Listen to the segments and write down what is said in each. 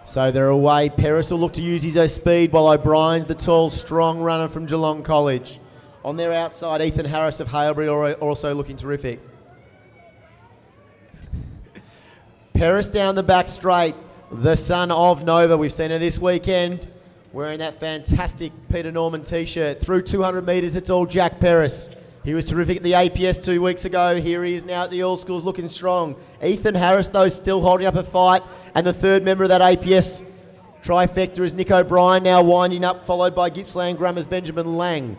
So they're away. Peris will look to use his speed while O'Brien's the tall, strong runner from Geelong College. On their outside, Ethan Harris of Halebury also looking terrific. Peris down the back straight, the son of Nova. We've seen her this weekend wearing that fantastic Peter Norman t-shirt. Through 200 metres, it's all Jack Peris. He was terrific at the APS 2 weeks ago. Here he is now at the All Schools looking strong. Ethan Harris, though, still holding up a fight. And the third member of that APS trifecta is Nick O'Brien, now winding up, followed by Gippsland Grammar's Benjamin Lang.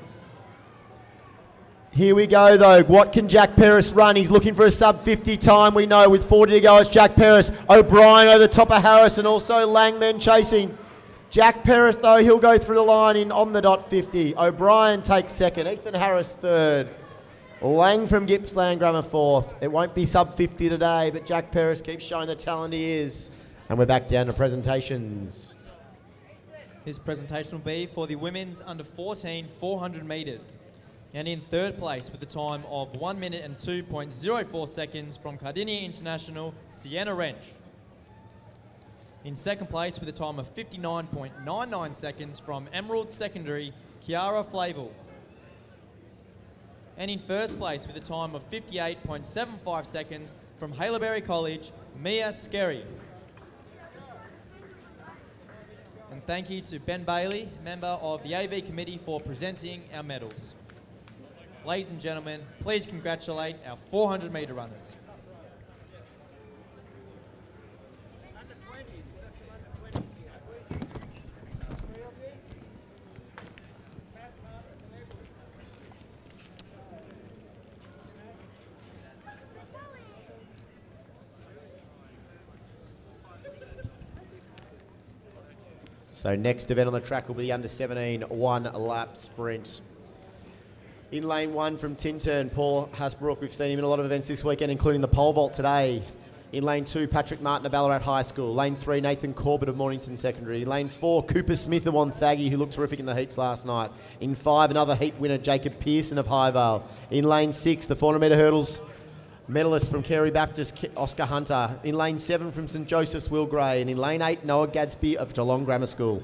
Here we go, though. What can Jack Peris run? He's looking for a sub-50 time, we know. With 40 to go, it's Jack Peris. O'Brien over the top of Harris, and also Lang then chasing. Jack Peris, though, he'll go through the line in on the dot 50. O'Brien takes second. Ethan Harris third. Lang from Gippsland Grammar fourth. It won't be sub-50 today, but Jack Peris keeps showing the talent he is. And we're back down to presentations. His presentation will be for the women's under 14 400 metres. And in third place with a time of 1 minute and 2.04 seconds from Cardinia International, Sienna Wrench. In second place with a time of 59.99 seconds from Emerald Secondary, Kiara Flavel. And in first place with a time of 58.75 seconds from Halebury College, Mia Skerry. And thank you to Ben Bailey, member of the AV committee, for presenting our medals. Ladies and gentlemen, please congratulate our 400 metre runners. So next event on the track will be the under 17 one-lap sprint. In lane 1 from Tintern, Paul Hasbrook. We've seen him in a lot of events this weekend, including the pole vault today. In lane 2, Patrick Martin of Ballarat High School. Lane 3, Nathan Corbett of Mornington Secondary. Lane 4, Cooper Smith of Wonthaggi, who looked terrific in the heats last night. In 5, another heat winner, Jacob Pearson of Highvale. In lane 6, the 400 metre hurdles medalist from Carey Baptist, Oscar Hunter. In lane 7 from St Joseph's, Will Gray. And in lane 8, Noah Gadsby of Geelong Grammar School.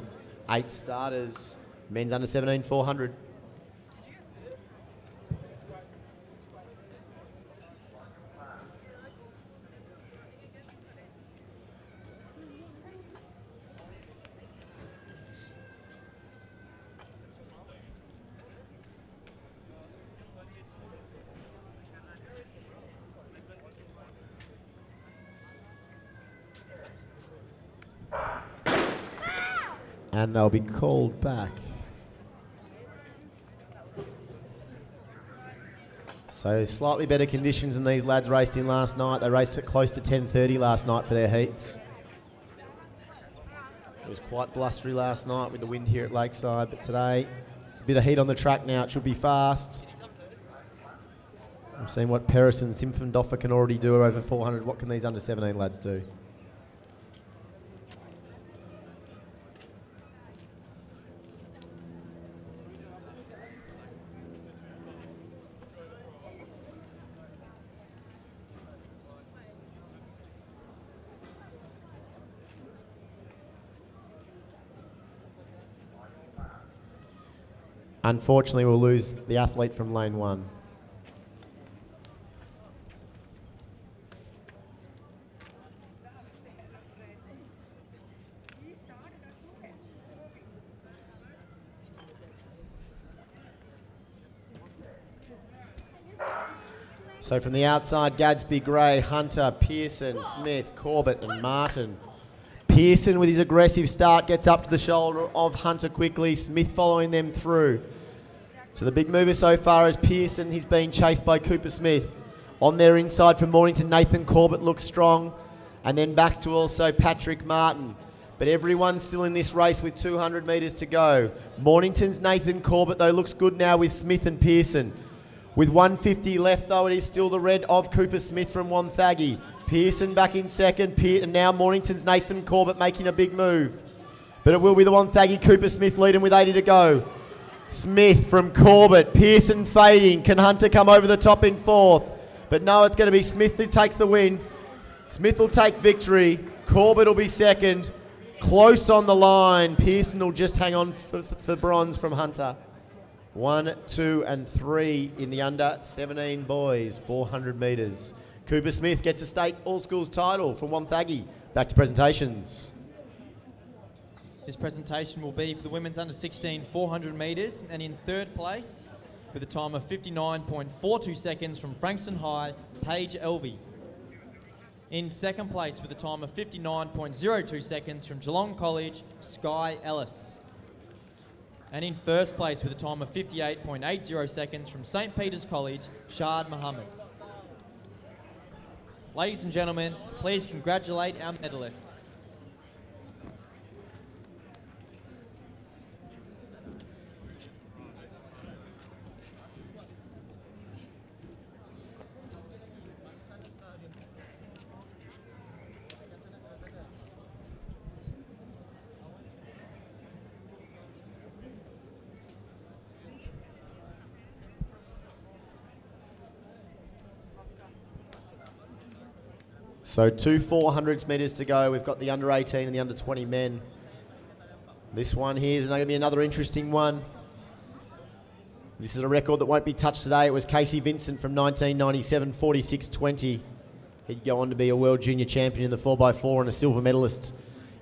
8 starters, men's under 17 400. And they'll be called back. So slightly better conditions than these lads raced in last night. They raced at close to 10:30 last night for their heats. It was quite blustery last night with the wind here at Lakeside, but today it's a bit of heat on the track now. It should be fast. We've seen what Peris and Simfendoffer can already do over 400. What can these under 17 lads do? Unfortunately, we'll lose the athlete from lane 1. So from the outside, Gadsby, Gray, Hunter, Pearson, Smith, Corbett and Martin. Pearson with his aggressive start gets up to the shoulder of Hunter quickly. Smith following them through. So the big mover so far is Pearson. He's being chased by Cooper Smith. On their inside from Mornington, Nathan Corbett looks strong. And then back to also Patrick Martin. But everyone's still in this race with 200 metres to go. Mornington's Nathan Corbett, though, looks good now with Smith and Pearson. With 150 left, though, it is still the red of Cooper Smith from Wonthaggi. Pearson back in second, and now Mornington's Nathan Corbett making a big move. But it will be the Wonthaggi, Cooper Smith leading with 80 to go. Smith from Corbett, Pearson fading. Can Hunter come over the top in fourth? But no, it's going to be Smith who takes the win. Smith will take victory. Corbett will be second. Close on the line. Pearson will just hang on for bronze from Hunter. 1, 2, and 3 in the under 17 boys, 400 metres. Cooper Smith gets a state all-schools title from Wonthaggi. Back to presentations. This presentation will be for the women's under 16 400 metres, and in third place with a time of 59.42 seconds from Frankston High, Paige Elvey. In second place with a time of 59.02 seconds from Geelong College, Sky Ellis. And in first place with a time of 58.80 seconds from St. Peter's College, Shad Mohammed. Ladies and gentlemen, please congratulate our medalists. So 2 400 metres to go. We've got the under 18 and the under 20 men. This one here is going to be another interesting one. This is a record that won't be touched today. It was Casey Vincent from 1997, 46.20. He'd go on to be a World Junior Champion in the 4x4 and a silver medalist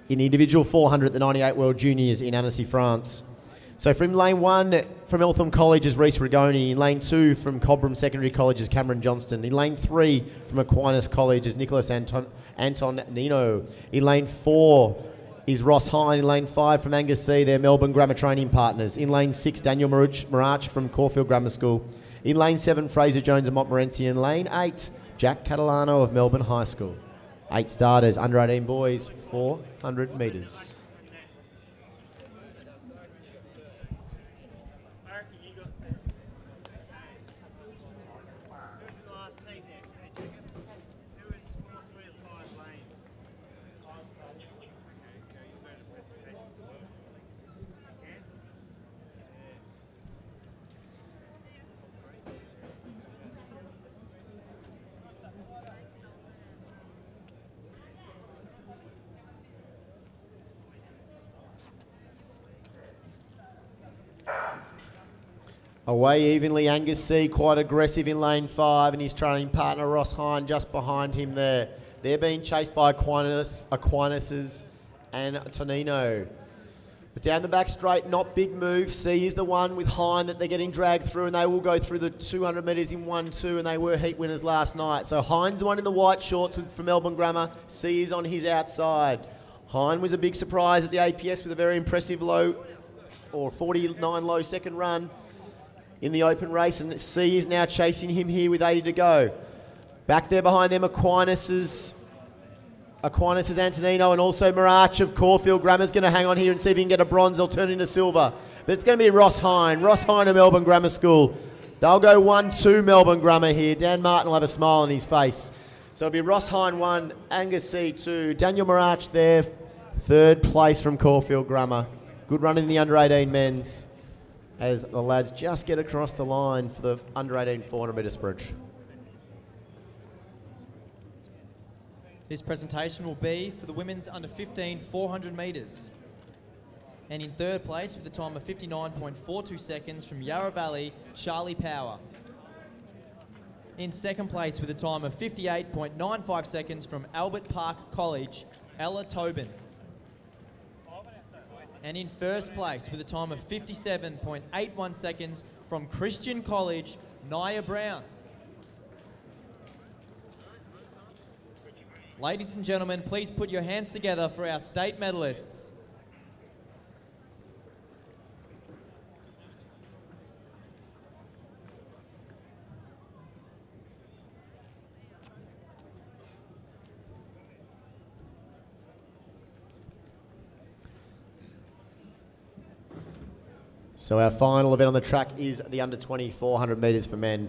in the individual 400 at the 98 World Juniors in Annecy, France. So from lane 1 from Eltham College is Reece Rigoni. In lane 2 from Cobram Secondary College is Cameron Johnston. In lane 3 from Aquinas College is Nicholas Anton Nino. In lane 4 is Ross Hine. In lane 5 from Angus C, they're Melbourne Grammar Training Partners. In lane 6, Daniel Marach from Caulfield Grammar School. In lane 7, Fraser Jones of Montmorency. In lane 8, Jack Catalano of Melbourne High School. 8 starters, under 18 boys, 400 metres. Away evenly, Angus C, quite aggressive in lane 5, and his training partner Ross Hine just behind him there. They're being chased by Aquinas and Tonino. But down the back straight, not big move. C is the one with Hine that they're getting dragged through, and they will go through the 200 metres in 1-2, and they were heat winners last night. So Hine's the one in the white shorts from Melbourne Grammar. C is on his outside. Hine was a big surprise at the APS with a very impressive low, or 49 low second run in the open race, and C is now chasing him here with 80 to go. Back there behind them, Aquinas' Antonino, and also Marach of Caulfield Grammar's going to hang on here and see if he can get a bronze. They'll turn into silver. But it's going to be Ross Hine of Melbourne Grammar School. They'll go 1-2 Melbourne Grammar here. Dan Martin will have a smile on his face. So it'll be Ross Hine 1, Angus C 2, Daniel Marach there, third place from Caulfield Grammar. Good run in the under 18 men's, as the lads just get across the line for the under 18 400 metre sprint. This presentation will be for the women's under 15 400 metres. And in third place with a time of 59.42 seconds from Yarra Valley, Charlie Power. In second place with a time of 58.95 seconds from Albert Park College, Ella Tobin. And in first place with a time of 57.81 seconds from Christian College, Nia Brown. Ladies and gentlemen, please put your hands together for our state medalists. So our final event on the track is the under 20 400 metres for men.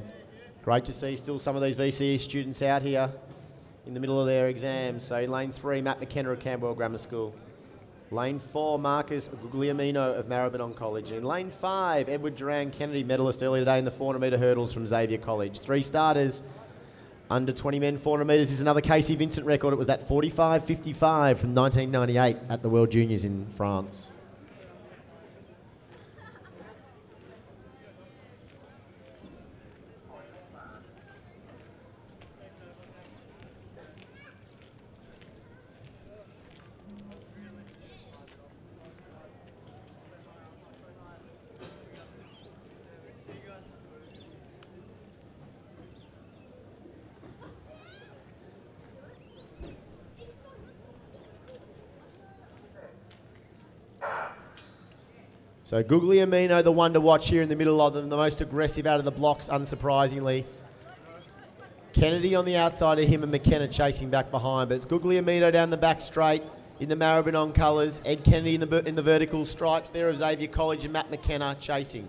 Great to see still some of these VCE students out here in the middle of their exams. So in lane 3, Matt McKenna of Camberwell Grammar School. Lane 4, Marcus Guglielmino of Maribyrnong College. In lane 5, Edward Duran Kennedy, medalist earlier today in the 400 metre hurdles from Xavier College. 3 starters, Under 20 men, 400 metres is another Casey Vincent record. It was that 45.55 from 1998 at the World Juniors in France. So Guglielmino, the one to watch here in the middle of them, the most aggressive out of the blocks, unsurprisingly. Kennedy on the outside of him and McKenna chasing back behind. But it's Guglielmino down the back straight in the Maribyrnong colours. Ed Kennedy in the vertical stripes there of Xavier College, and Matt McKenna chasing.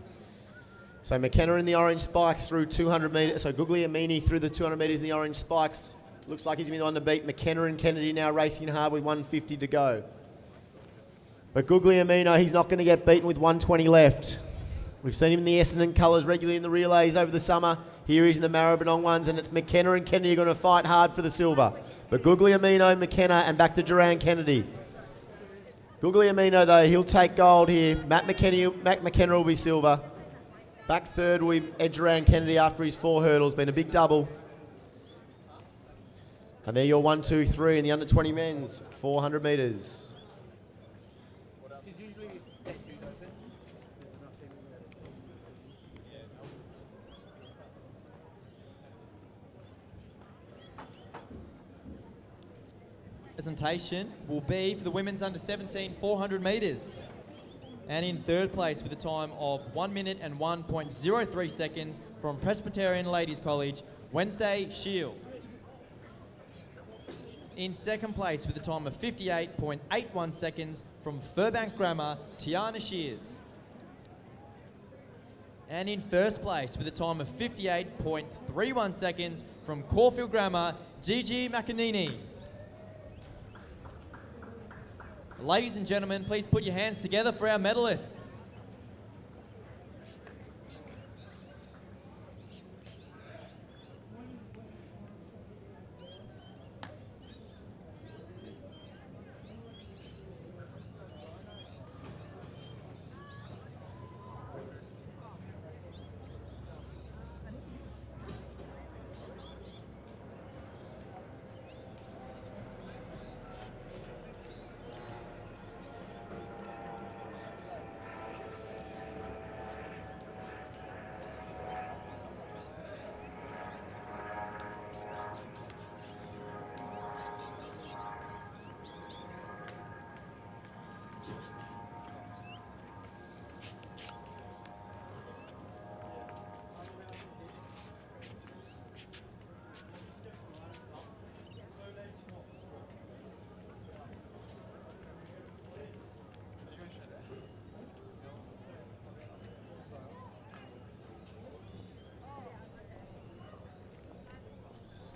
So McKenna in the orange spikes through 200 metres. So Guglielmini through the 200 metres in the orange spikes. Looks like he's going to be the one to beat. McKenna and Kennedy now racing hard with 150 to go. But Guglielmino, he's not going to get beaten with 120 left. We've seen him in the Essendon colours regularly in the relays over the summer. Here he's in the Maribyrnong ones, and it's McKenna and Kennedy going to fight hard for the silver. But Guglielmino, McKenna, and back to Duran Kennedy. Guglielmino, though, he'll take gold here. Matt McKenna will be silver. Back third will be Ed Duran Kennedy after his 4 hurdles. Been a big double. And there your 1, 2, 3 in the under 20 men's 400 metres. Presentation will be for the women's under 17 400 metres. And in third place with a time of 1 minute and 1.03 seconds from Presbyterian Ladies College, Wednesday Shield. In second place with a time of 58.81 seconds from Furbank Grammar, Tiana Shears. And in first place with a time of 58.31 seconds from Caulfield Grammar, Gigi McAnini. Ladies and gentlemen, please put your hands together for our medalists.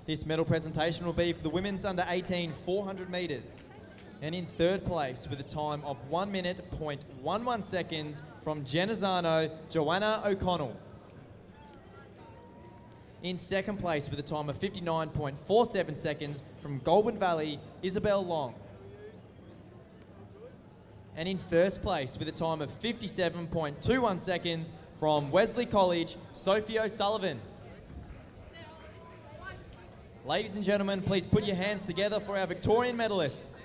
This medal presentation will be for the women's under 18 400 metres. And in third place with a time of 1 minute, 0.11 seconds from Genazzano, Joanna O'Connell. In second place with a time of 59.47 seconds from Goulburn Valley, Isabel Long. And in first place with a time of 57.21 seconds from Wesley College, Sophie O'Sullivan. Ladies and gentlemen, please put your hands together for our Victorian medalists.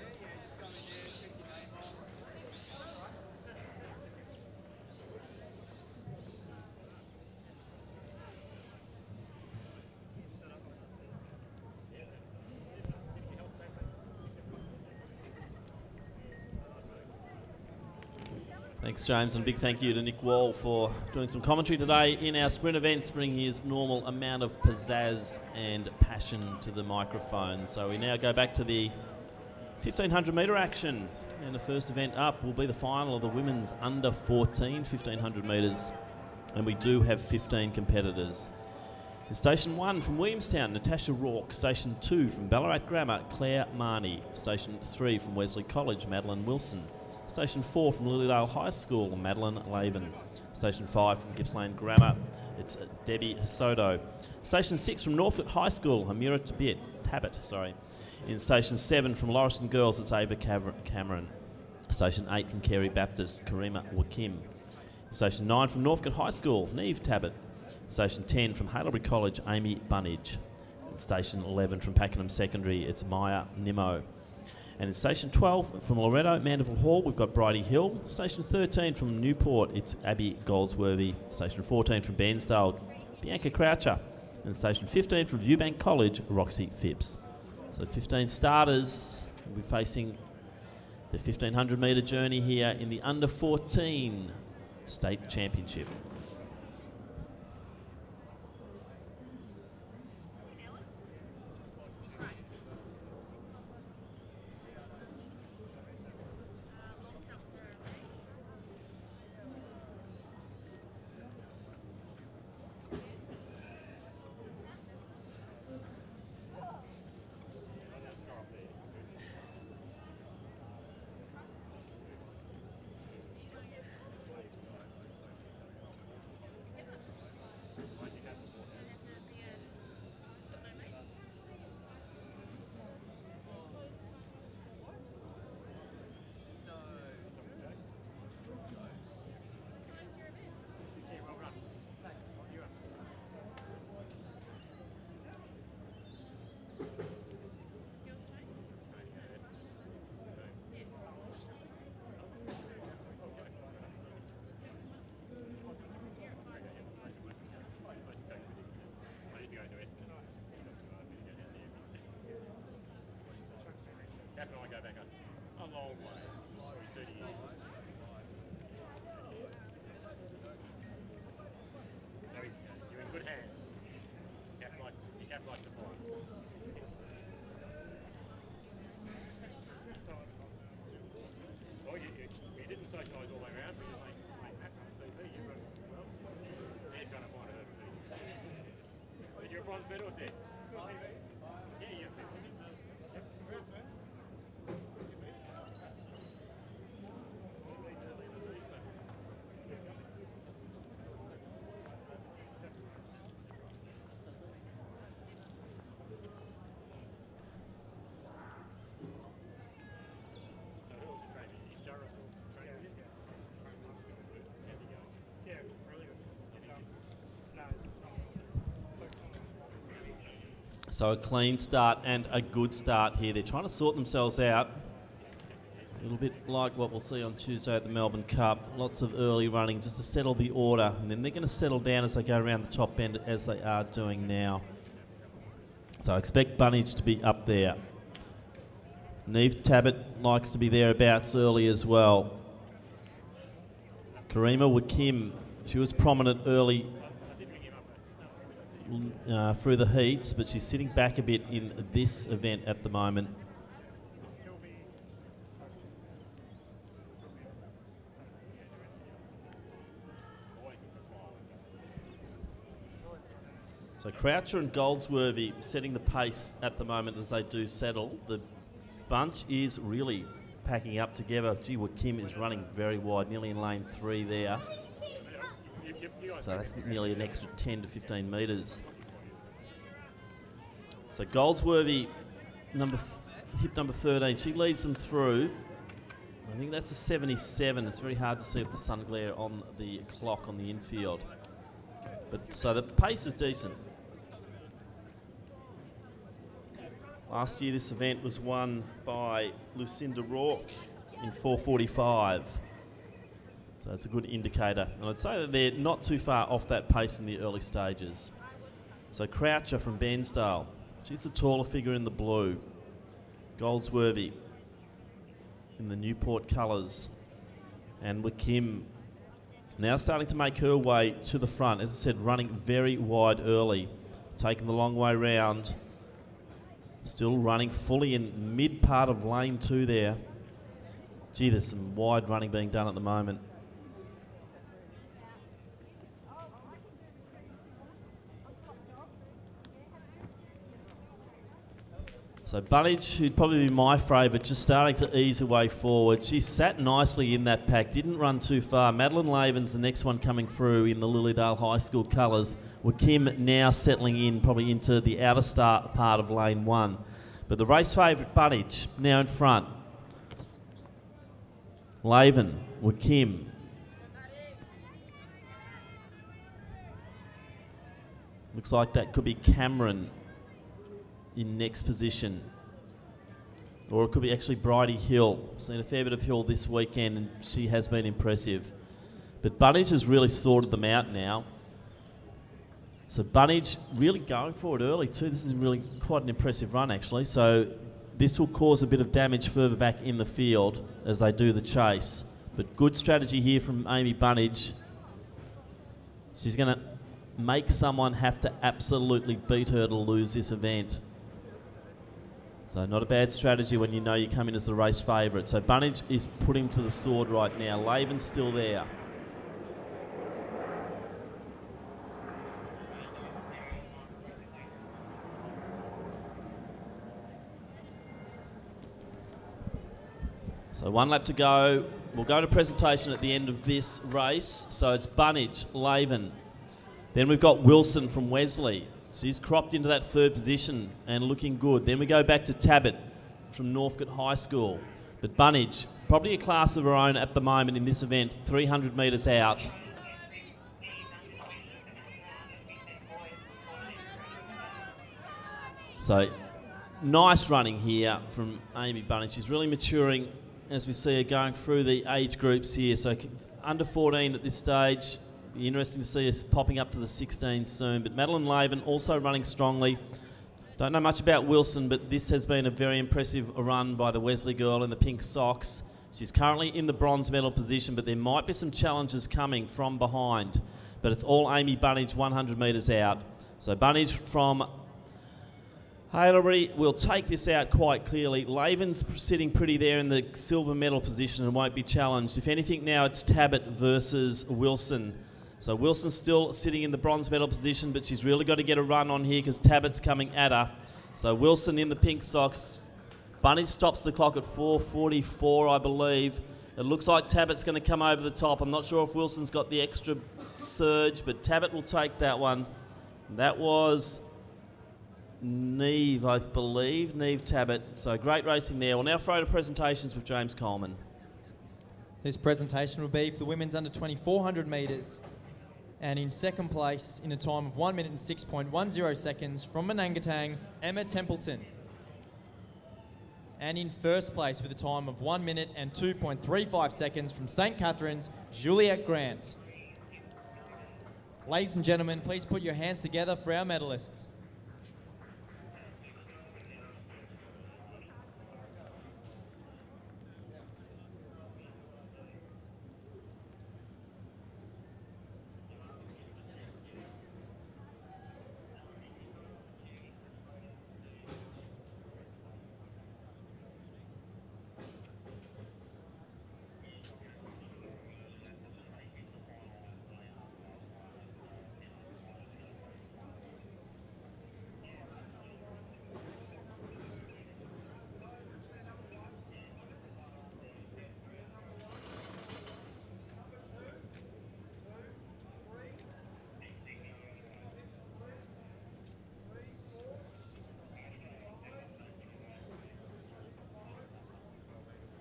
Thanks, James, and a big thank you to Nick Wall for doing some commentary today in our sprint events, bringing his normal amount of pizzazz and passion to the microphone. So we now go back to the 1500 metre action, and the first event up will be the final of the women's under 14 1500 metres, and we do have 15 competitors. In Station 1 from Williamstown, Natasha Rourke. Station 2 from Ballarat Grammar, Claire Marnie. Station 3 from Wesley College, Madeline Wilson. Station 4 from Lilydale High School, Madeline Laven. Station 5 from Gippsland Grammar, It's Debbie Soto. Station 6 from Norfolk High School, Amira Tabit, sorry. In Station 7 from Lauriston Girls, it's Ava Cameron. Station 8 from Carey Baptist, Karima Wakim. Station 9 from Norfolk High School, Neve Tabit. Station 10 from Haileybury College, Amy Bunnage. And Station 11 from Pakenham Secondary, it's Maya Nimmo. And in Station 12 from Loretto, Mandeville Hall, we've got Bridie Hill. Station 13 from Newport, it's Abby Goldsworthy. Station 14 from Bairnsdale, Bianca Croucher. And Station 15 from Viewbank College, Roxy Phipps. So 15 starters will be facing the 1,500 metre journey here in the under 14 state championship. So a clean start and a good start here. They're trying to sort themselves out. A little bit like what we'll see on Tuesday at the Melbourne Cup. Lots of early running just to settle the order. And then they're going to settle down as they go around the top end as they are doing now. So I expect Bunnage to be up there. Neve Tabit likes to be thereabouts early as well. Karima Wakim, she was prominent early through the heats, but she's sitting back a bit in this event at the moment. So Croucher and Goldsworthy setting the pace at the moment as they do settle. The bunch is really packing up together. Gee, Wakim is running very wide, nearly in lane 3 there. So that's nearly an extra 10 to 15 metres. So Goldsworthy, hip number 13, she leads them through. I think that's a 77. It's very hard to see with the sun glare on the clock on the infield. But so the pace is decent. Last year this event was won by Lucinda Rourke in 4:45. So that's a good indicator. And I'd say that they're not too far off that pace in the early stages. So Croucher from Bairnsdale, she's the taller figure in the blue. Goldsworthy in the Newport colours. And Wakim now starting to make her way to the front. As I said, running very wide early, taking the long way round. Still running fully in mid part of lane 2 there. Gee, there's some wide running being done at the moment. So Bunnage, who'd probably be my favourite, just starting to ease her way forward. She sat nicely in that pack, didn't run too far. Madeline Laven's the next one coming through in the Lilydale High School colours, with Kim now settling in probably into the outer start part of lane 1. But the race favourite Bunnage now in front. Laven with Kim. Looks like that could be Cameron in next position. Or it could be actually Bridie Hill. Seen a fair bit of Hill this weekend and she has been impressive. But Bunnage has really sorted them out now. So Bunnage really going for it early too. This is really quite an impressive run actually. So this will cause a bit of damage further back in the field as they do the chase. But good strategy here from Amy Bunnage. She's going to make someone have to absolutely beat her to lose this event. So not a bad strategy when you know you come in as the race favourite. So Bunnage is putting to the sword right now. Laven's still there. So 1 lap to go. We'll go to presentation at the end of this race. So it's Bunnage, Laven. Then we've got Wilson from Wesley. She's cropped into that 3rd position and looking good. Then we go back to Tabbert from Northcote High School. But Bunnage, probably a class of her own at the moment in this event, 300 metres out. So nice running here from Amy Bunnage. She's really maturing as we see her going through the age groups here. So under 14 at this stage. Be interesting to see us popping up to the 16 soon. But Madeline Laven also running strongly. Don't know much about Wilson, but this has been a very impressive run by the Wesley girl in the pink socks. She's currently in the bronze medal position, but there might be some challenges coming from behind. But it's all Amy Bunnage 100 metres out. So Bunnage from Haileybury will take this out quite clearly. Laven's sitting pretty there in the silver medal position and won't be challenged. If anything now it's Tabbert versus Wilson. So Wilson's still sitting in the bronze medal position, but she's really got to get a run on here because Tabbert's coming at her. So Wilson in the pink socks. Bunnage stops the clock at 4:44, I believe. It looks like Tabbert's going to come over the top. I'm not sure if Wilson's got the extra surge, but Tabbert will take that one. That was Neve, I believe, Neve Tabbert. So great racing there. We'll now throw to presentations with James Coleman. This presentation will be for the women's under 2400 metres. And in 2nd place, in a time of 1 minute and 6.10 seconds from Manangatang, Emma Templeton. And in 1st place with a time of 1 minute and 2.35 seconds from St. Catherine's, Juliet Grant. Ladies and gentlemen, please put your hands together for our medalists.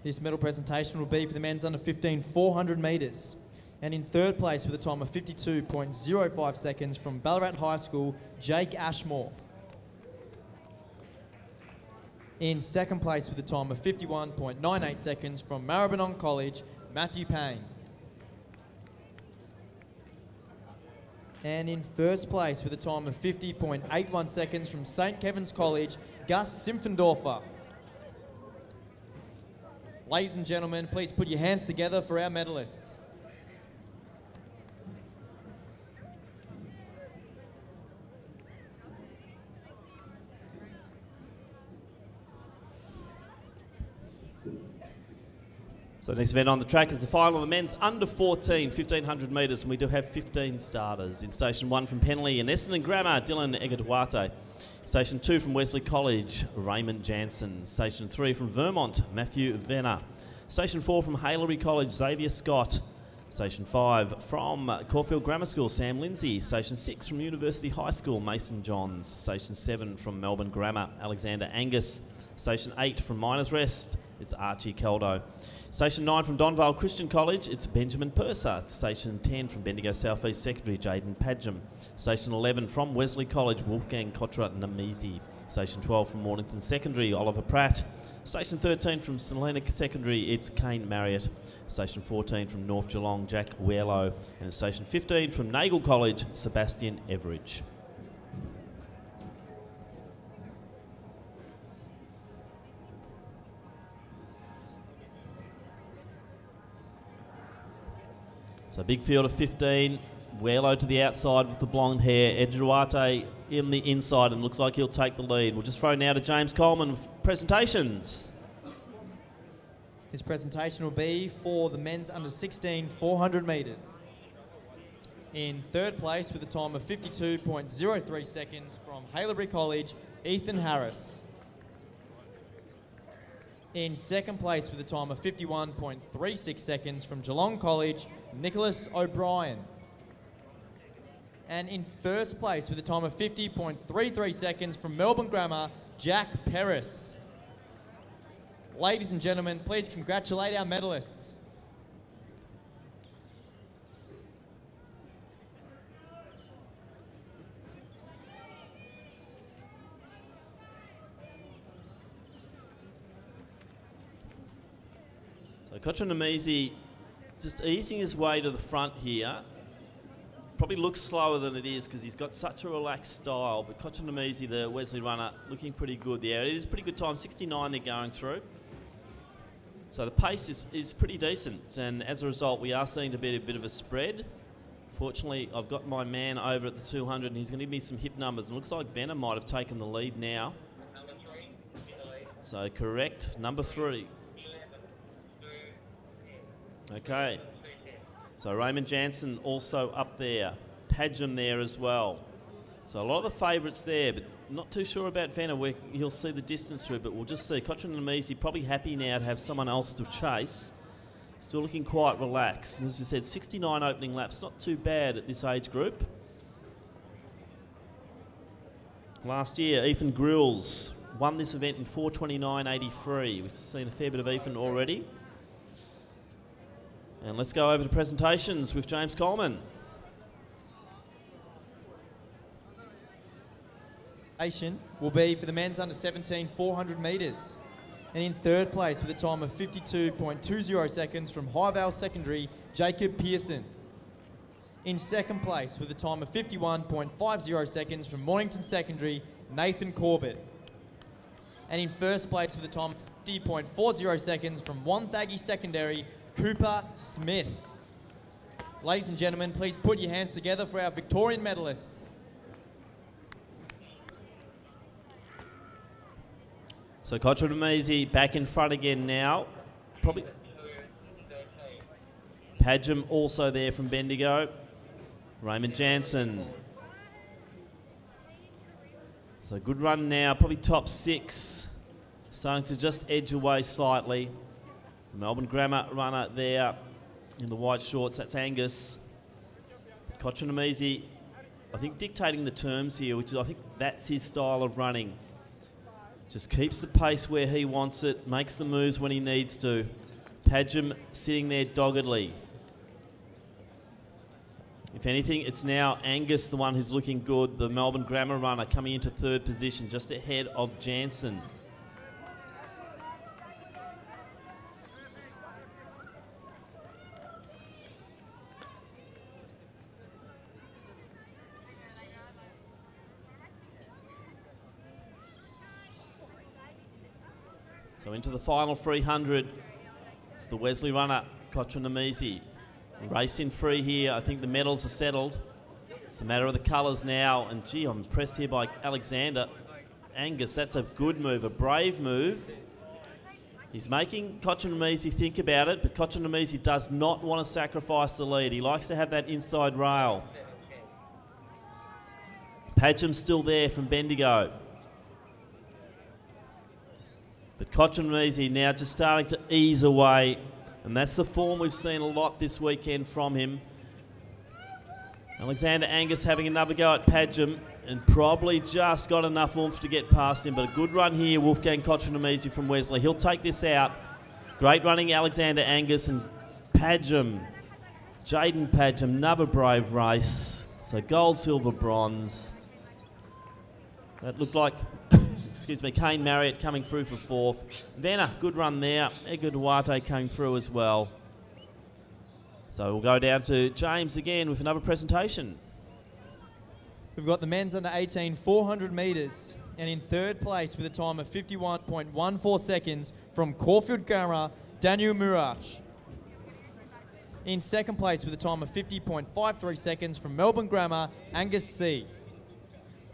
This medal presentation will be for the men's under 15 400 metres. And in 3rd place with a time of 52.05 seconds from Ballarat High School, Jake Ashmore. In 2nd place with a time of 51.98 seconds from Maribyrnong College, Matthew Payne. And in 1st place with a time of 50.81 seconds from St. Kevin's College, Gus Simpfendorfer. Ladies and gentlemen, please put your hands together for our medalists. So next event on the track is the final of the men's under 14, 1500 metres, and we do have 15 starters. In station 1 from Penley and Essendon Grammar, Dylan Egadwate. Station 2 from Wesley College, Raymond Jansen. Station 3 from Vermont, Matthew Venner. Station 4 from Halebury College, Xavier Scott. Station 5 from Caulfield Grammar School, Sam Lindsay. Station 6 from University High School, Mason Johns. Station 7 from Melbourne Grammar, Alexander Angus. Station 8 from Miners Rest, it's Archie Caldo. Station 9 from Donvale Christian College, it's Benjamin Purser. Station 10 from Bendigo South East Secondary, Jaden Padgham. Station 11 from Wesley College, Wolfgang Kotra Namizi. Station 12 from Mornington Secondary, Oliver Pratt. Station 13 from St Helena Secondary, it's Kane Marriott. Station 14 from North Geelong, Jack Weirlow. And Station 15 from Nagle College, Sebastian Everidge. So big field of 15, Weirlow to the outside with the blonde hair, Eduarte in the inside, and looks like he'll take the lead. We'll just throw now to James Coleman with presentations. His presentation will be for the men's under 16 400 metres. In third place with a time of 52.03 seconds from Halebury College, Ethan Harris. In second place with a time of 51.36 seconds from Geelong College, Nicholas O'Brien. And in first place with a time of 50.33 seconds from Melbourne Grammar, Jack Perris. Ladies and gentlemen, please congratulate our medalists. So Kotra Namizi just easing his way to the front here. Probably looks slower than it is because he's got such a relaxed style, but Kotra Namizi, the Wesley runner, looking pretty good there. It is pretty good time, 69 they're going through. So the pace is pretty decent, and as a result we are seeing a bit of a spread. Fortunately, I've got my man over at the 200 and he's going to give me some hip numbers, and it looks like Venner might have taken the lead now. So correct, number 3. Okay, so Raymond Jansen also up there, Padgham there as well. So a lot of the favourites there, but not too sure about Venner where he'll see the distance through, but we'll just see. Kotra Namizi probably happy now to have someone else to chase. Still looking quite relaxed. And as we said, 69 opening laps, not too bad at this age group. Last year, Ethan Grills won this event in 4:29.83. We've seen a fair bit of Ethan already. And let's go over to presentations with James Coleman. Will be for the men's under 17 400 metres. And in third place with a time of 52.20 seconds from Highvale Secondary, Jacob Pearson. In second place with a time of 51.50 seconds from Mornington Secondary, Nathan Corbett. And in first place with a time of 50.40 seconds from Wonthaggi Secondary, Cooper Smith. Ladies and gentlemen, please put your hands together for our Victorian medalists. So Kotra Namizi back in front again now. Probably Padgham also there from Bendigo. Raymond Jansen. So good run now, probably top 6. Starting to just edge away slightly. The Melbourne Grammar runner there in the white shorts, that's Angus. Kotra Namizi, I think, dictating the terms here, which is, I think that's his style of running. Just keeps the pace where he wants it, makes the moves when he needs to. Padgham sitting there doggedly. If anything, it's now Angus, the one who's looking good, the Melbourne Grammar runner, coming into third position, just ahead of Jansen. So into the final 300, it's the Wesley runner, Kotra Namizi. Racing free here, I think the medals are settled. It's a matter of the colours now, and gee, I'm impressed here by Alexander. Angus, that's a good move, a brave move. He's making Kotra Namizi think about it, but Kotra Namizi does not want to sacrifice the lead. He likes to have that inside rail. Padgham's still there from Bendigo. But Kochemezi now just starting to ease away, and that's the form we've seen a lot this weekend from him. Alexander Angus having another go at Padgham and probably just got enough oomph to get past him, but a good run here, Wolfgang Kochemezi from Wesley. He'll take this out. Great running Alexander Angus and Padgham. Jaden Padgham, another brave race. So gold, silver, bronze. That looked like, excuse me, Kane Marriott coming through for fourth. Venner, good run there. Edgar Duarte came through as well. So we'll go down to James again with another presentation. We've got the men's under 18 400 metres, and in third place with a time of 51.14 seconds from Caulfield Grammar, Daniel Murach. In second place with a time of 50.53 seconds from Melbourne Grammar, Angus C.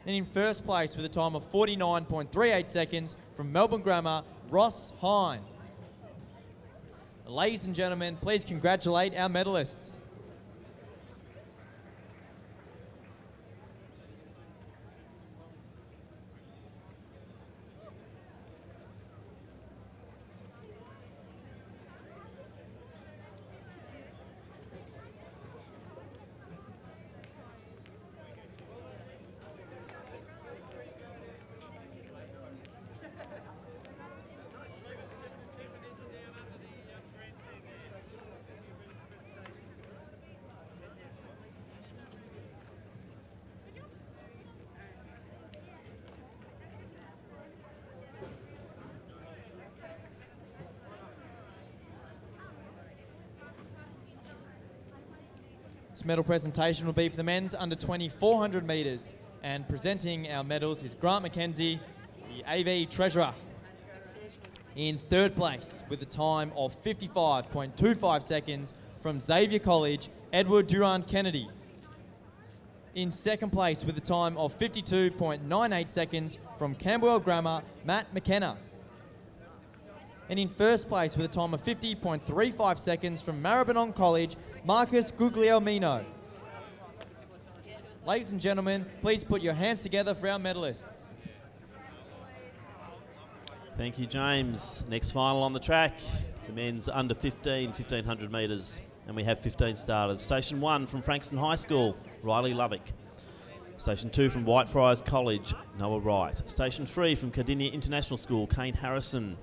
And in first place with a time of 49.38 seconds from Melbourne Grammar, Ross Hine. Ladies and gentlemen, please congratulate our medalists. This medal presentation will be for the men's under 20 400 metres, and presenting our medals is Grant McKenzie, the AV Treasurer. In third place with a time of 55.25 seconds from Xavier College, Edward Durand Kennedy. In second place with a time of 52.98 seconds from Camberwell Grammar, Matt McKenna. And in first place with a time of 50.35 seconds from Maribyrnong College, Marcus Guglielmino. Ladies and gentlemen, please put your hands together for our medalists. Thank you, James. Next final on the track, the men's under 15, 1500 metres, and we have 15 starters. Station 1 from Frankston High School, Riley Lovick. Station 2 from Whitefriars College, Noah Wright. Station 3 from Cardinia International School, Kane Harrison.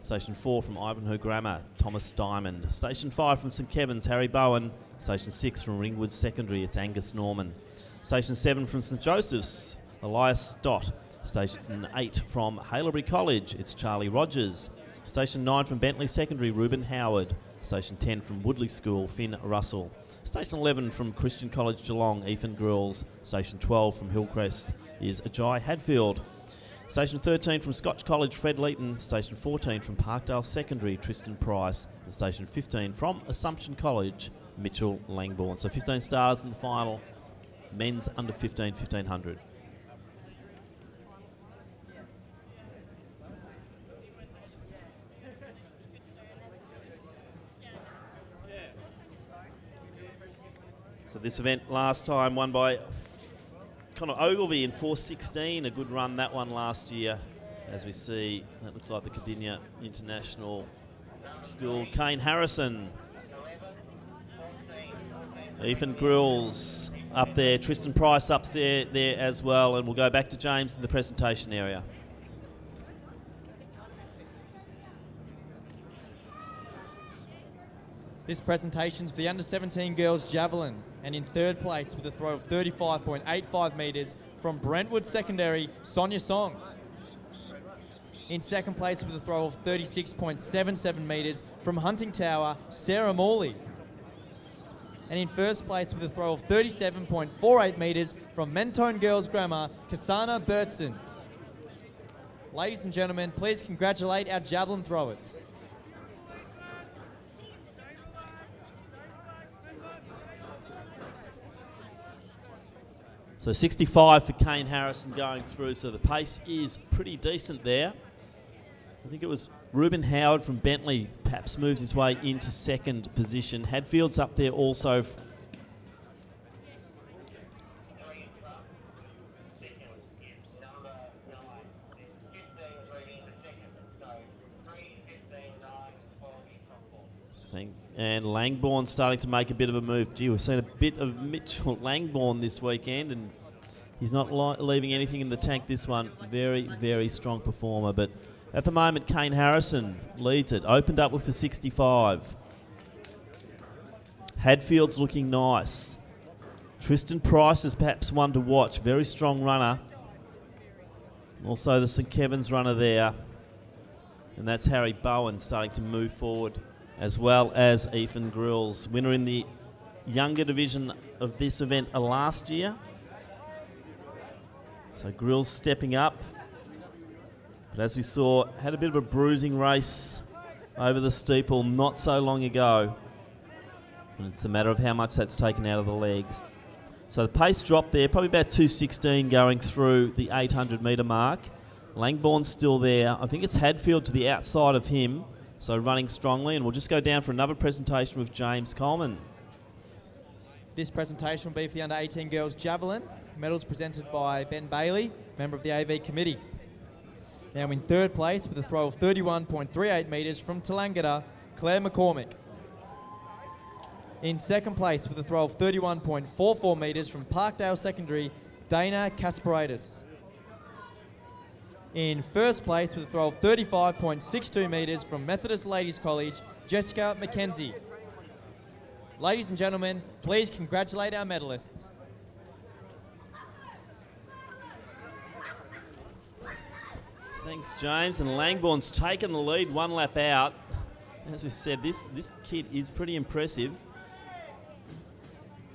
Station 4 from Ivanhoe Grammar, Thomas Diamond. Station 5 from St Kevin's, Harry Bowen. Station 6 from Ringwood Secondary, it's Angus Norman. Station 7 from St Joseph's, Elias Stott. Station 8 from Haileybury College, it's Charlie Rogers. Station 9 from Bentley Secondary, Reuben Howard. Station 10 from Woodley School, Finn Russell. Station 11 from Christian College Geelong, Ethan Grills. Station 12 from Hillcrest is Ajay Hadfield. Station 13 from Scotch College, Fred Leeton. Station 14 from Parkdale Secondary, Tristan Price. And Station 15 from Assumption College, Mitchell Langbourne. So 15 stars in the final, men's under 15, 1500. So this event last time won by Connor Ogilvie in 4:16, a good run that one last year. As we see, that looks like the Cardinia International School. Kane Harrison, Ethan Grills up there, Tristan Price up there as well, and we'll go back to James in the presentation area. This presentation's for the under 17 girls javelin, and in third place with a throw of 35.85 metres from Brentwood Secondary, Sonia Song. In second place with a throw of 36.77 metres from Hunting Tower, Sarah Morley. And in first place with a throw of 37.48 metres from Mentone Girls Grammar, Kasana Bertson. Ladies and gentlemen, please congratulate our javelin throwers. So 65 for Kane Harrison going through, so the pace is pretty decent there. I think it was Reuben Howard from Bentley perhaps moves his way into second position. Hadfield's up there also. And Langbourne starting to make a bit of a move. Gee, we've seen a bit of Mitchell Langbourne this weekend, and he's not leaving anything in the tank this one. Very, very strong performer. But at the moment, Kane Harrison leads it. Opened up with a 65. Hadfield's looking nice. Tristan Price is perhaps one to watch. Very strong runner. Also the St Kevin's runner there. And that's Harry Bowen starting to move forward, as well as Ethan Grills, winner in the younger division of this event last year. So Grills stepping up. But as we saw, had a bit of a bruising race over the steeple not so long ago. And it's a matter of how much that's taken out of the legs. So the pace dropped there, probably about 2:16 going through the 800 metre mark. Langbourne's still there. I think it's Hadfield to the outside of him, so running strongly. And we'll just go down for another presentation with James Coleman. This presentation will be for the under-18 girls javelin. Medals presented by Ben Bailey, member of the AV committee. Now in third place with a throw of 31.38 metres from Tallangatta, Claire McCormick. In second place with a throw of 31.44 metres from Parkdale Secondary, Dana Kasparidis. In first place with a throw of 35.62 metres from Methodist Ladies College, Jessica McKenzie. Ladies and gentlemen, please congratulate our medalists. Thanks, James. And Langbourne's taken the lead one lap out. As we said, this kid is pretty impressive.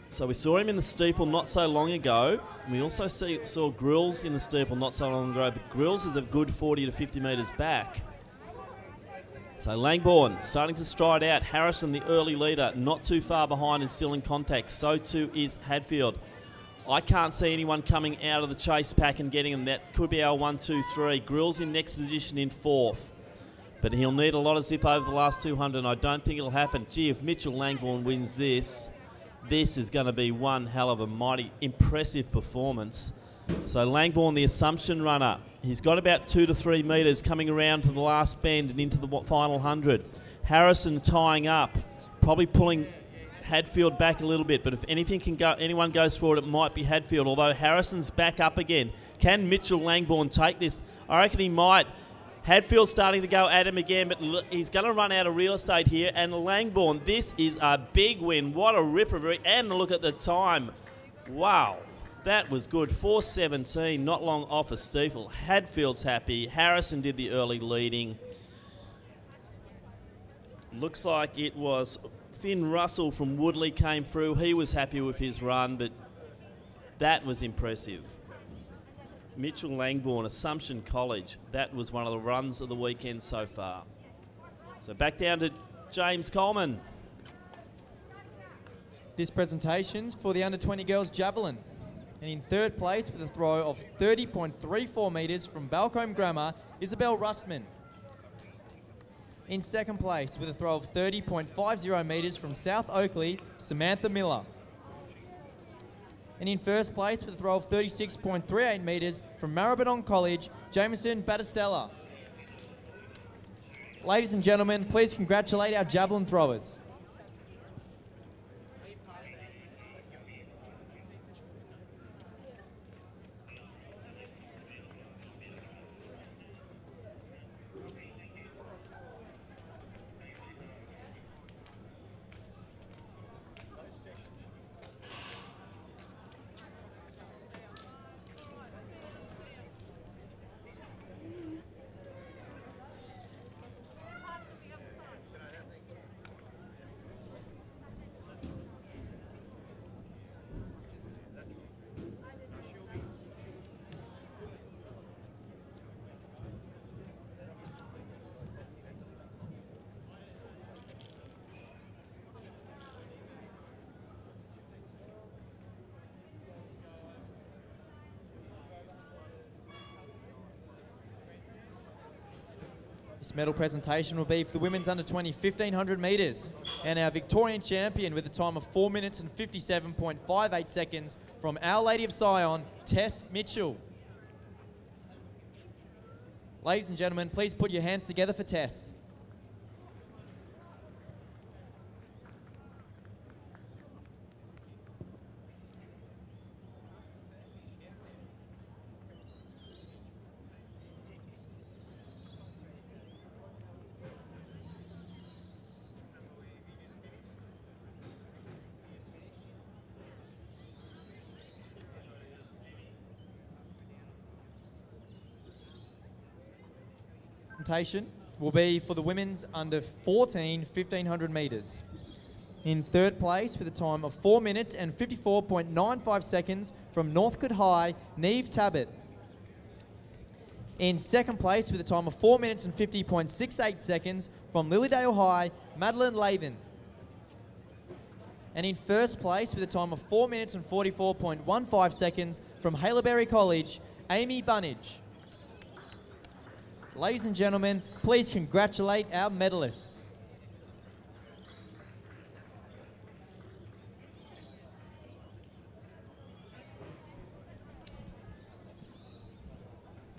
So we saw him in the steeple not so long ago. We also saw Grills in the steeple not so long ago, but Grills is a good 40 to 50 metres back. So Langbourne starting to stride out. Harrison, the early leader, not too far behind and still in contact. So too is Hadfield. I can't see anyone coming out of the chase pack and getting them. That could be our 1, 2, 3. Grills in next position in fourth. But he'll need a lot of zip over the last 200, and I don't think it'll happen. Gee, if Mitchell Langbourne wins this is going to be one hell of a mighty impressive performance. So Langbourne, the Assumption runner, he's got about 2 to 3 metres coming around to the last bend and into the final 100. Harrison tying up, probably pulling Hadfield back a little bit, but if anyone goes forward, it might be Hadfield, although Harrison's back up again. Can Mitchell Langbourne take this? I reckon he might. Hadfield's starting to go at him again, but he's going to run out of real estate here. And Langbourne, this is a big win. What a ripper. And look at the time. Wow, that was good. 4:17, not long off a steeple. Hadfield's happy. Harrison did the early leading. Looks like it was Finn Russell from Woodley came through. He was happy with his run, but that was impressive. Mitchell Langbourne, Assumption College. That was one of the runs of the weekend so far. So back down to James Coleman. This presentation's for the under-20 girls javelin. And in third place with a throw of 30.34 metres from Balcombe Grammar, Isabel Rustman. In second place with a throw of 30.50 metres from South Oakley, Samantha Miller. And in first place with a throw of 36.38 metres from Maribyrnong College, Jameson Battistella. Ladies and gentlemen, please congratulate our javelin throwers. This medal presentation will be for the women's under-20 1500 metres. And our Victorian champion with a time of 4 minutes and 57.58 seconds from Our Lady of Sion, Tess Mitchell. Ladies and gentlemen, please put your hands together for Tess. presentation will be for the women's under 14 1500 metres. In third place with a time of 4 minutes and 54.95 seconds from Northcote High, Neve Tabbert. In second place with a time of 4 minutes and 50.68 seconds from Lilydale High, Madeline Laven. And in first place with a time of 4 minutes and 44.15 seconds from Haileybury College, Amy Bunnage. Ladies and gentlemen, please congratulate our medalists.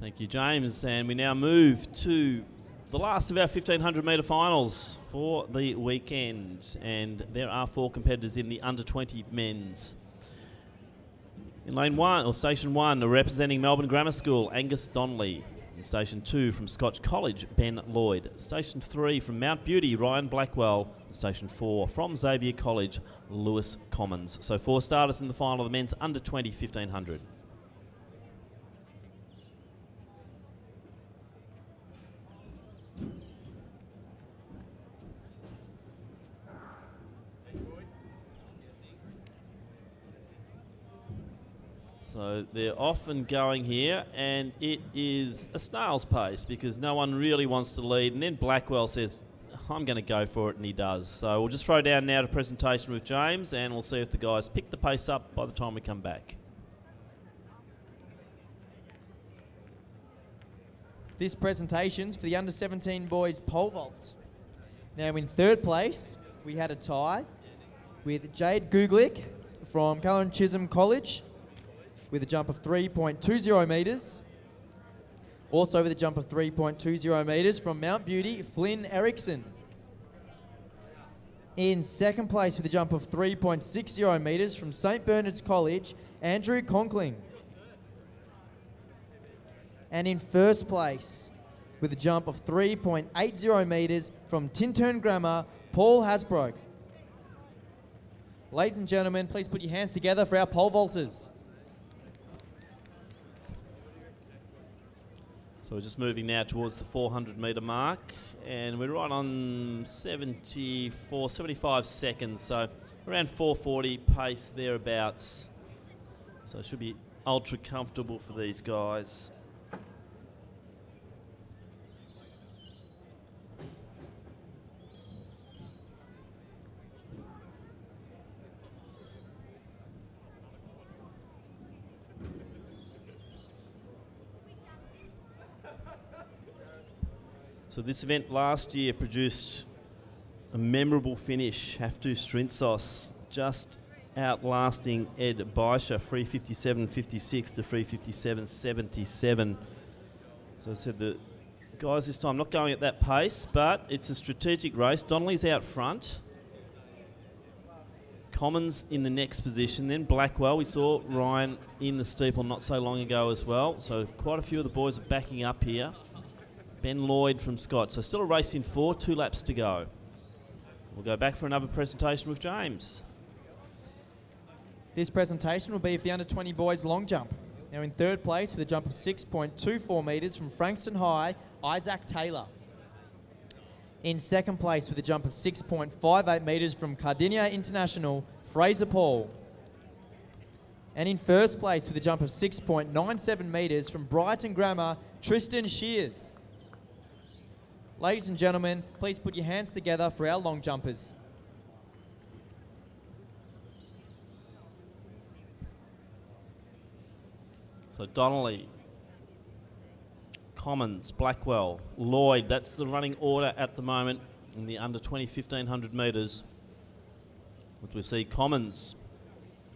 Thank you, James. And we now move to the last of our 1500 metre finals for the weekend. And there are 4 competitors in the under 20 men's. In lane 1, or station 1, representing Melbourne Grammar School, Angus Donnelly. In station 2, from Scotch College, Ben Lloyd. Station 3, from Mount Beauty, Ryan Blackwell. And station 4, from Xavier College, Lewis Commons. So 4 starters in the final of the men's under 20 1500. So they're off and going here, and it is a snail's pace because no one really wants to lead. And then Blackwell says, I'm going to go for it, and he does. So we'll just throw down now to presentation with James, and we'll see if the guys pick the pace up by the time we come back. This presentation's for the under 17 boys pole vault. Now in third place, we had a tie with Jade Guglick from Cullen Chisholm College, with a jump of 3.20 metres. Also with a jump of 3.20 metres from Mount Beauty, Flynn Erickson. In second place with a jump of 3.60 metres from St Bernard's College, Andrew Conkling. And in first place with a jump of 3.80 metres from Tintern Grammar, Paul Hasbrook. Ladies and gentlemen, please put your hands together for our pole vaulters. So we're just moving now towards the 400 metre mark, and we're right on 75 seconds, so around 440 pace thereabouts. So it should be ultra comfortable for these guys. So this event last year produced a memorable finish. Haftu Strintsos just outlasting Ed Baisha, 357.56 to 357.77. So I said the guys this time not going at that pace, but it's a strategic race. Donnelly's out front. Commons in the next position. Then Blackwell. We saw Ryan in the steeple not so long ago as well. So quite a few of the boys are backing up here. Ben Lloyd from Scott. So still a race in 4, 2 laps to go. We'll go back for another presentation with James. This presentation will be for the under 20 boys long jump. Now in third place with a jump of 6.24 metres from Frankston High, Isaac Taylor. In second place with a jump of 6.58 metres from Cardinia International, Fraser Paul. And in first place with a jump of 6.97 metres from Brighton Grammar, Tristan Shears. Ladies and gentlemen, please put your hands together for our long jumpers. So Donnelly, Commons, Blackwell, Lloyd, that's the running order at the moment in the under 20 1500 metres. Which we see Commons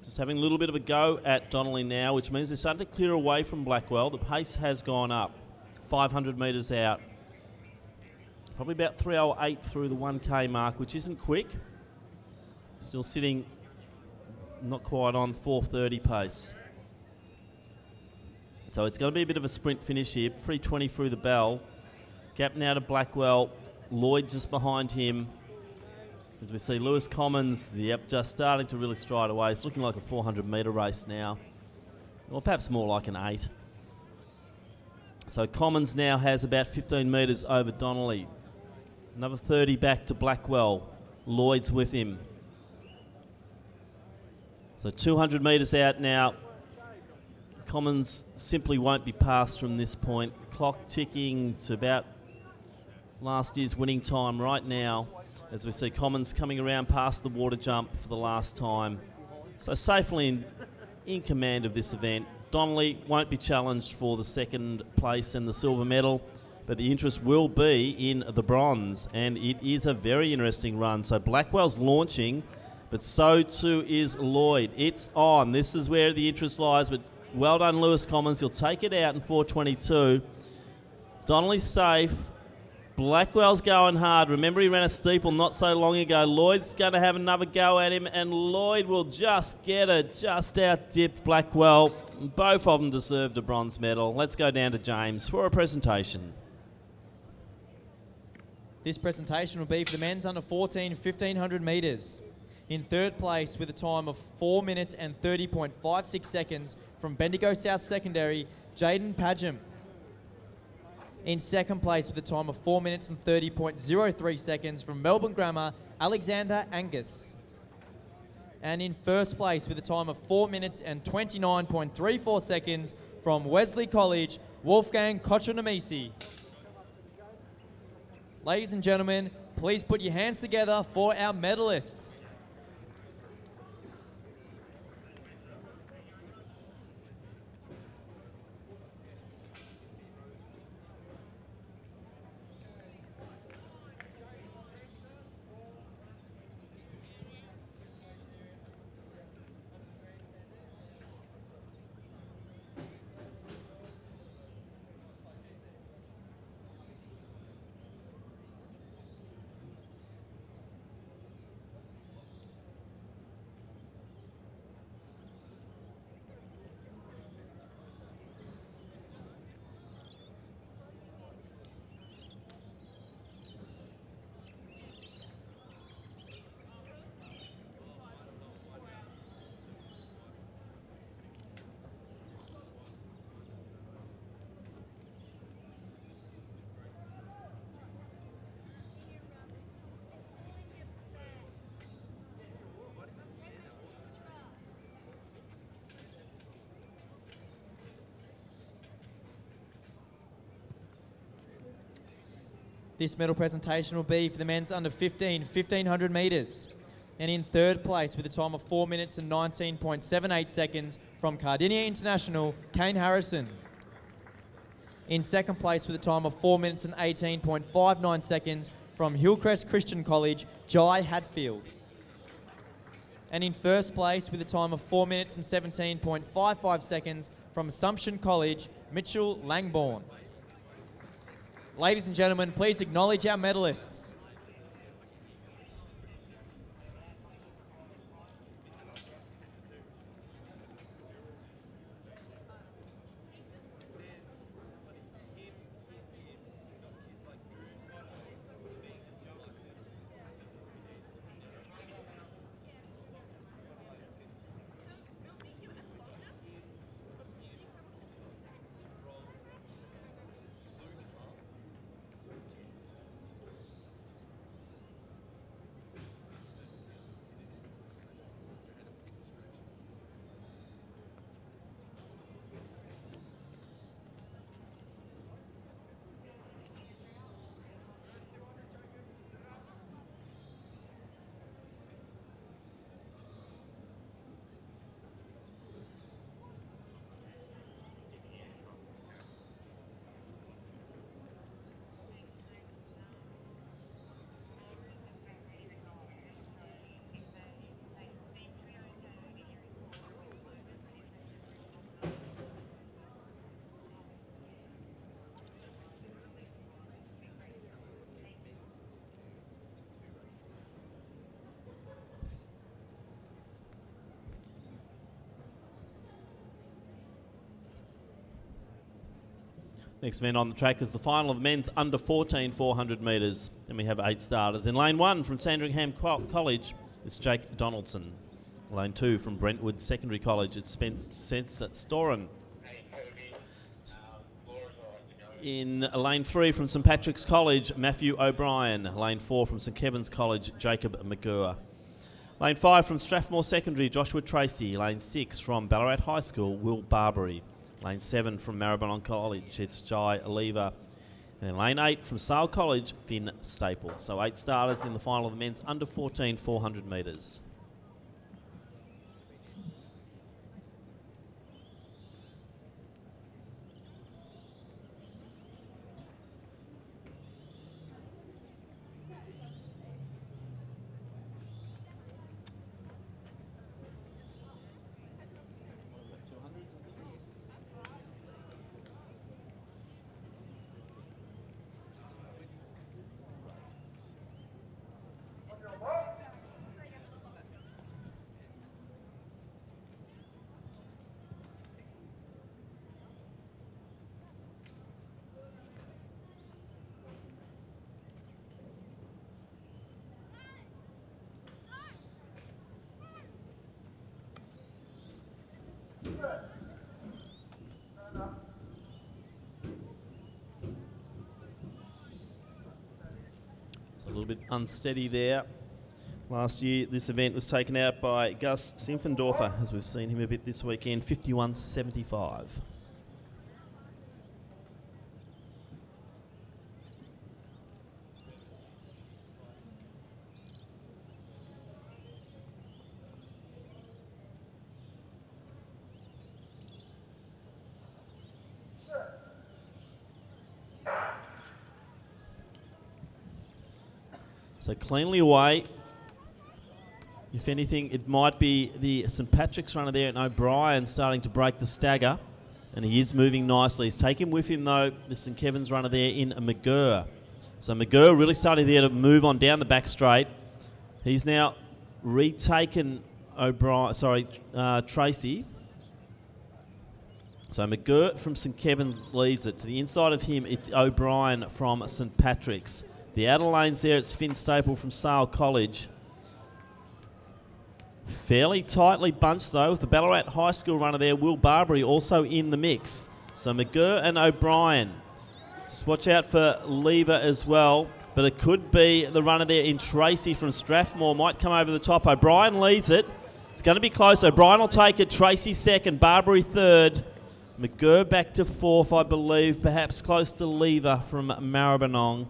just having a little bit of a go at Donnelly now, which means they're starting to clear away from Blackwell. The pace has gone up, 500 metres out. Probably about 3:08 through the 1K mark, which isn't quick. Still sitting not quite on 4:30 pace. So it's going to be a bit of a sprint finish here. 3:20 through the bell. Gap now to Blackwell. Lloyd just behind him. As we see Lewis Commons, just starting to really stride away. It's looking like a 400 metre race now. Or perhaps more like an 8. So Commons now has about 15 metres over Donnelly. Another 30 back to Blackwell. Lloyd's with him. So 200 metres out now. Commons simply won't be passed from this point. Clock ticking to about last year's winning time right now, as we see Commons coming around past the water jump for the last time. So safely in command of this event. Donnelly won't be challenged for the second place and the silver medal, but the interest will be in the bronze, and it is a very interesting run. So Blackwell's launching, but so too is Lloyd. It's on. This is where the interest lies, but well done, Lewis Commons. You'll take it out in 4:22. Donnelly's safe. Blackwell's going hard. Remember, he ran a steeple not so long ago. Lloyd's going to have another go at him, and Lloyd will just get it, just out-dipped Blackwell. Both of them deserved a bronze medal. Let's go down to James for a presentation. This presentation will be for the men's under 14 1500 metres. In third place with a time of 4 minutes and 30.56 seconds from Bendigo South Secondary, Jaden Padgham. In second place with a time of 4 minutes and 30.03 seconds from Melbourne Grammar, Alexander Angus. And in first place with a time of 4 minutes and 29.34 seconds from Wesley College, Wolfgang Kotronomisi. Ladies and gentlemen, please put your hands together for our medalists. This medal presentation will be for the men's under 15 1500 metres. And in third place with a time of 4 minutes and 19.78 seconds from Cardinia International, Kane Harrison. In second place with a time of 4 minutes and 18.59 seconds from Hillcrest Christian College, Jai Hadfield. And in first place with a time of 4 minutes and 17.55 seconds from Assumption College, Mitchell Langbourne. Ladies and gentlemen, please acknowledge our medalists. Next event on the track is the final of men's under 14 400 metres. Then we have 8 starters. In lane 1 from Sandringham College, it's Jake Donaldson. Lane 2 from Brentwood Secondary College, it's Spencer Storen. In lane 3 from St Patrick's College, Matthew O'Brien. Lane 4 from St Kevin's College, Jacob McGurr. Lane 5 from Strathmore Secondary, Joshua Tracy. Lane 6 from Ballarat High School, Will Barbary. Lane 7 from Maribyrnong College, it's Jai Lever. And in lane 8 from Sale College, Finn Staple. So 8 starters in the final of the men's under 14 400 metres. So a little bit unsteady there. Last year, this event was taken out by Gus Simpfendorfer, as we've seen him a bit this weekend, 51.75. So cleanly away. If anything, it might be the St Patrick's runner there, and O'Brien starting to break the stagger, and he is moving nicely. He's taken with him, though, the St Kevin's runner there in McGurr. So McGurr really started there to move on down the back straight. He's now retaken Tracy. So McGurr from St Kevin's leads it. To the inside of him, it's O'Brien from St Patrick's. The outer lanes there, it's Finn Staple from Sale College. Fairly tightly bunched, though, with the Ballarat High School runner there, Will Barbary, also in the mix. So McGurr and O'Brien. Just watch out for Lever as well, but it could be the runner there in Tracy from Strathmore. Might come over the top. O'Brien leads it. It's going to be close. O'Brien will take it. Tracy second, Barbary third. McGurr back to fourth, I believe, perhaps close to Lever from Maribyrnong.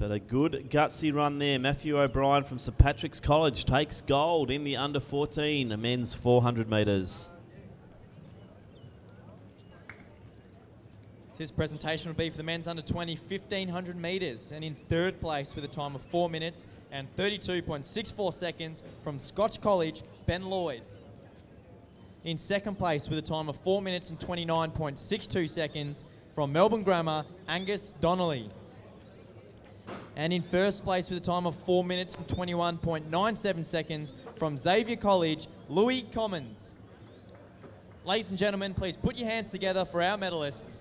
But a good gutsy run there. Matthew O'Brien from St Patrick's College takes gold in the under 14 men's 400 metres. This presentation will be for the men's under 20 1500 metres, and in third place with a time of 4 minutes and 32.64 seconds from Scotch College, Ben Lloyd. In second place with a time of 4 minutes and 29.62 seconds from Melbourne Grammar, Angus Donnelly. And in first place with a time of 4 minutes and 21.97 seconds from Xavier College, Louis Commons. Ladies and gentlemen, please put your hands together for our medalists.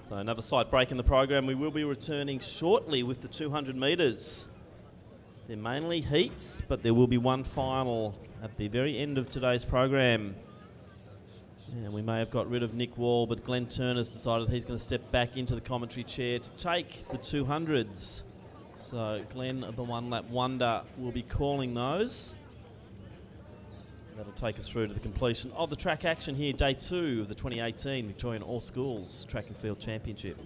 So another slight break in the program. We will be returning shortly with the 200 metres. They're mainly heats, but there will be one final at the very end of today's program. And we may have got rid of Nick Wall, but Glenn Turner's decided he's going to step back into the commentary chair to take the 200s. So Glenn, the one-lap wonder, will be calling those. That'll take us through to the completion of the track action here, day 2 of the 2018 Victorian All Schools Track and Field Championship.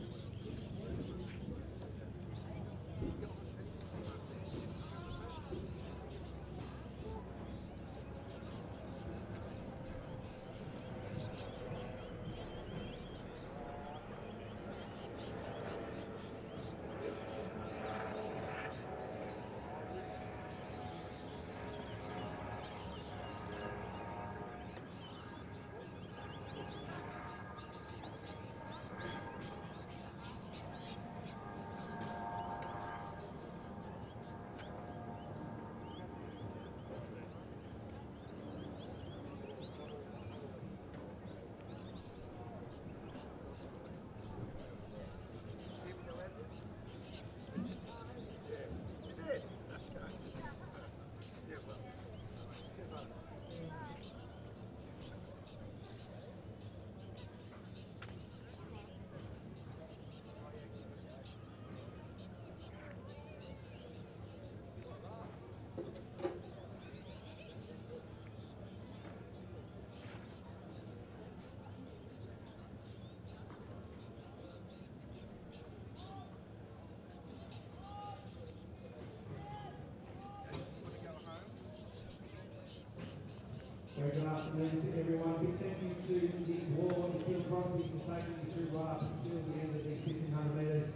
Very good afternoon to everyone. Big thank you to Nick Wall and Tim Crosby for taking you through right up until the end of the 1500 metres.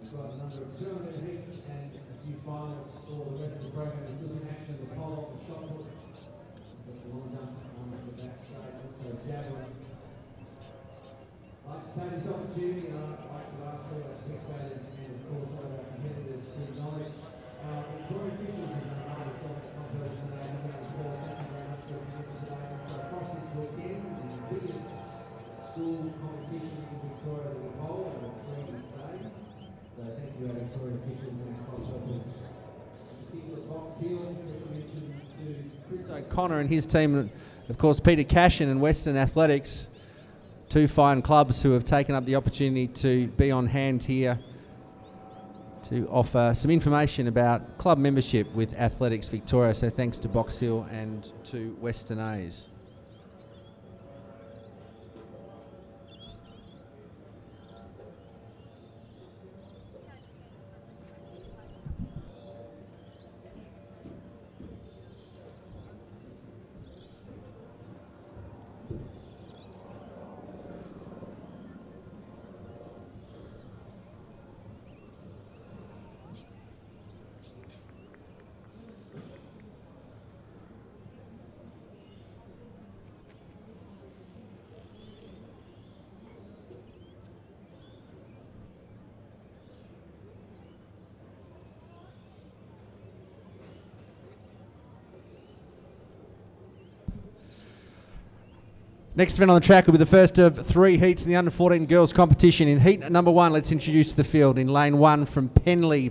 We've got a number of 200 heats and a few finals for the rest of the program. There's still some action in the pole, the shot put. We've got the long jump on the back straight, also javelin. I'd like to take this opportunity and I'd like to ask all our spectators and of course all our competitors to acknowledge our Victorian officials who have done others job at competition today. And of course, thank you very much for your commitment today. So across this weekend is the biggest school competition in Victoria that we hold over 3 days. So thank you our Victorian officials and our club helpers. In particular, Box Hill, special mention to Chris O'Connor and his team, and of course Peter Cashin and Western Athletics. 2 fine clubs who have taken up the opportunity to be on hand here to offer some information about club membership with Athletics Victoria. So thanks to Box Hill and to Western A's. Next event on the track will be the first of 3 heats in the under-14 girls competition. In heat number 1, let's introduce the field. In lane 1 from Penley,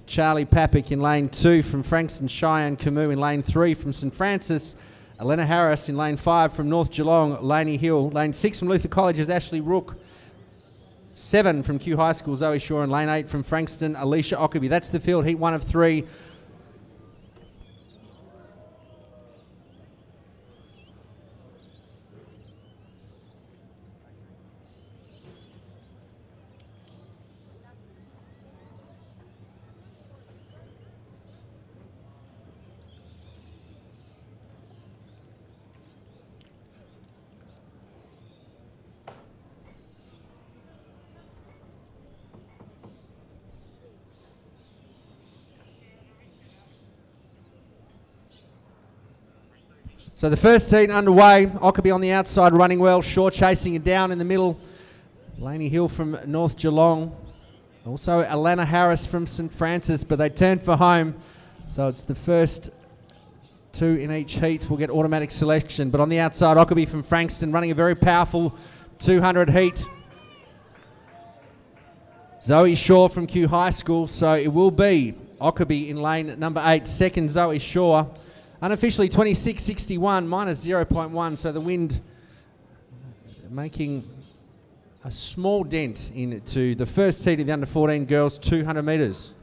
Charlie Papik. In lane 2 from Frankston, Cheyenne Camus. In lane 3 from St Francis, Elena Harris. In lane 5 from North Geelong, Laney Hill. Lane 6 from Luther College is Ashley Rook. 7 from Kew High School, Zoe Shaw. And lane 8 from Frankston, Alicia Ockerby. That's the field, heat 1 of 3. So the first heat underway. Ockerby on the outside running well. Shaw chasing it down in the middle. Laney Hill from North Geelong. Also Alana Harris from St Francis, but they turn for home. So it's the first 2 in each heat. We'll get automatic selection. But on the outside, Ockerby from Frankston running a very powerful 200 heat. Zoe Shaw from Kew High School, so it will be Ockerby in lane number 8. Second, Zoe Shaw. Unofficially 26.61, minus 0.1, so the wind making a small dent into the first heat of the under-14 girls 200 metres.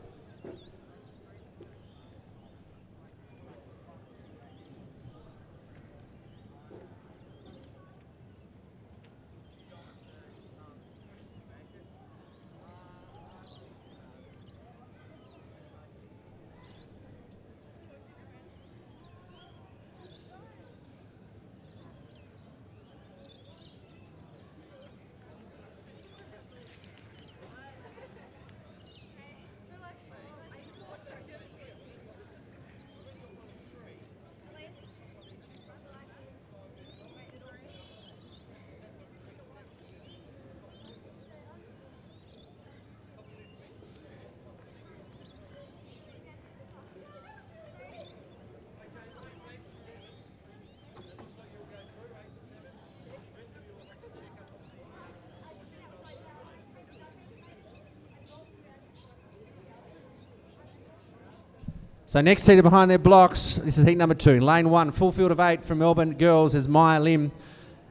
So next seater behind their blocks, this is heat number 2. In lane 1, full field of 8 from Melbourne girls is Maya Lim.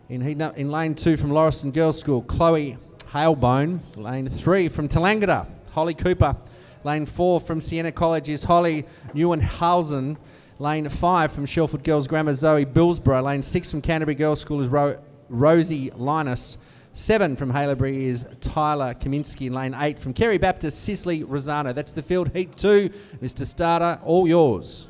In lane 2 from Lauriston Girls School, Chloe Halebone. Lane 3 from Tallangatta, Holly Cooper. Lane 4 from Siena College is Holly Neuenhausen. Lane 5 from Shelford Girls Grammar, Zoe Billsborough. Lane 6 from Canterbury Girls School is Rosie Linus. 7 from Haileybury is Tyler Kaminsky. In lane 8 from Kerry Baptist, Cicely Rosano. That's the field, heat 2. Mr. Starter, all yours.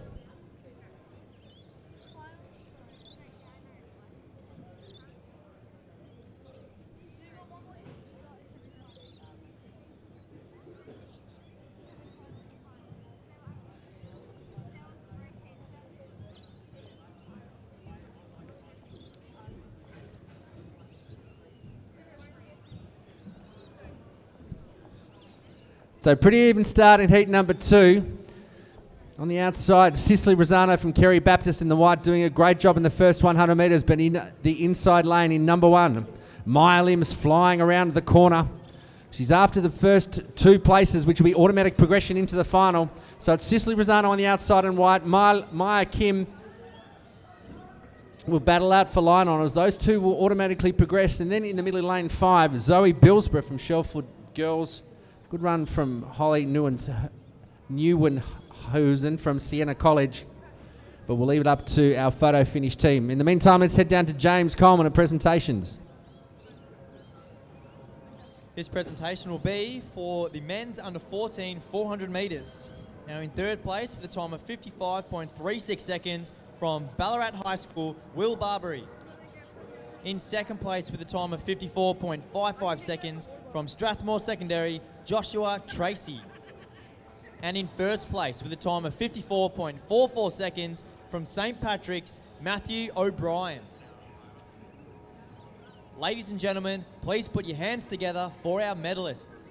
So pretty even start in heat number 2. On the outside, Cicely Rosano from Kerry Baptist in the white doing a great job in the first 100 metres, but in the inside lane in number 1. Maya Lim's flying around the corner. She's after the first 2 places, which will be automatic progression into the final. So it's Cicely Rosano on the outside in white. Maya Kim will battle out for line honours. Those 2 will automatically progress. And then in the middle of lane 5, Zoe Billsborough from Shelford Girls. Good run from Holly Neuenhuizen from Siena College. But we'll leave it up to our photo finish team. In the meantime, let's head down to James Coleman at presentations. His presentation will be for the men's under 14 400 metres. Now in third place with a time of 55.36 seconds from Ballarat High School, Will Barbary. In second place with a time of 54.55 seconds from Strathmore Secondary, Joshua Tracy. And in first place with a time of 54.44 seconds from St. Patrick's, Matthew O'Brien. Ladies and gentlemen, please put your hands together for our medalists.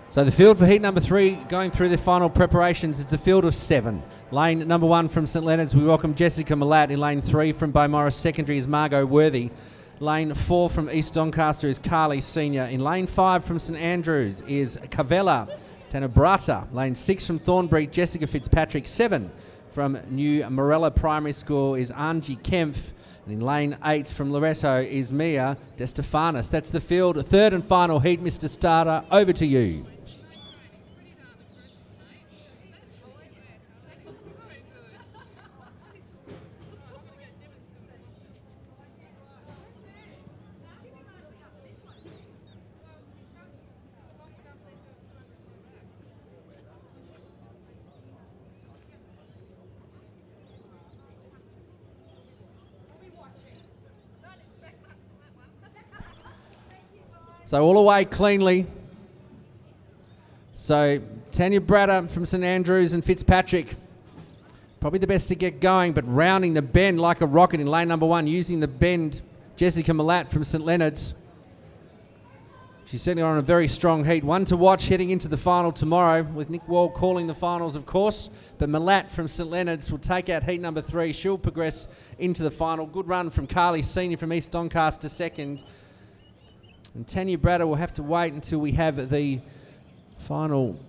So the field for heat number 3 going through the final preparations. It's a field of 7. Lane number 1 from St Leonard's, we welcome Jessica Malat. In lane 3 from Beaumaris Secondary is Margot Worthy. Lane 4 from East Doncaster is Carly Senior. In lane 5 from St Andrews is Cavella Tenebrata. Lane 6 from Thornbury, Jessica Fitzpatrick. 7 from New Morella Primary School is Angie Kempf. And in lane 8 from Loreto is Mia DeStefanis. That's the field. Third and final heat, Mr Starter, over to you. So all away cleanly. So Tanya Bratter from St Andrews and Fitzpatrick, probably the best to get going, but rounding the bend like a rocket in lane number 1, using the bend, Jessica Malat from St Leonard's. She's certainly on a very strong heat. One to watch heading into the final tomorrow, with Nick Wall calling the finals, of course. But Malat from St Leonard's will take out heat number 3. She'll progress into the final. Good run from Carly Senior from East Doncaster second. And Tanya Bratter will have to wait until we have the final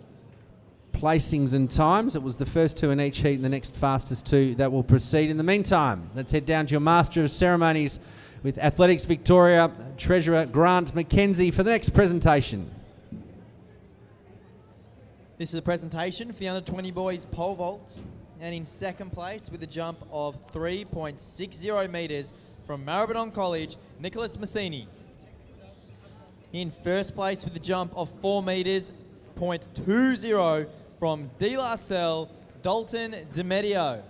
placings and times. It was the first 2 in each heat and the next fastest 2 that will proceed. In the meantime, let's head down to your Master of Ceremonies with Athletics Victoria Treasurer Grant McKenzie for the next presentation. This is the presentation for the under-20 boys pole vault, and in second place with a jump of 3.60 metres from Maribyrnong College, Nicholas Massini. In first place with a jump of 4 metres, 0.20 from De La Salle, Dalton DiMedio.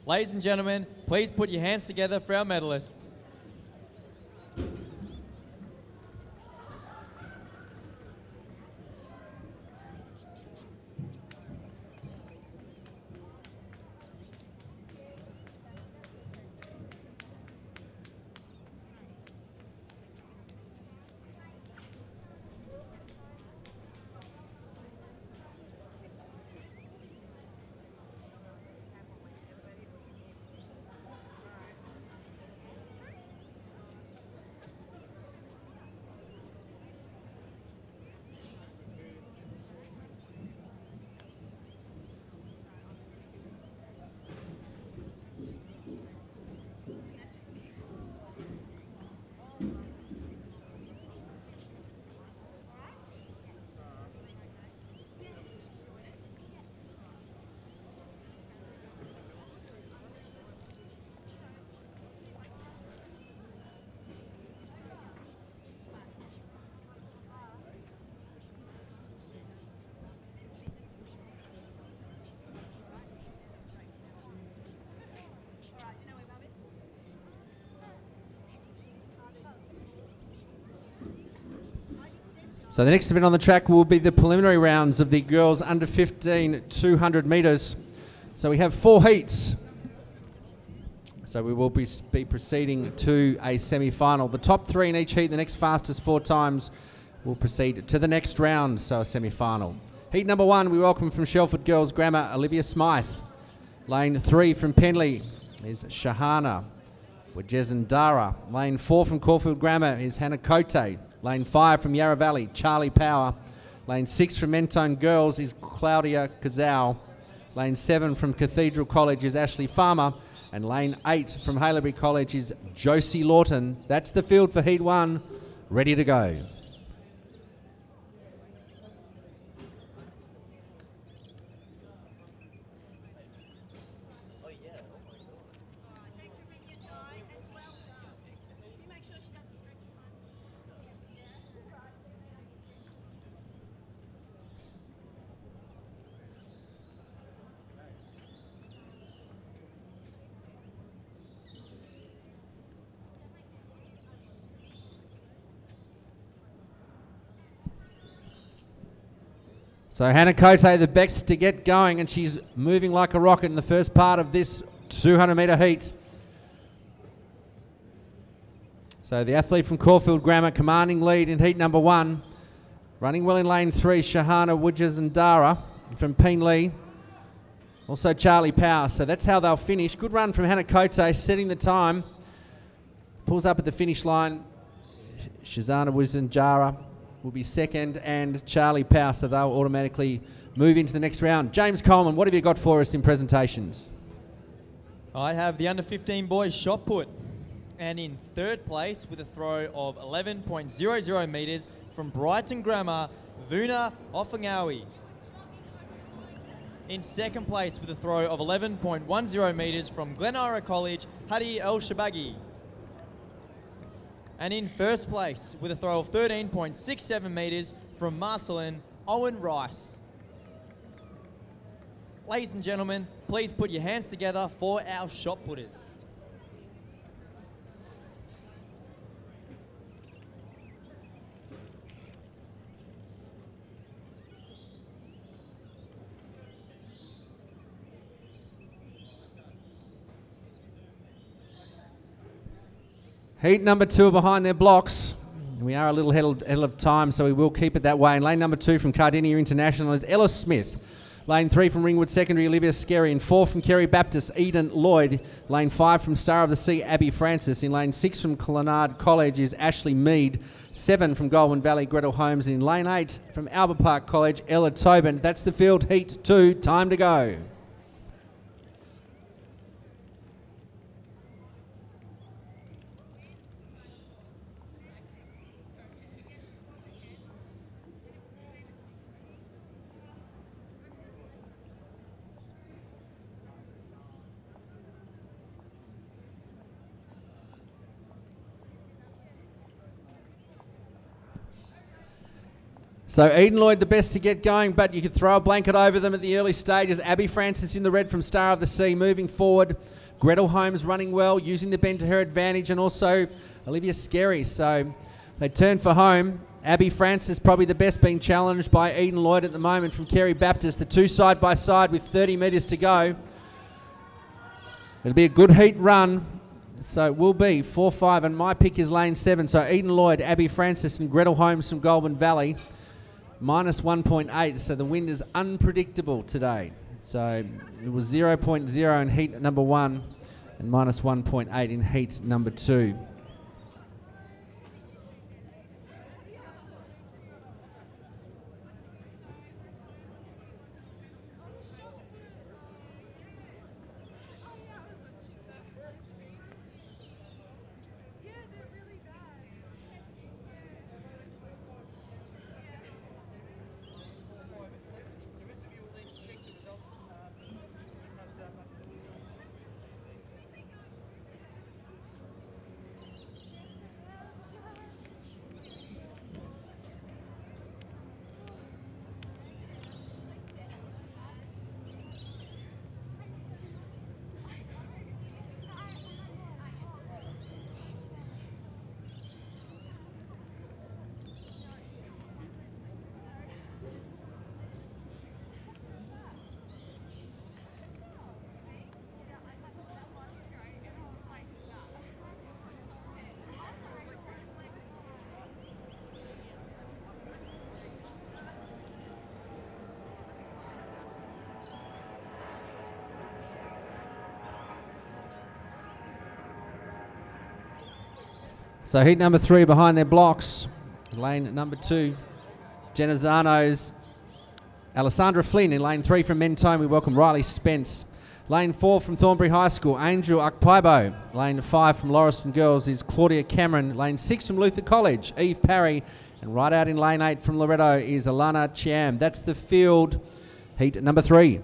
Ladies and gentlemen, please put your hands together for our medalists. So the next event on the track will be the preliminary rounds of the girls under 15 200 metres. So we have 4 heats. So we will be proceeding to a semi-final. The top 3 in each heat, the next fastest 4 times, will proceed to the next round, so a semi-final. Heat number 1, we welcome from Shelford Girls Grammar, Olivia Smythe. Lane 3 from Penley is Shahana Wajezandara. Lane 4 from Caulfield Grammar is Hannah Cote. Lane 5 from Yarra Valley, Charlie Power. Lane 6 from Mentone Girls is Claudia Kazau. Lane 7 from Cathedral College is Ashley Farmer. And lane 8 from Haileybury College is Josie Lawton. That's the field for Heat 1, ready to go. So Hannah Cote, the best to get going, and she's moving like a rocket in the first part of this 200-metre heat. So the athlete from Caulfield Grammar commanding lead in heat number 1. Running well in lane 3, Shahana Wajezandara from Penley. Also Charlie Power, so that's how they'll finish. Good run from Hannah Cote, setting the time. Pulls up at the finish line. Shahana Wajezandara will be second, and Charlie Power, so they'll automatically move into the next round. James Coleman, what have you got for us in presentations? I have the under-15 boys shot put, and in third place with a throw of 11.00 metres from Brighton Grammar, Vuna Offangawi. In second place with a throw of 11.10 metres from Glenara College, Hadi El Shabagi. And in first place with a throw of 13.67 metres from Marcelin, Owen Rice. Ladies and gentlemen, please put your hands together for our shot putters. Heat number 2 behind their blocks. We are a little ahead of time, so we will keep it that way. And lane number 2 from Cardinia International is Ellis Smith. Lane 3 from Ringwood Secondary, Olivia Skerry. And 4 from Kerry Baptist, Eden Lloyd. Lane 5 from Star of the Sea, Abby Francis. In lane 6 from Clonard College is Ashley Mead. 7 from Goulburn Valley, Gretel Holmes. And in lane 8 from Albert Park College, Ella Tobin. That's the field, Heat 2, time to go. So Eden Lloyd the best to get going, but you could throw a blanket over them at the early stages. Abby Francis in the red from Star of the Sea moving forward. Gretel Holmes running well, using the bend to her advantage, and also Olivia Skerry. So they turn for home. Abby Francis probably the best, being challenged by Eden Lloyd at the moment from Kerry Baptist. The two side by side with 30 metres to go. It'll be a good heat run. So it will be 4-5, and my pick is lane 7. So Eden Lloyd, Abby Francis, and Gretel Holmes from Goulburn Valley. Minus 1.8, so the wind is unpredictable today. So it was 0.0 in heat number 1 and minus 1.8 in heat number 2. So heat number 3 behind their blocks. Lane number 2, Genazzano's Alessandra Flynn. In lane 3 from Mentone, we welcome Riley Spence. Lane 4 from Thornbury High School, Angel Akpaibo. Lane 5 from Lauriston Girls is Claudia Cameron. Lane 6 from Luther College, Eve Parry. And right out in lane 8 from Loretto is Alana Chiam. That's the field, heat number 3.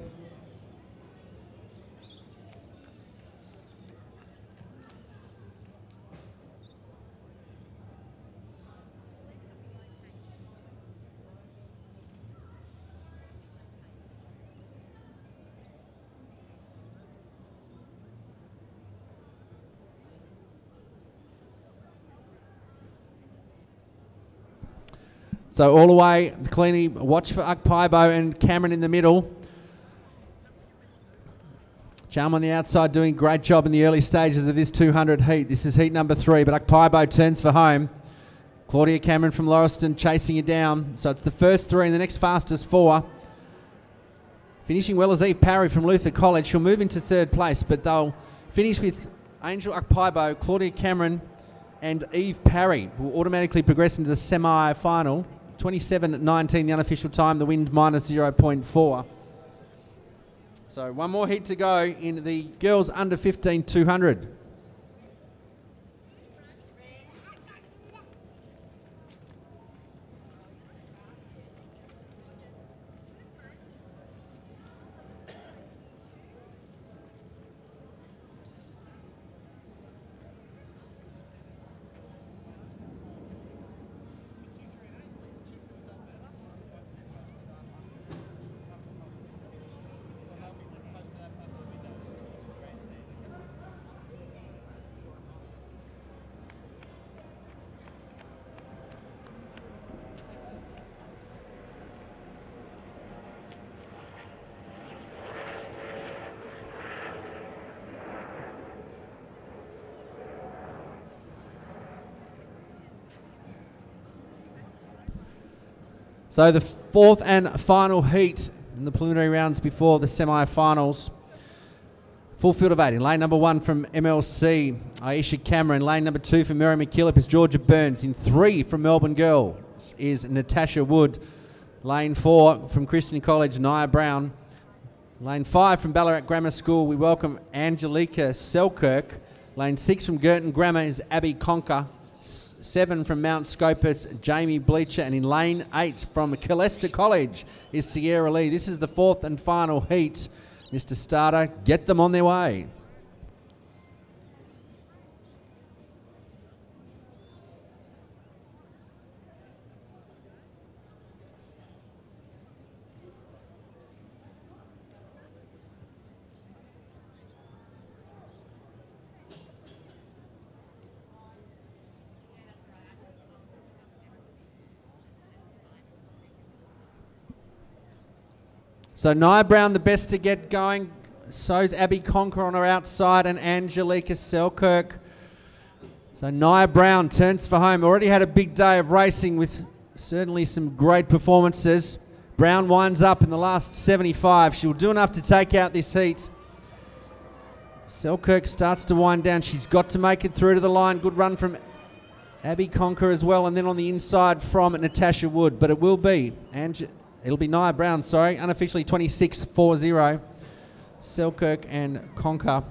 So all the way, Cleany, watch for Akpaibo and Cameron in the middle. Charm on the outside doing a great job in the early stages of this 200 heat. This is heat number 3, but Akpaibo turns for home. Claudia Cameron from Lauriston chasing it down. So it's the first 3 and the next fastest 4. Finishing well is Eve Parry from Luther College. She'll move into 3rd place, but they'll finish with Angel Akpaibo, Claudia Cameron and Eve Parry will automatically progress into the semi-final. 27.19 the unofficial time, the wind minus 0.4. So one more heat to go in the girls under 15 200. So the fourth and final heat in the preliminary rounds before the semi-finals. Full field of 8 in lane number 1 from MLC, Aisha Cameron. Lane number 2 for Mary McKillop is Georgia Burns. In 3 from Melbourne Girls is Natasha Wood. Lane 4 from Christian College, Nia Brown. Lane 5 from Ballarat Grammar School, we welcome Angelica Selkirk. Lane 6 from Girton Grammar is Abby Conker. 7 from Mount Scopus, Jamie Bleacher. And in lane 8 from Calesta College is Sierra Lee. This is the fourth and final heat. Mr. Starter, get them on their way. So Nia Brown, the best to get going. So's Abby Conker on her outside and Angelica Selkirk. So Nia Brown turns for home. Already had a big day of racing with certainly some great performances. Brown winds up in the last 75. She'll do enough to take out this heat. Selkirk starts to wind down. She's got to make it through to the line. Good run from Abby Conker as well. And then on the inside from Natasha Wood. But it will be it'll be Nia Brown, sorry, unofficially 26.40. Selkirk and Conker,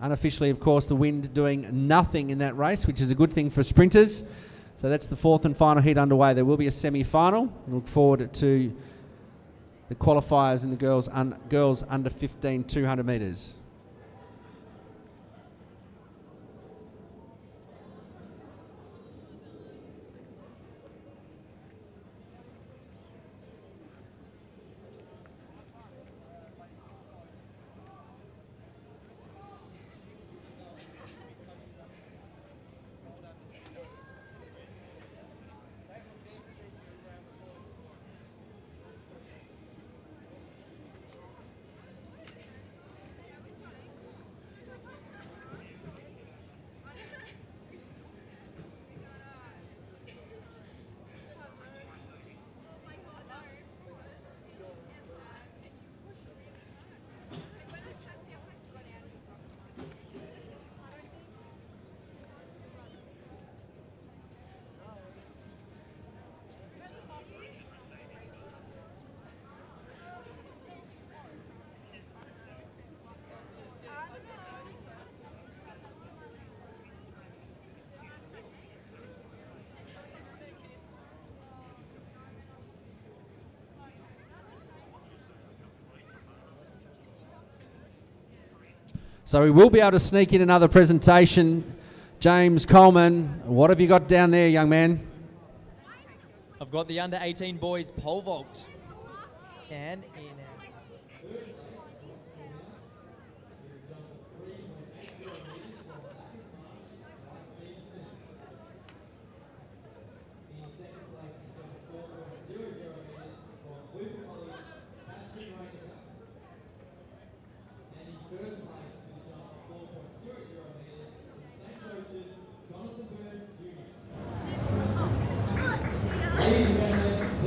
unofficially, of course, the wind doing nothing in that race, which is a good thing for sprinters. So that's the fourth and final heat underway. There will be a semi-final. Look forward to the qualifiers in the girls under 15 200 metres. So we will be able to sneak in another presentation. James Coleman, what have you got down there, young man? I've got the under 18 boys pole vault. And in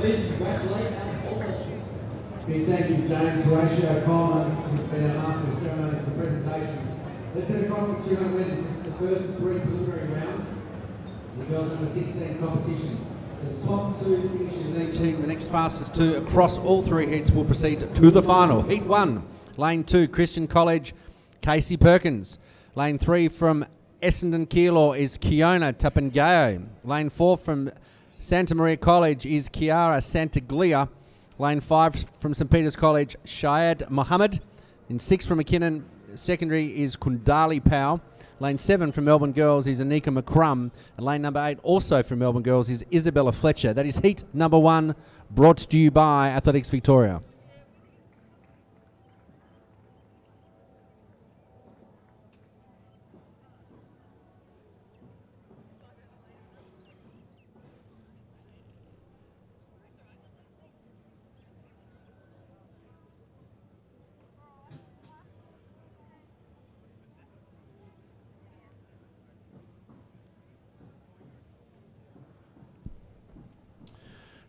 Please congratulate all those kids. Big thank you, James, Horatio Coleman, who's been our master of ceremonies for presentations. Let's head across the 200 metres. This is the first of 3 preliminary rounds. The girls under 16 competition. So the top 2 finishes The next fastest 2 across all 3 heats will proceed to the final. Heat 1, lane 2, Christian College, Casey Perkins. Lane 3 from Essendon Keilor is Kiona Tapangayo. Lane 4 from Santa Maria College is Kiara Santaglia. Lane 5 from St Peter's College, Shayad Mohammed. In 6 from McKinnon Secondary is Kundali Powell. Lane 7 from Melbourne Girls is Anika McCrum. And lane number 8 also from Melbourne Girls is Isabella Fletcher. That is heat number 1, brought to you by Athletics Victoria.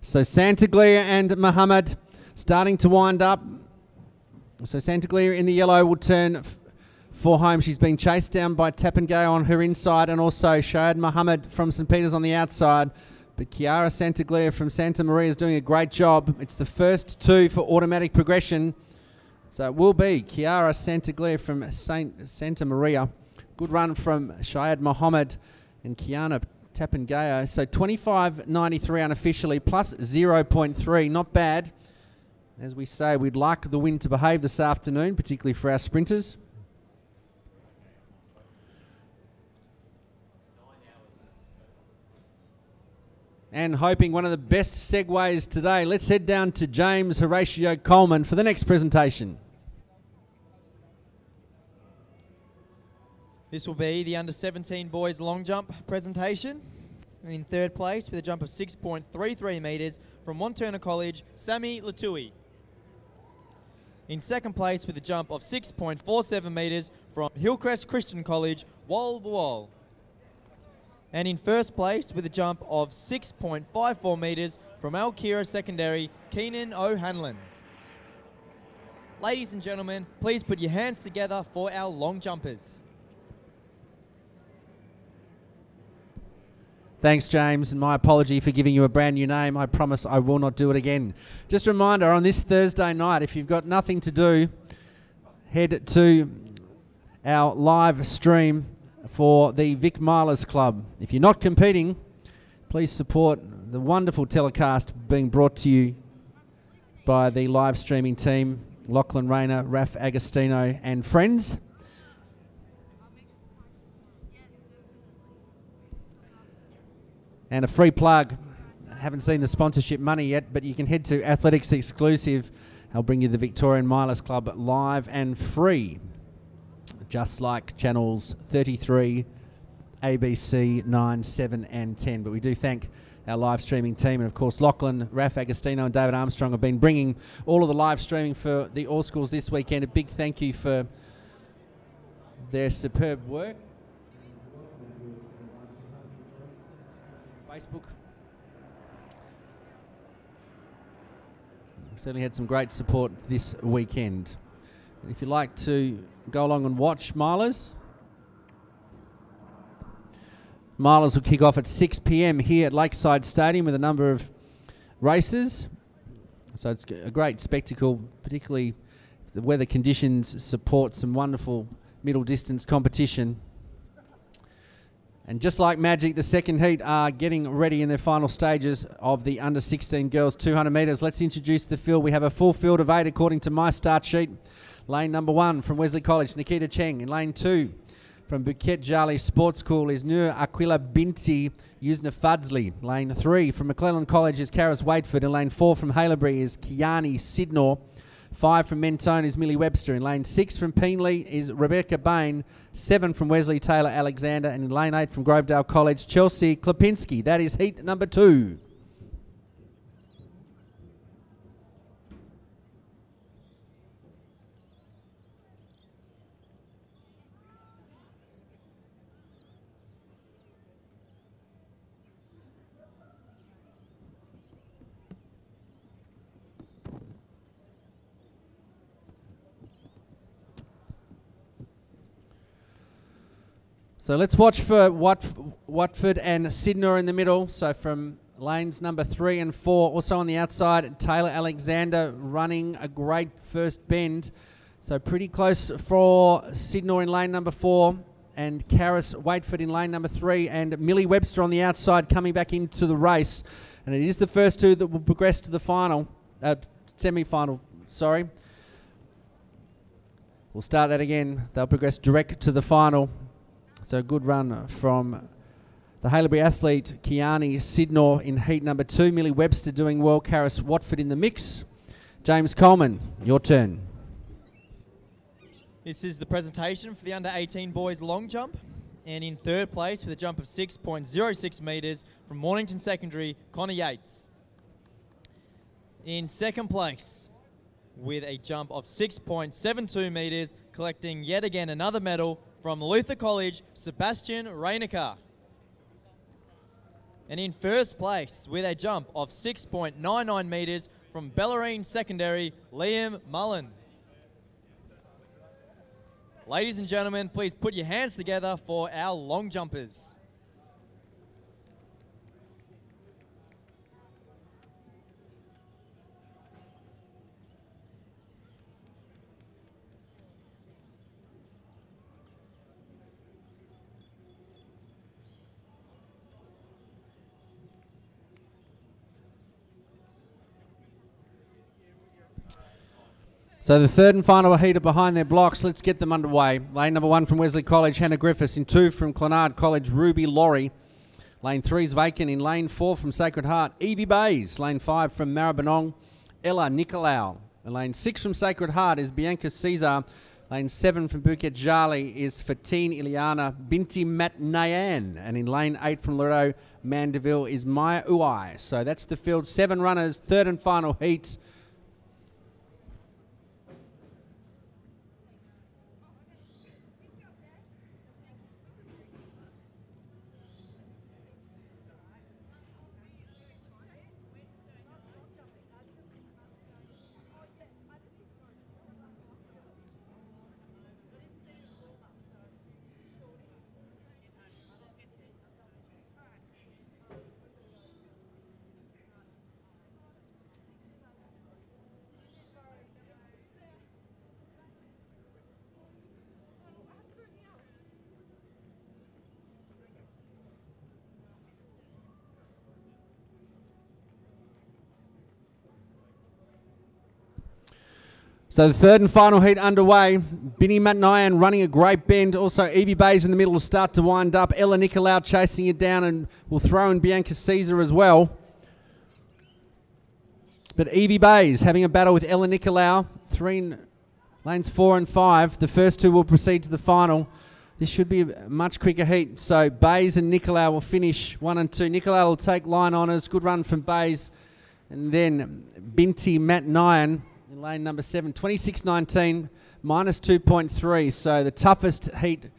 So Santaglia and Muhammad starting to wind up. So Santaglia in the yellow will turn for home. She's been chased down by Tapengay on her inside, and also Shahad Muhammad from St. Peter's on the outside. But Chiara Santaglia from Santa Maria is doing a great job. It's the first two for automatic progression. So it will be Chiara Santaglia from Santa Maria. Good run from Shahad Muhammad and Kiana Tapengay. So 25.93 unofficially, plus 0.3. Not bad. As we say, we'd like the wind to behave this afternoon, particularly for our sprinters. And hoping one of the best segues today. Let's head down to James Horatio Coleman for the next presentation. This will be the under-17 boys long jump presentation. In third place with a jump of 6.33 metres from Montana College, Sammy Latui. In second place with a jump of 6.47 metres from Hillcrest Christian College, Wal Wal. And in first place with a jump of 6.54 metres from Alkira Secondary, Keenan O'Hanlon. Ladies and gentlemen, please put your hands together for our long jumpers. Thanks, James, and my apology for giving you a brand new name. I promise I will not do it again. Just a reminder, on this Thursday night, if you've got nothing to do, head to our live stream for the Vic Milers Club. If you're not competing, please support the wonderful telecast being brought to you by the live streaming team, Lachlan Rayner, Raf Agostino and friends. And a free plug, I haven't seen the sponsorship money yet, but you can head to Athletics Exclusive. I'll bring you the Victorian Milers Club live and free, just like channels 33, ABC, 9, 7 and 10. But we do thank our live streaming team, and of course Lachlan, Raf Agostino and David Armstrong have been bringing all of the live streaming for the All Schools this weekend. A big thank you for their superb work. Facebook. We certainly had some great support this weekend. And if you'd like to go along and watch Milers will kick off at 6 p.m. here at Lakeside Stadium with a number of races. So it's a great spectacle, particularly if the weather conditions support some wonderful middle distance competition. And just like magic, the second heat are getting ready in their final stages of the under-16 girls 200 metres. Let's introduce the field. We have a full field of 8 according to my start sheet. Lane number 1 from Wesley College, Nikita Cheng. In lane 2 from Bukit Jalil Sports School is Nur Aquila Binti Yusna Fadzli. Lane 3 from McClellan College is Karis Waitford. In lane 4 from Haileybury is Kiani Sidnor. 5 from Mentone is Millie Webster. In lane 6 from Peenley is Rebecca Bain. 7 from Wesley Taylor Alexander. And in lane 8 from Grovedale College, Chelsea Klapinski. That is heat number 2. So let's watch for Watford and Sidnor in the middle. So from lanes number 3 and 4, also on the outside, Taylor Alexander running a great first bend. So pretty close for Sidnor in lane number 4 and Karis Waitford in lane number 3 and Millie Webster on the outside coming back into the race. And it is the first two that will progress to the final, semi-final, sorry. We'll start that again. They'll progress direct to the final. So a good run from the Haileybury athlete, Kiani Sidnor in heat number 2. Millie Webster doing well. Karis Watford in the mix. James Coleman, your turn. This is the presentation for the under-18 boys long jump. And in third place with a jump of 6.06 metres from Mornington Secondary, Connor Yates. In second place with a jump of 6.72 metres, collecting yet again another medal from Luther College, Sebastian Reinecker. And in first place with a jump of 6.99 metres from Bellarine Secondary, Liam Mullen. Ladies and gentlemen, please put your hands together for our long jumpers. So the third and final heater behind their blocks. Let's get them underway. Lane number 1 from Wesley College, Hannah Griffiths. In 2 from Clonard College, Ruby Laurie. Lane 3 is vacant. In lane 4 from Sacred Heart, Evie Bays. Lane 5 from Maribyrnong, Ella Nicolau. And lane 6 from Sacred Heart is Bianca Caesar. Lane 7 from Bukit Jali is Fatine Iliana Binti Matnayan. And in lane 8 from Loretto Mandeville is Maya Uai. So that's the field. 7 runners, third and final heat. So the third and final heat underway. Binny Matnayan running a great bend. Also Evie Bays in the middle will start to wind up. Ella Nicolau chasing it down and will throw in Bianca Caesar as well. But Evie Bays having a battle with Ella Nicolau. Lanes 4 and 5. The first 2 will proceed to the final. This should be a much quicker heat. So Bays and Nicolau will finish 1 and 2. Nicolau will take line honours. Good run from Bays. And then Binti Matnayan in lane number 7, 26.19, minus 2.3. So the toughest heat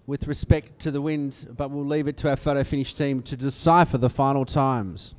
with respect to the wind, but we'll leave it to our photo finish team to decipher the final times.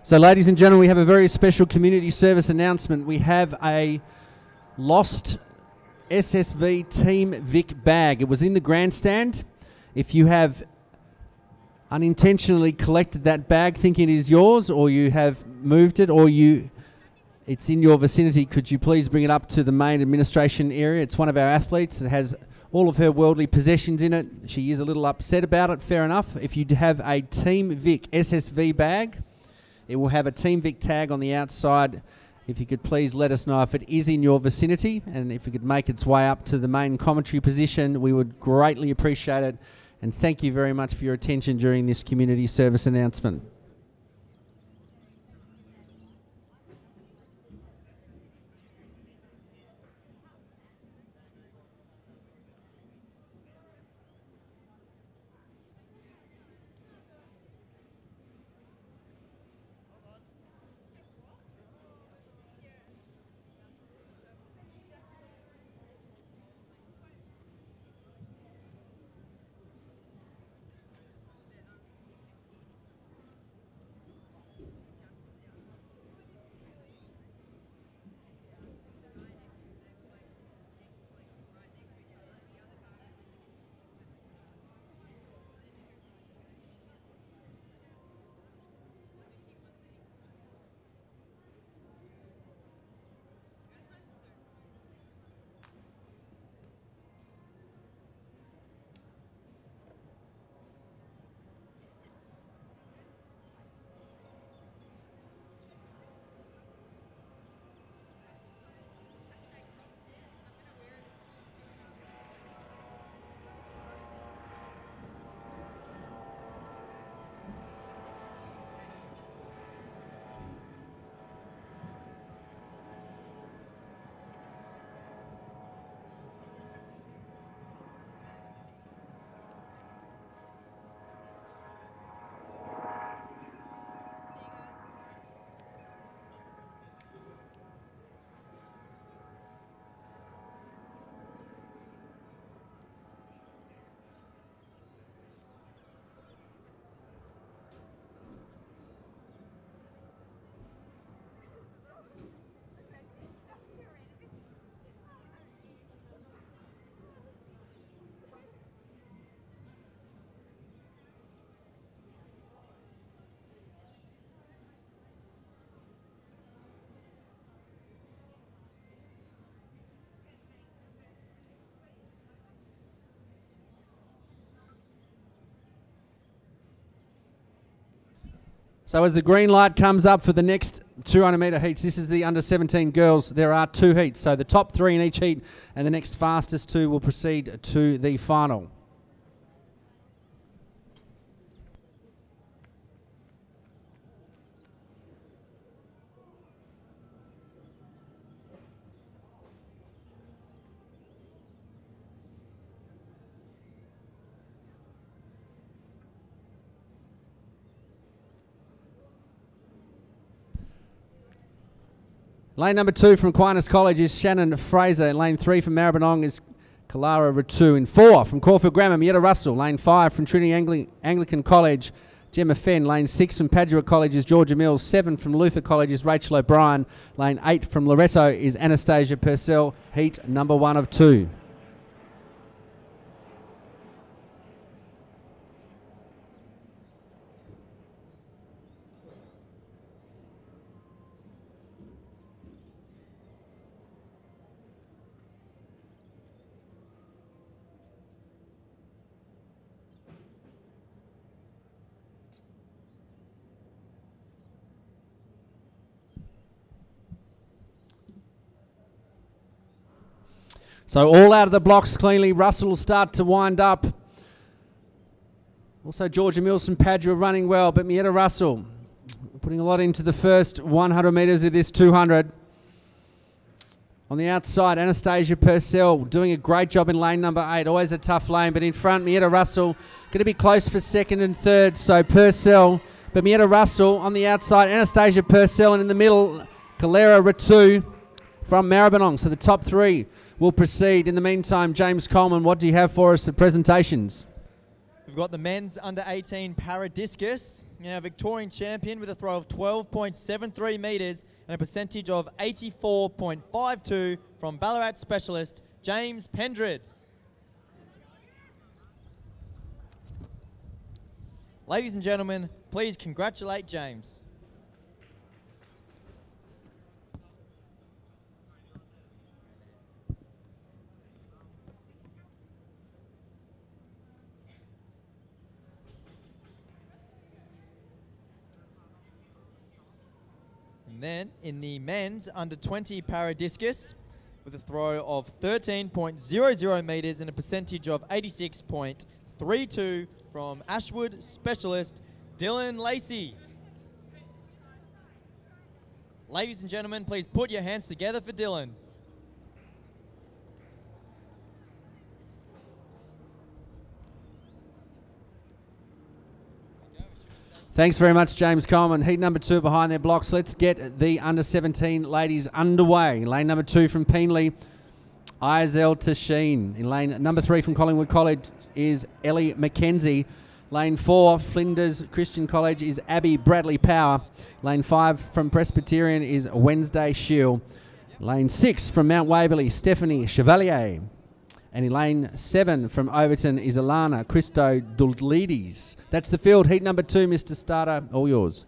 So ladies and gentlemen, we have a very special community service announcement. We have a lost SSV Team Vic bag. It was in the grandstand. If you have unintentionally collected that bag thinking it is yours, or you have moved it, or it's in your vicinity, could you please bring it up to the main administration area? It's one of our athletes. It has all of her worldly possessions in it. She is a little upset about it, fair enough. If you have a Team Vic SSV bag, it will have a Team Vic tag on the outside. If you could please let us know if it is in your vicinity, and if it could make its way up to the main commentary position, we would greatly appreciate it. And thank you very much for your attention during this community service announcement. So as the green light comes up for the next 200 metre heats, this is the under 17 girls. There are 2 heats, so the top 3 in each heat and the next fastest 2 will proceed to the final. Lane number 2 from Aquinas College is Shannon Fraser. In lane 3 from Maribyrnong is Kalara Ratu. In 4 from Caulfield Grammar, Mietta Russell. Lane 5 from Trinity Anglican College, Gemma Fenn. Lane 6 from Padua College is Georgia Mills. 7 from Luther College is Rachel O'Brien. Lane 8 from Loreto is Anastasia Purcell. Heat number 1 of 2. So all out of the blocks cleanly. Russell will start to wind up. Also Georgia Mills and Padua running well, but Mietta Russell putting a lot into the first 100 metres of this 200. On the outside, Anastasia Purcell doing a great job in lane number 8. Always a tough lane, but in front, Mietta Russell going to be close for second and third. So Purcell, but Mietta Russell on the outside, Anastasia Purcell, and in the middle, Kalara Ratu from Maribyrnong. So the top 3 will proceed. In the meantime, James Coleman, what do you have for us at presentations? We've got the men's under 18 para discus. Now, Victorian champion with a throw of 12.73 metres and a percentage of 84.52 from Ballarat specialist James Pendred. Ladies and gentlemen, please congratulate James. Then in the men's under 20 para discus with a throw of 13.00 metres and a percentage of 86.32 from Ashwood specialist Dylan Lacey. Ladies and gentlemen, please put your hands together for Dylan. Thanks very much, James Coleman. Heat number 2 behind their blocks. Let's get the under 17 ladies underway. Lane number 2 from Peenley, Isel Tasheen. In lane number 3 from Collingwood College is Ellie McKenzie. Lane 4, Flinders Christian College, is Abby Bradley Power. Lane 5 from Presbyterian is Wednesday Shield. Lane 6 from Mount Waverley, Stephanie Chevalier. And in lane 7 from Overton is Alana Christo Dulidis. That's the field. Heat number 2, Mr. Starter, all yours.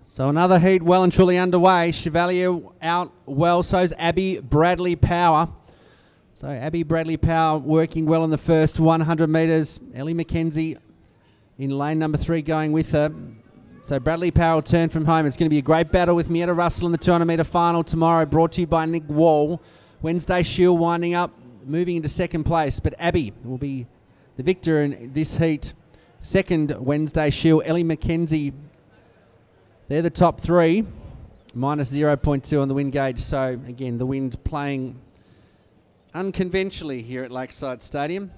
So another heat well and truly underway. Chevalier out well, so's Abby Bradley Power. So Abby Bradley Power working well in the first 100 metres. Ellie McKenzie in lane number 3 going with her. So Bradley Power will turn from home. It's going to be a great battle with Mietta Russell in the 200 metre final tomorrow, brought to you by Nick Wall. Wednesday Shield winding up, moving into second place. But Abby will be the victor in this heat. Second Wednesday Shield, Ellie McKenzie. They're the top 3, minus 0.2 on the wind gauge. So, again, the wind playing unconventionally here at Lakeside Stadium.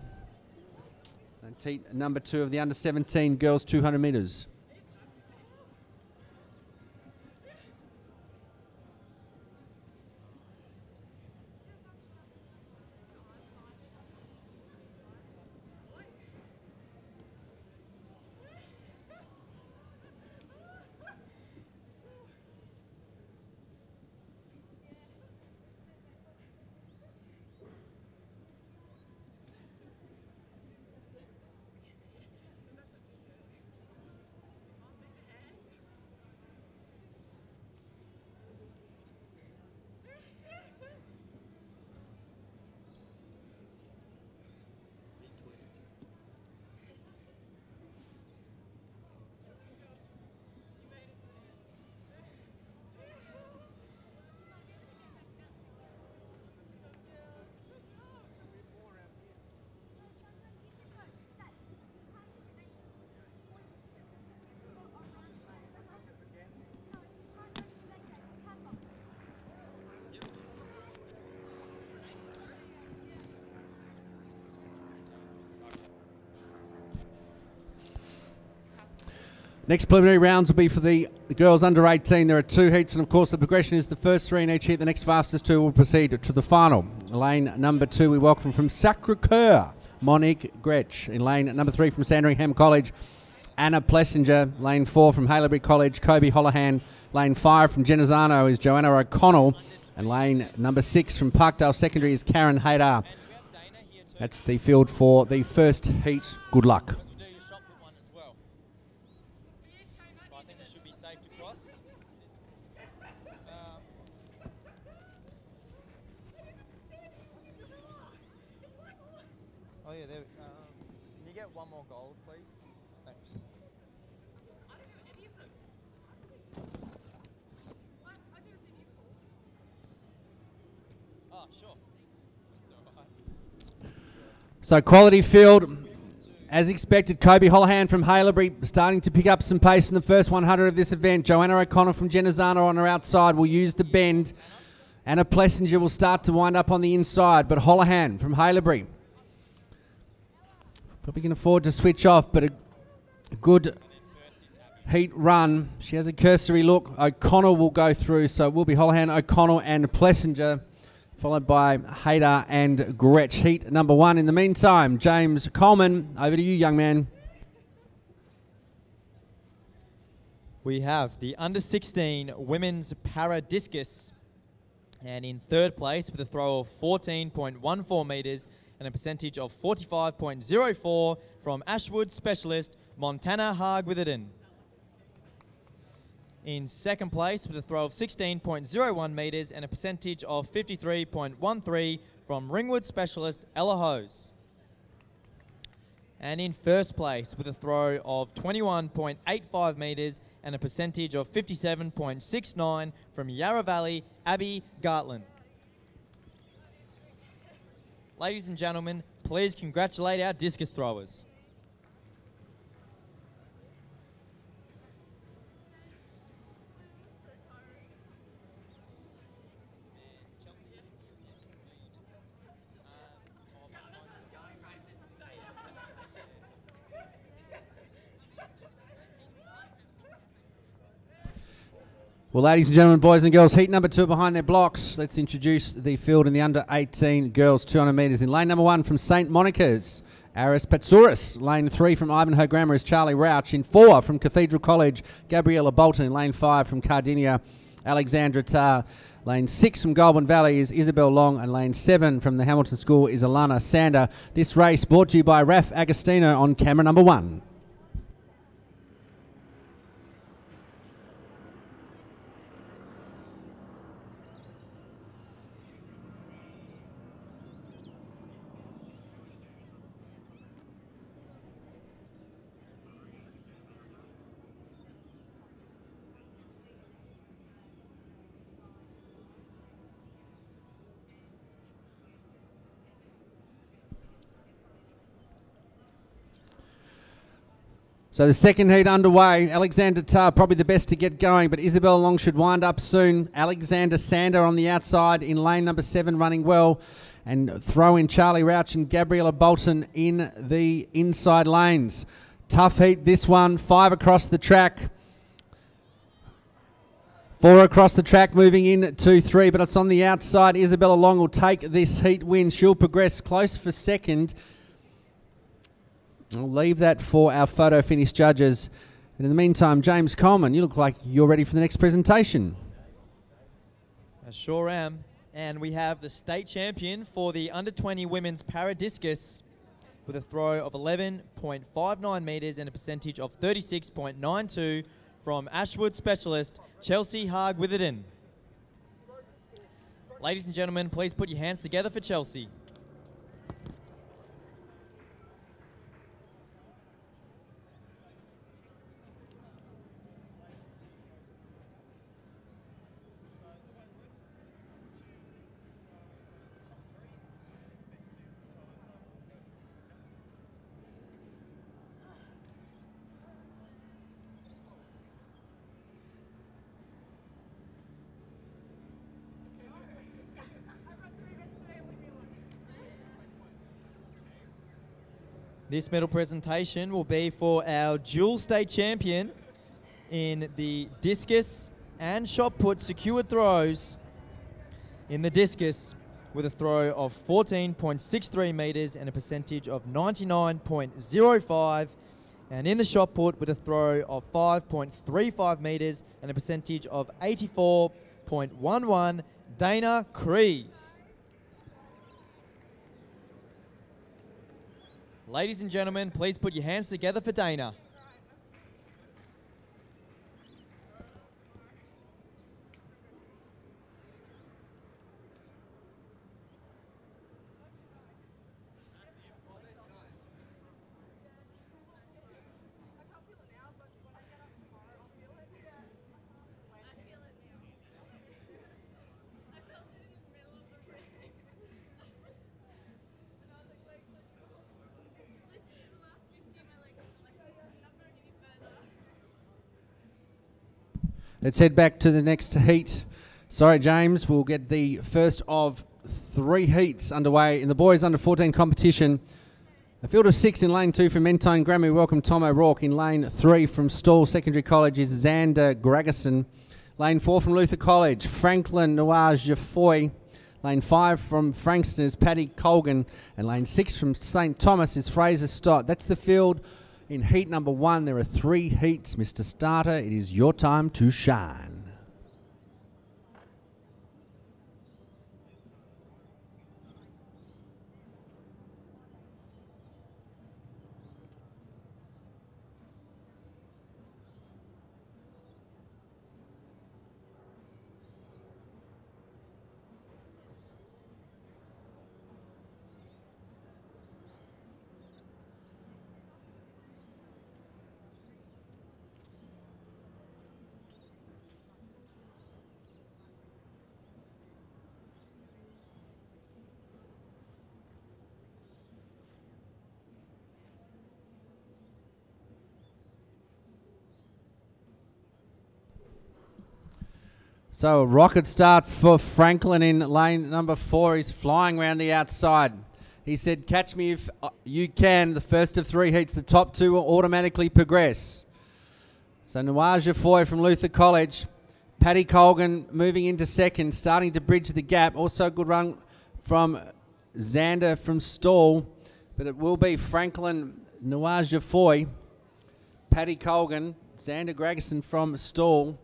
That's heat number 2 of the under-17 girls 200 metres. Next preliminary rounds will be for the girls under 18. There are 2 heats, and of course the progression is the first 3 in each heat. The next fastest 2 will proceed to the final. Lane number 2, we welcome from Sacre-Cœur, Monique Gretsch. In lane number 3 from Sandringham College, Anna Plessinger. Lane 4 from Haileybury College, Kobe Holohan. Lane 5 from Genazzano is Joanna O'Connell. And lane number 6 from Parkdale Secondary is Karen Haydar. That's the field for the first heat. Good luck. Oh yeah, there. Can you get one more gold, please? Thanks. Oh, sure. That's all right. So quality field, as expected. Kobe Holohan from Haileybury starting to pick up some pace in the first 100 of this event. Joanna O'Connell from Genazzano on her outside will use the bend. Anna Plessinger will start to wind up on the inside, but Holohan from Haileybury probably can afford to switch off, but a good heat run. She has a cursory look. O'Connell will go through, so it will be Holohan, O'Connell and Plessinger, followed by Haydar and Gretsch. Heat number 1. In the meantime, James Coleman, over to you, young man. We have the under 16 women's para discus, and in third place with a throw of 14.14 metres and a percentage of 45.04 from Ashwood specialist Montana Haag-Witherden. In second place with a throw of 16.01 metres and a percentage of 53.13 from Ringwood specialist Ella Hose. And in first place with a throw of 21.85 metres and a percentage of 57.69 from Yarra Valley Abby Gartland. Ladies and gentlemen, please congratulate our discus throwers. Well, ladies and gentlemen, boys and girls, heat number 2 behind their blocks. Let's introduce the field in the under 18 girls 200 metres. In lane number 1 from St Monica's, Aris Patsouris. Lane 3 from Ivanhoe Grammar is Charlie Rauch. In 4 from Cathedral College, Gabriella Bolton. In lane 5 from Cardinia, Alexandra Tarr. Lane 6 from Goulburn Valley is Isabel Long, and lane 7 from the Hamilton School is Alana Sander. This race brought to you by Raf Agostino on camera number 1. So the second heat underway. Alexander Tarr probably the best to get going, but Isabel Long should wind up soon. Alexander Sander on the outside in lane number 7 running well. And throw in Charlie Rauch and Gabriella Bolton in the inside lanes. Tough heat this one. 5 across the track. 4 across the track, moving in 2-3, but it's on the outside. Isabella Long will take this heat win. She'll progress close for second. I'll leave that for our photo finish judges. And in the meantime, James Coleman, you look like you're ready for the next presentation. I sure am. And we have the state champion for the under 20 women's para discus with a throw of 11.59 metres and a percentage of 36.92 from Ashwood specialist Chelsea Haag-Witherden. Ladies and gentlemen, please put your hands together for Chelsea. This medal presentation will be for our dual state champion in the discus and shot put secured throws. In the discus with a throw of 14.63 metres and a percentage of 99.05. And in the shot put with a throw of 5.35 metres and a percentage of 84.11, Dana Crees. Ladies and gentlemen, please put your hands together for Dana. Let's head back to the next heat. Sorry, James, we'll get the first of 3 heats underway in the boys under 14 competition. A field of 6 in lane 2 from Mentone Grammar. We welcome Tom O'Rourke. In lane 3 from Stawell Secondary College is Xander Gregerson. Lane 4 from Luther College, Franklin Noir-Jafoy. Lane 5 from Frankston is Paddy Colgan. And lane 6 from St Thomas is Fraser Stott. That's the field. In heat number 1, there are 3 heats. Mr. Starter, it is your time to shine. So a rocket start for Franklin in lane number 4. He's flying around the outside. He said, catch me if you can. The first of 3 heats. The top 2 will automatically progress. So Noir-Jafoy from Luther College. Paddy Colgan moving into second, starting to bridge the gap. Also a good run from Xander from Stawell. But it will be Franklin Noir-Jafoy, Paddy Colgan, Xander Gregerson from Stawell,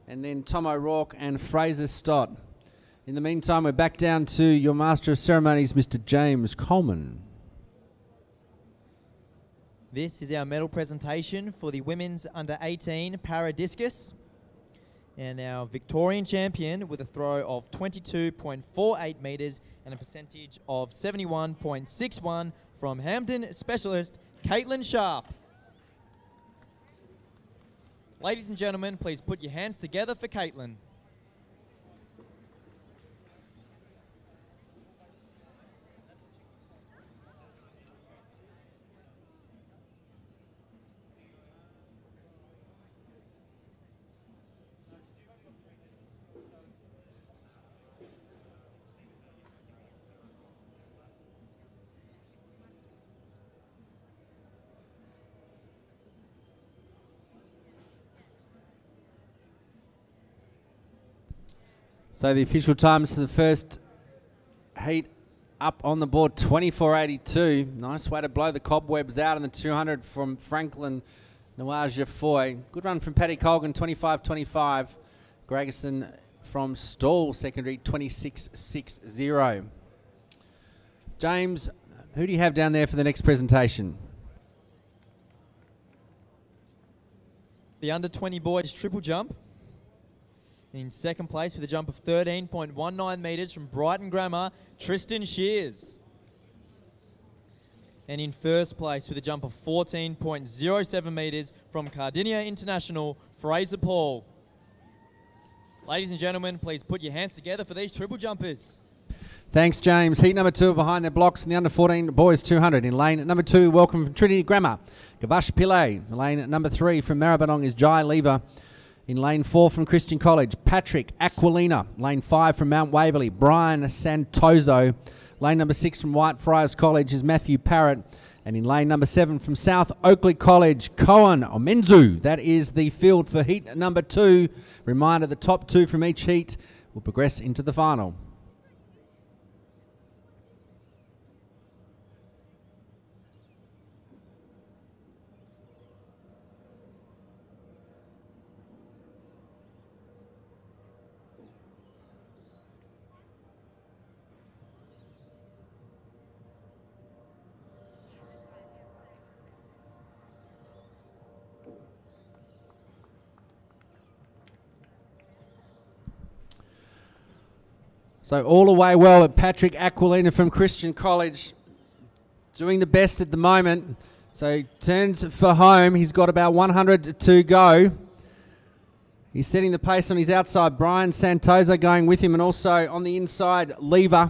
and then Tom O'Rourke and Fraser Stott. In the meantime, we're back down to your Master of Ceremonies, Mr. James Coleman. This is our medal presentation for the women's under 18 para discus. And our Victorian champion with a throw of 22.48 metres and a percentage of 71.61 from Hampton specialist Caitlin Sharp. Ladies and gentlemen, please put your hands together for Caitlin. So the official times for the first heat up on the board, 24.82. Nice way to blow the cobwebs out in the 200 from Franklin Noir-Jafoy. Good run from Paddy Colgan, 25.25. Gregerson from Stawell Secondary, 26.60. James, who do you have down there for the next presentation? The under 20 boys triple jump. In second place with a jump of 13.19 metres from Brighton Grammar, Tristan Shears. And in first place with a jump of 14.07 metres from Cardinia International, Fraser Paul. Ladies and gentlemen, please put your hands together for these triple jumpers. Thanks, James. Heat number 2 behind their blocks in the under 14 boys 200. In lane number 2, welcome from Trinity Grammar, Gavash Pillay. Lane number 3 from Maribyrnong is Jai Lever. In lane 4 from Christian College, Patrick Aquilina. Lane 5 from Mount Waverley, Brian Santoso. Lane number 6 from Whitefriars College is Matthew Parrott. And in lane number 7 from South Oakley College, Cohen Omenzu. That is the field for heat number 2. Reminder, the top 2 from each heat will progress into the final. So all away well at Patrick Aquilina from Christian College, doing the best at the moment. So turns for home. He's got about 100 to go. He's setting the pace on his outside. Brian Santosa going with him, and also on the inside, Lever.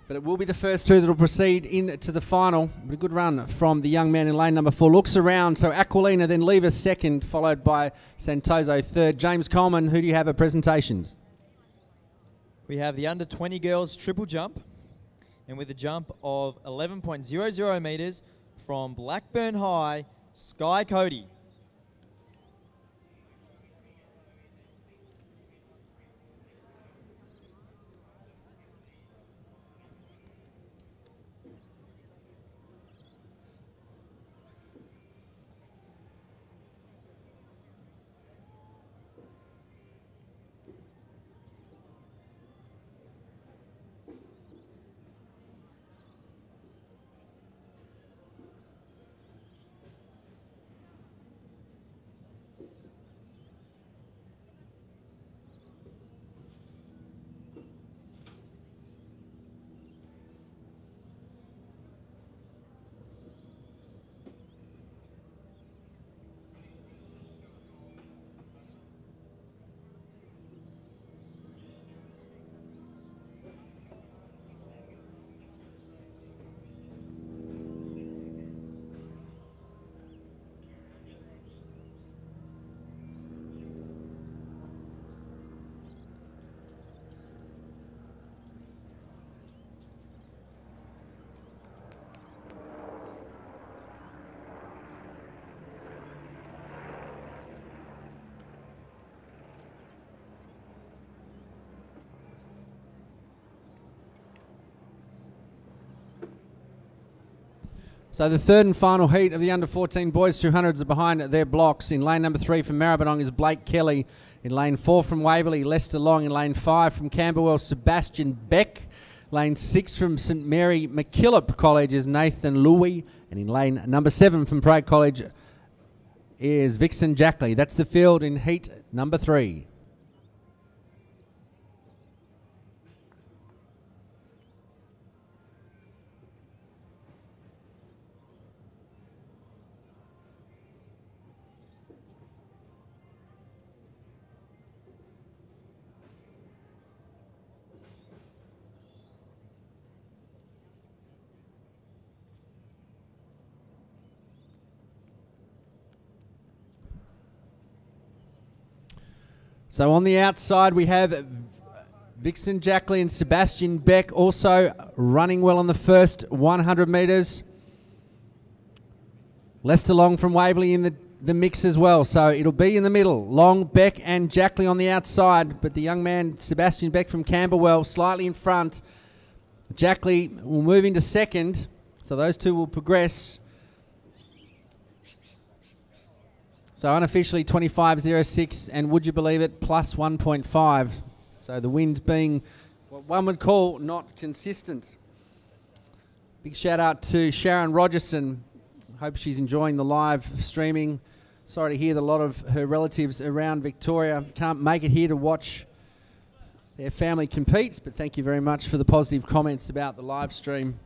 But it will be the first 2 that will proceed into the final. But a good run from the young man in lane number 4. Looks around, so Aquilina, then Lever second, followed by Santoso third. James Coleman, who do you have at presentations? We have the under 20 girls triple jump, and with a jump of 11.00 meters from Blackburn High, Sky Cody. So the third and final heat of the under-14 boys 200s are behind their blocks. In lane number 3 from Maribyrnong is Blake Kelly. In lane 4 from Waverley, Lester Long. In lane 5 from Camberwell, Sebastian Beck. Lane 6 from St Mary MacKillop College is Nathan Louis. And in lane number 7 from Prague College is Vixen Jackley. That's the field in heat number 3. So on the outside we have Vixen Jackley and Sebastian Beck also running well on the first 100 metres. Lester Long from Waverley in the mix as well. So it'll be in the middle. Long, Beck and Jackley on the outside. But the young man, Sebastian Beck from Camberwell, slightly in front. Jackley will move into second. So those two will progress. So unofficially 25.06, and would you believe it, plus 1.5. So the wind being what one would call not consistent. Big shout out to Sharon Rogerson. Hope she's enjoying the live streaming. Sorry to hear that a lot of her relatives around Victoria can't make it here to watch their family compete, but thank you very much for the positive comments about the live stream.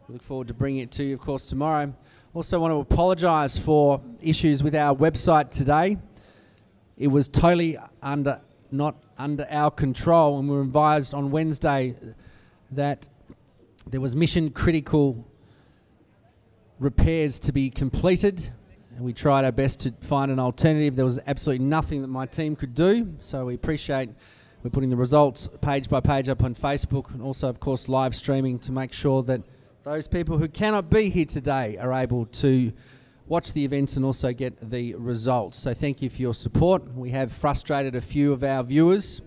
We look forward to bringing it to you, of course, tomorrow. Also want to apologise for issues with our website today. It was totally not under our control, and we were advised on Wednesday that there was mission critical repairs to be completed, and we tried our best to find an alternative. There was absolutely nothing that my team could do, so we appreciate we're putting the results page by page up on Facebook, and also, of course, live streaming to make sure that Those people who cannot be here today are able to watch the events and also get the results. So thank you for your support. We have frustrated a few of our viewers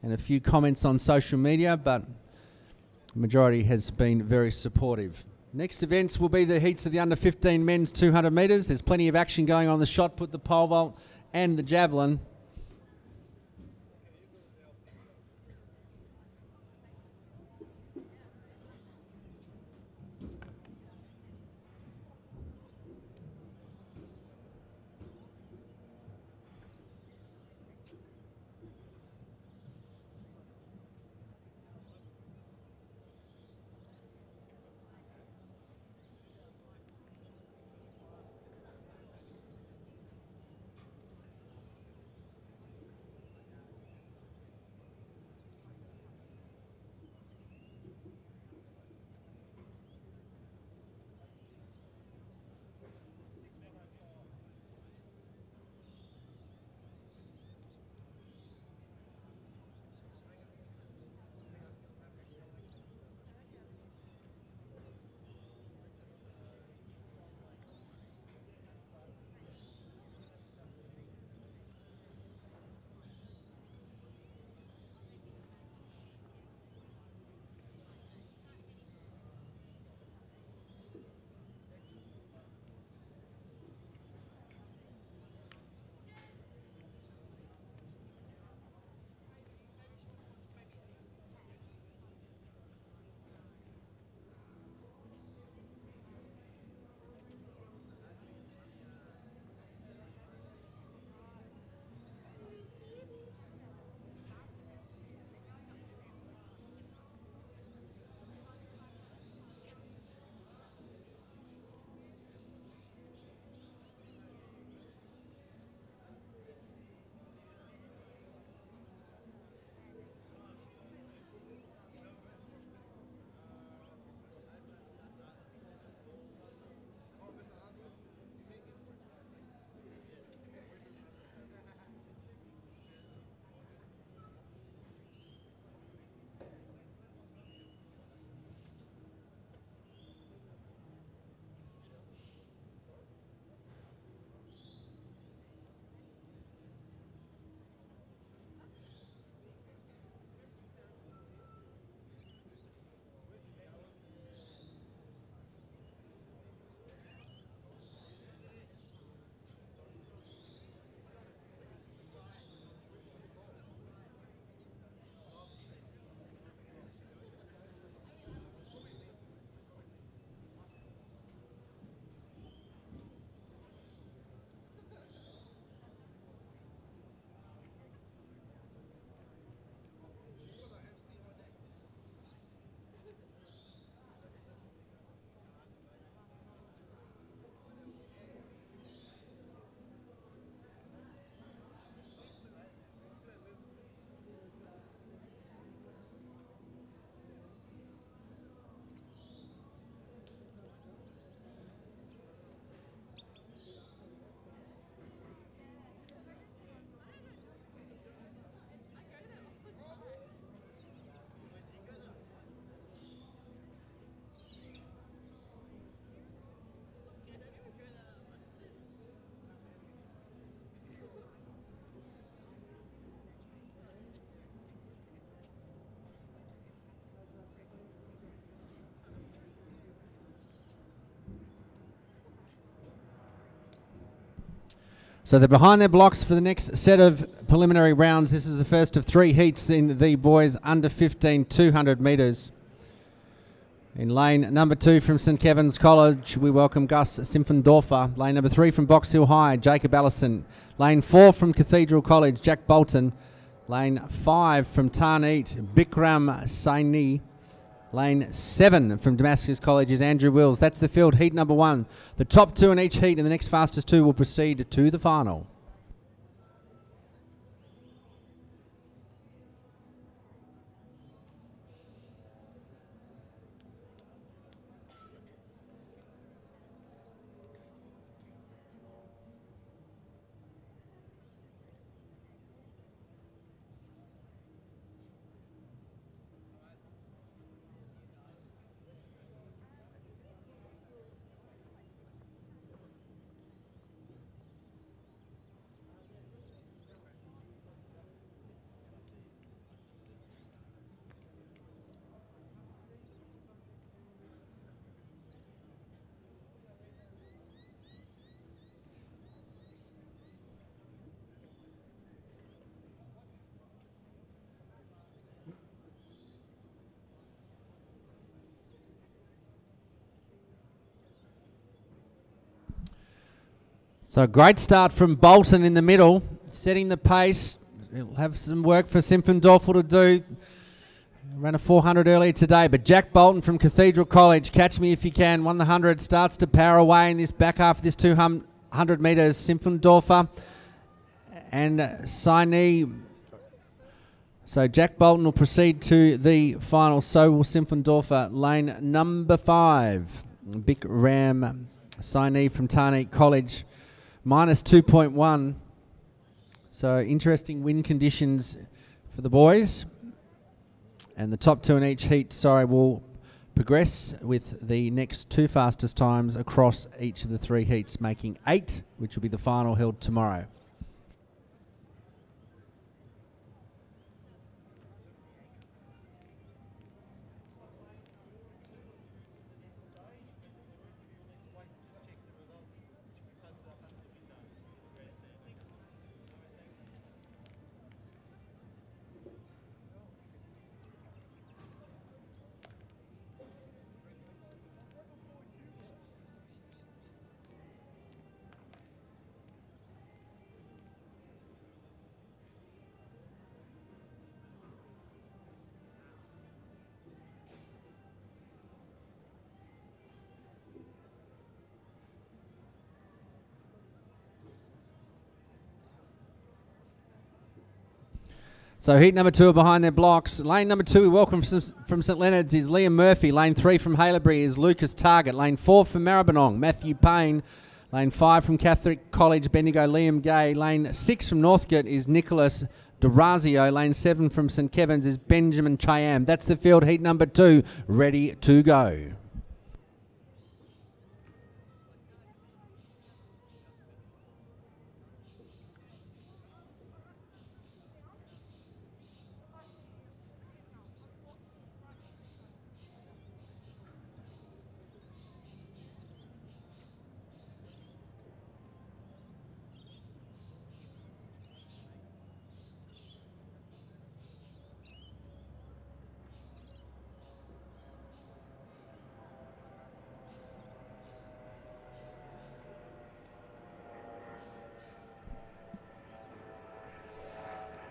and a few comments on social media, but the majority has been very supportive. Next events will be the heats of the under 15 men's 200 metres. There's plenty of action going on the shot put, the pole vault and the javelin. So they're behind their blocks for the next set of preliminary rounds. This is the first of 3 heats in the boys under 15 200 metres. In lane number 2 from St Kevin's College, we welcome Gus Simpfendorfer. Lane number 3 from Box Hill High, Jacob Allison. Lane 4 from Cathedral College, Jack Bolton. Lane 5 from Tarneet, Bikram Saini. Lane 7 from Damascus College is Andrew Wills. That's the field, heat number 1. The top 2 in each heat and the next fastest 2 will proceed to the final. So a great start from Bolton in the middle, setting the pace. He'll have some work for Simpfendorfer to do. Ran a 400 earlier today, but Jack Bolton from Cathedral College, Catch Me If You Can, won the 100, starts to power away in this back half of this 200 metres. Simpfendorfer and Saini. So Jack Bolton will proceed to the final, so will Simpfendorfer. Lane number 5, Big Ram Saini from Tarneit College, minus 2.1. So interesting wind conditions for the boys. And the top 2 in each heat, will progress with the next 2 fastest times across each of the 3 heats, making 8, which will be the final held tomorrow. So heat number 2 are behind their blocks. Lane number 2, we welcome from St Leonard's is Liam Murphy. Lane 3 from Haileybury is Lucas Target. Lane 4 from Maribyrnong, Matthew Payne. Lane 5 from Catholic College, Bendigo, Liam Gay. Lane 6 from Northcote is Nicholas Durazio. Lane 7 from St Kevin's is Benjamin Chayam. That's the field, heat number 2, ready to go.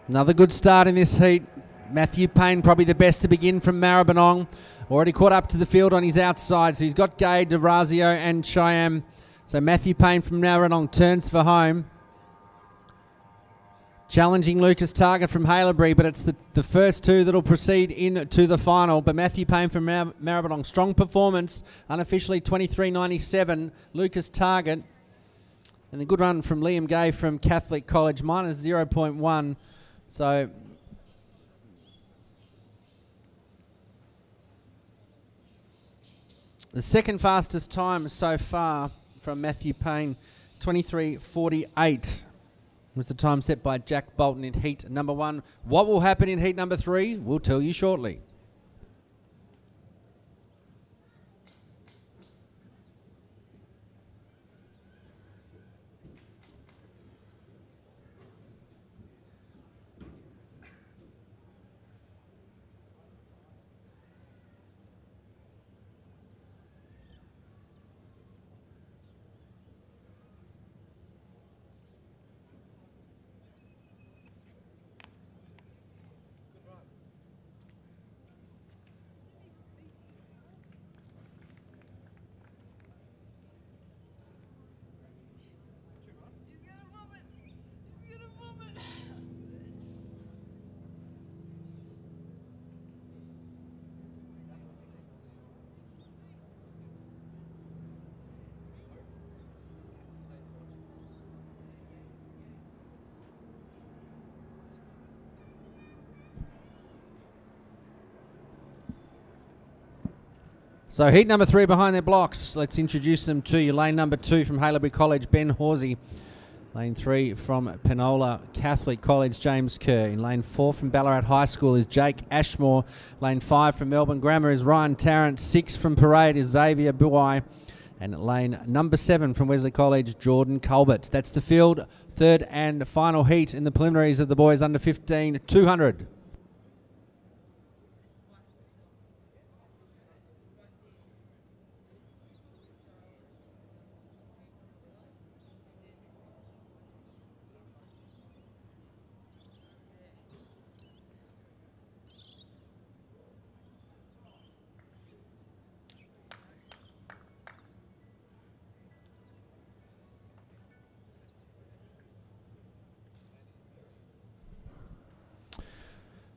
Another good start in this heat. Matthew Payne probably the best to begin from Maribyrnong. Already caught up to the field on his outside. So he's got Gay, Durazio and Cheyam. So Matthew Payne from Maribyrnong turns for home. Challenging Lucas Target from Haileybury, but it's the first 2 that'll proceed into the final. But Matthew Payne from Maribyrnong, strong performance, unofficially 23.97. Lucas Target. And a good run from Liam Gay from Catholic College, minus 0.1. So the second fastest time so far from Matthew Payne, 23.48 was the time set by Jack Bolton in heat number 1. What will happen in heat number 3? We'll tell you shortly. So heat number 3 behind their blocks. Let's introduce them to you. Lane number 2 from Haileybury College, Ben Horsey. Lane 3 from Penola Catholic College, James Kerr. In lane 4 from Ballarat High School is Jake Ashmore. Lane 5 from Melbourne Grammar is Ryan Tarrant. 6 from Parade is Xavier Buai. And lane number 7 from Wesley College, Jordan Colbert. That's the field, third and final heat in the preliminaries of the boys under 15, 200.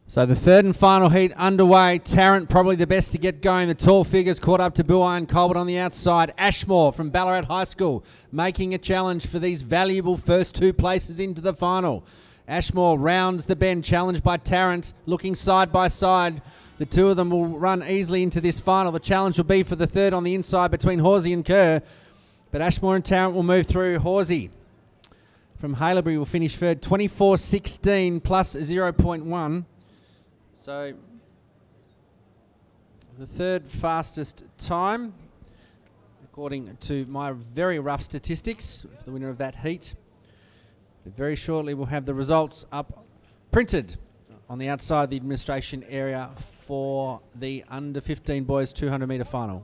So the third and final heat underway. Tarrant probably the best to get going. The tall figures caught up to Buai and Colbert on the outside. Ashmore from Ballarat High School making a challenge for these valuable first two places into the final. Ashmore rounds the bend, challenged by Tarrant, looking side by side. The two of them will run easily into this final. The challenge will be for the third on the inside between Horsey and Kerr. But Ashmore and Tarrant will move through. Horsey from Haileybury will finish third, 24.16 plus 0.1. So the third fastest time, according to my very rough statistics, the winner of that heat. But very shortly we'll have the results up printed on the outside of the administration area for the under 15 boys 200 metre final.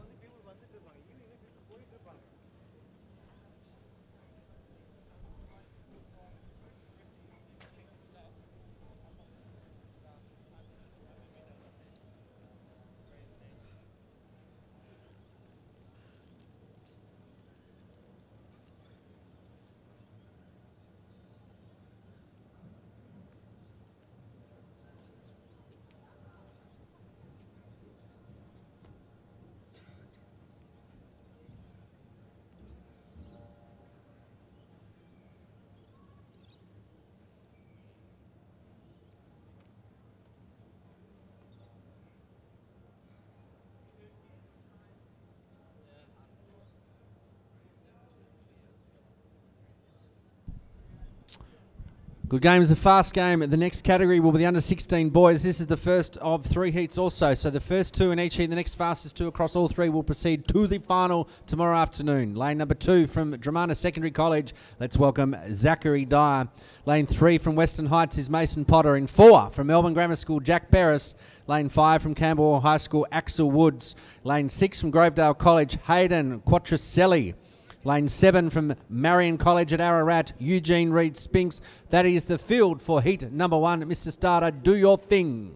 Good game is a fast game. The next category will be the under 16 boys. This is the first of three heats also. So the first two in each heat, the next fastest two across all three will proceed to the final tomorrow afternoon. Lane number 2 from Dramana Secondary College. Let's welcome Zachary Dyer. Lane 3 from Western Heights is Mason Potter. In 4 from Melbourne Grammar School, Jack Beres. Lane 5 from Camberwell High School, Axel Woods. Lane 6 from Grovedale College, Hayden Quattroselli. Lane 7 from Marion College at Ararat, Eugene Reid Spinks. That is the field for heat number 1. Mr. Starter, do your thing.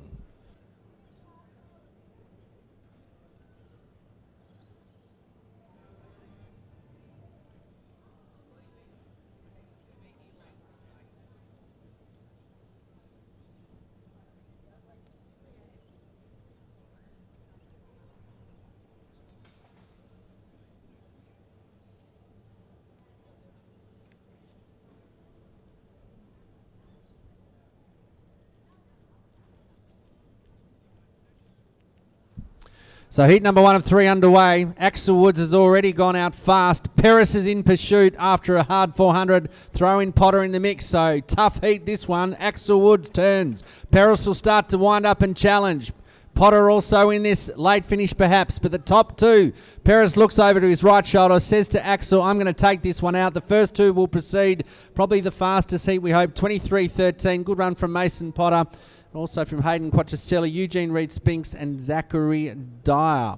So heat number 1 of 3 underway. Axel Woods has already gone out fast. Peris is in pursuit after a hard 400. Throw in Potter in the mix. So tough heat this one. Axel Woods turns. Peris will start to wind up and challenge. Potter also in this late finish perhaps, but the top two. Peris looks over to his right shoulder, says to Axel, I'm going to take this one out. The first two will proceed. Probably the fastest heat we hope. 23.13. Good run from Mason Potter. Also from Hayden Quattroselli, Eugene Reid Spinks and Zachary Dyer.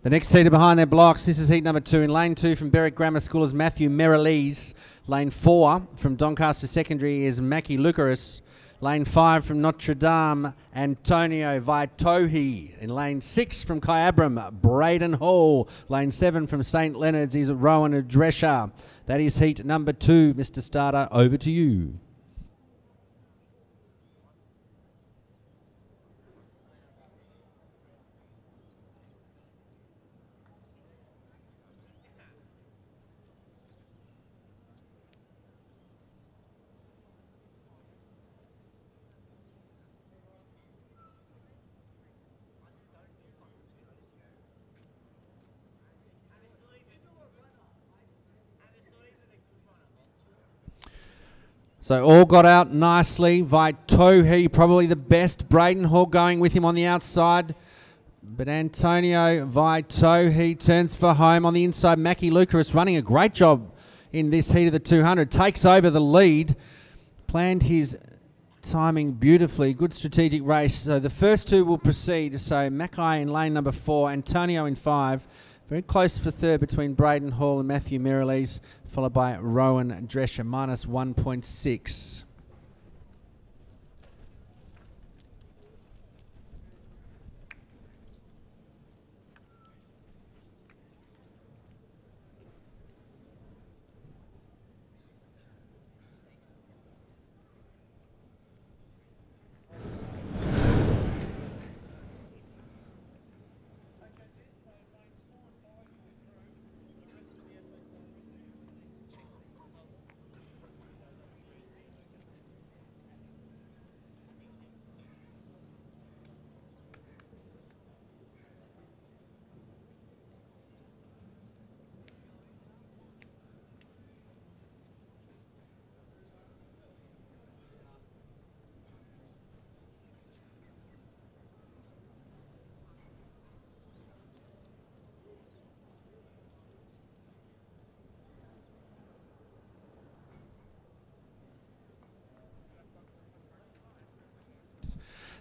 The next seater behind their blocks, this is heat number 2. In lane 2 from Berwick Grammar School is Matthew Merrilees. Lane 4 from Doncaster Secondary is Mackie Lucaris. Lane 5 from Notre Dame, Antonio Vaitohi. In lane 6 from Kyabram, Braden Hall. Lane 7 from St Leonard's is Rowan Drescher. That is heat number 2. Mr. Starter, over to you. So all got out nicely. Vaitohi, probably the best. Braden Hall going with him on the outside. But Antonio Vaitohi turns for home on the inside. Mackie Lucas running a great job in this heat of the 200. Takes over the lead. Planned his timing beautifully. Good strategic race. So the first two will proceed. So Mackay in lane number 4, Antonio in 5. Very close for third between Braden Hall and Matthew Mirrlees, followed by Rowan Drescher, minus 1.6.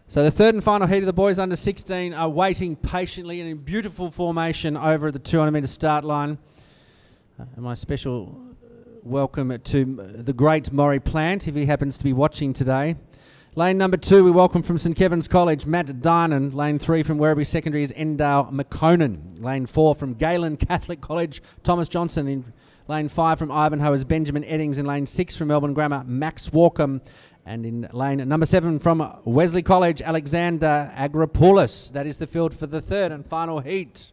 So the third and final heat of the boys under 16 are waiting patiently and in beautiful formation over at the 200-metre start line. And my special welcome to the great Maury Plant, if he happens to be watching today. Lane number 2, we welcome from St Kevin's College, Matt Dynan. Lane 3 from Werribee Secondary is Endale McConan. Lane 4 from Galen Catholic College, Thomas Johnson. In lane 5 from Ivanhoe is Benjamin Eddings. In lane 6 from Melbourne Grammar, Max Walkham. And in lane number 7 from Wesley College, Alexander Agropoulos. That is the field for the third and final heat.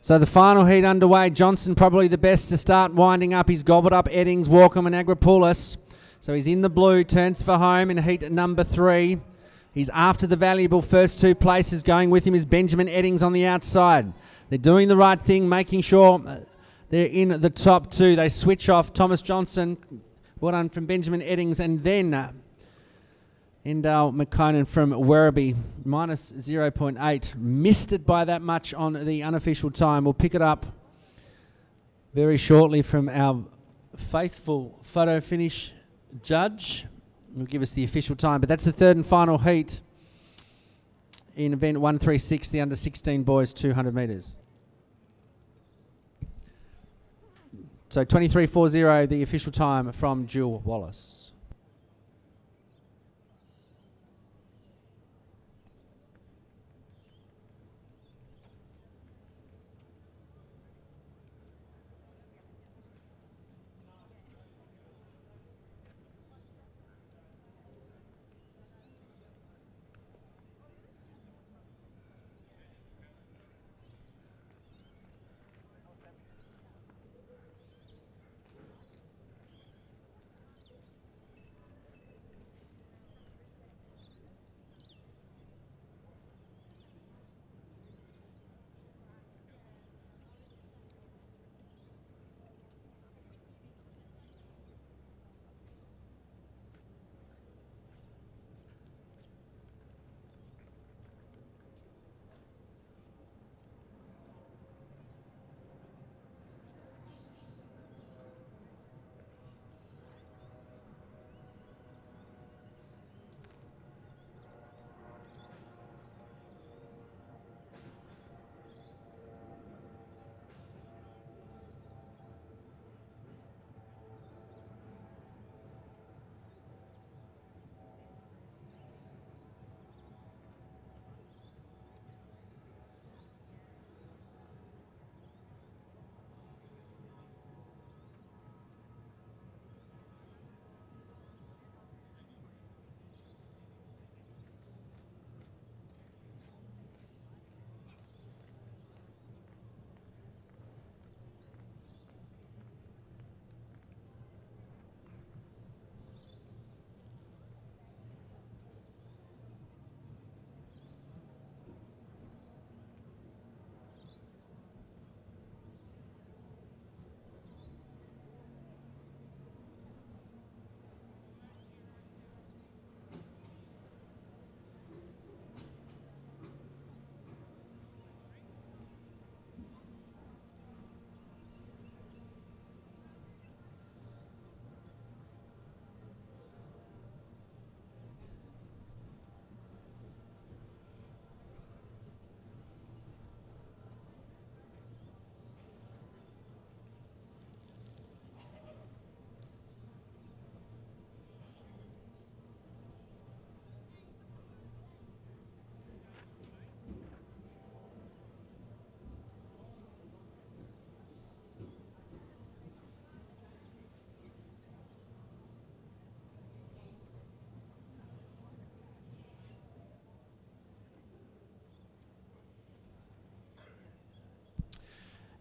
So the final heat underway. Johnson probably the best to start winding up. He's gobbled up Eddings, Walkham and Agropoulos. So he's in the blue, turns for home in heat number 3. He's after the valuable first 2 places. Going with him is Benjamin Eddings on the outside. They're doing the right thing, making sure they're in the top 2. They switch off Thomas Johnson. Well done from Benjamin Eddings. And then Endale McConan from Werribee, minus 0.8. Missed it by that much on the unofficial time. We'll pick it up very shortly from our faithful photo finish judge. He'll give us the official time. But that's the third and final heat in event 136, the under 16 boys 200 metres. So 23.40, the official time from Jill Wallace.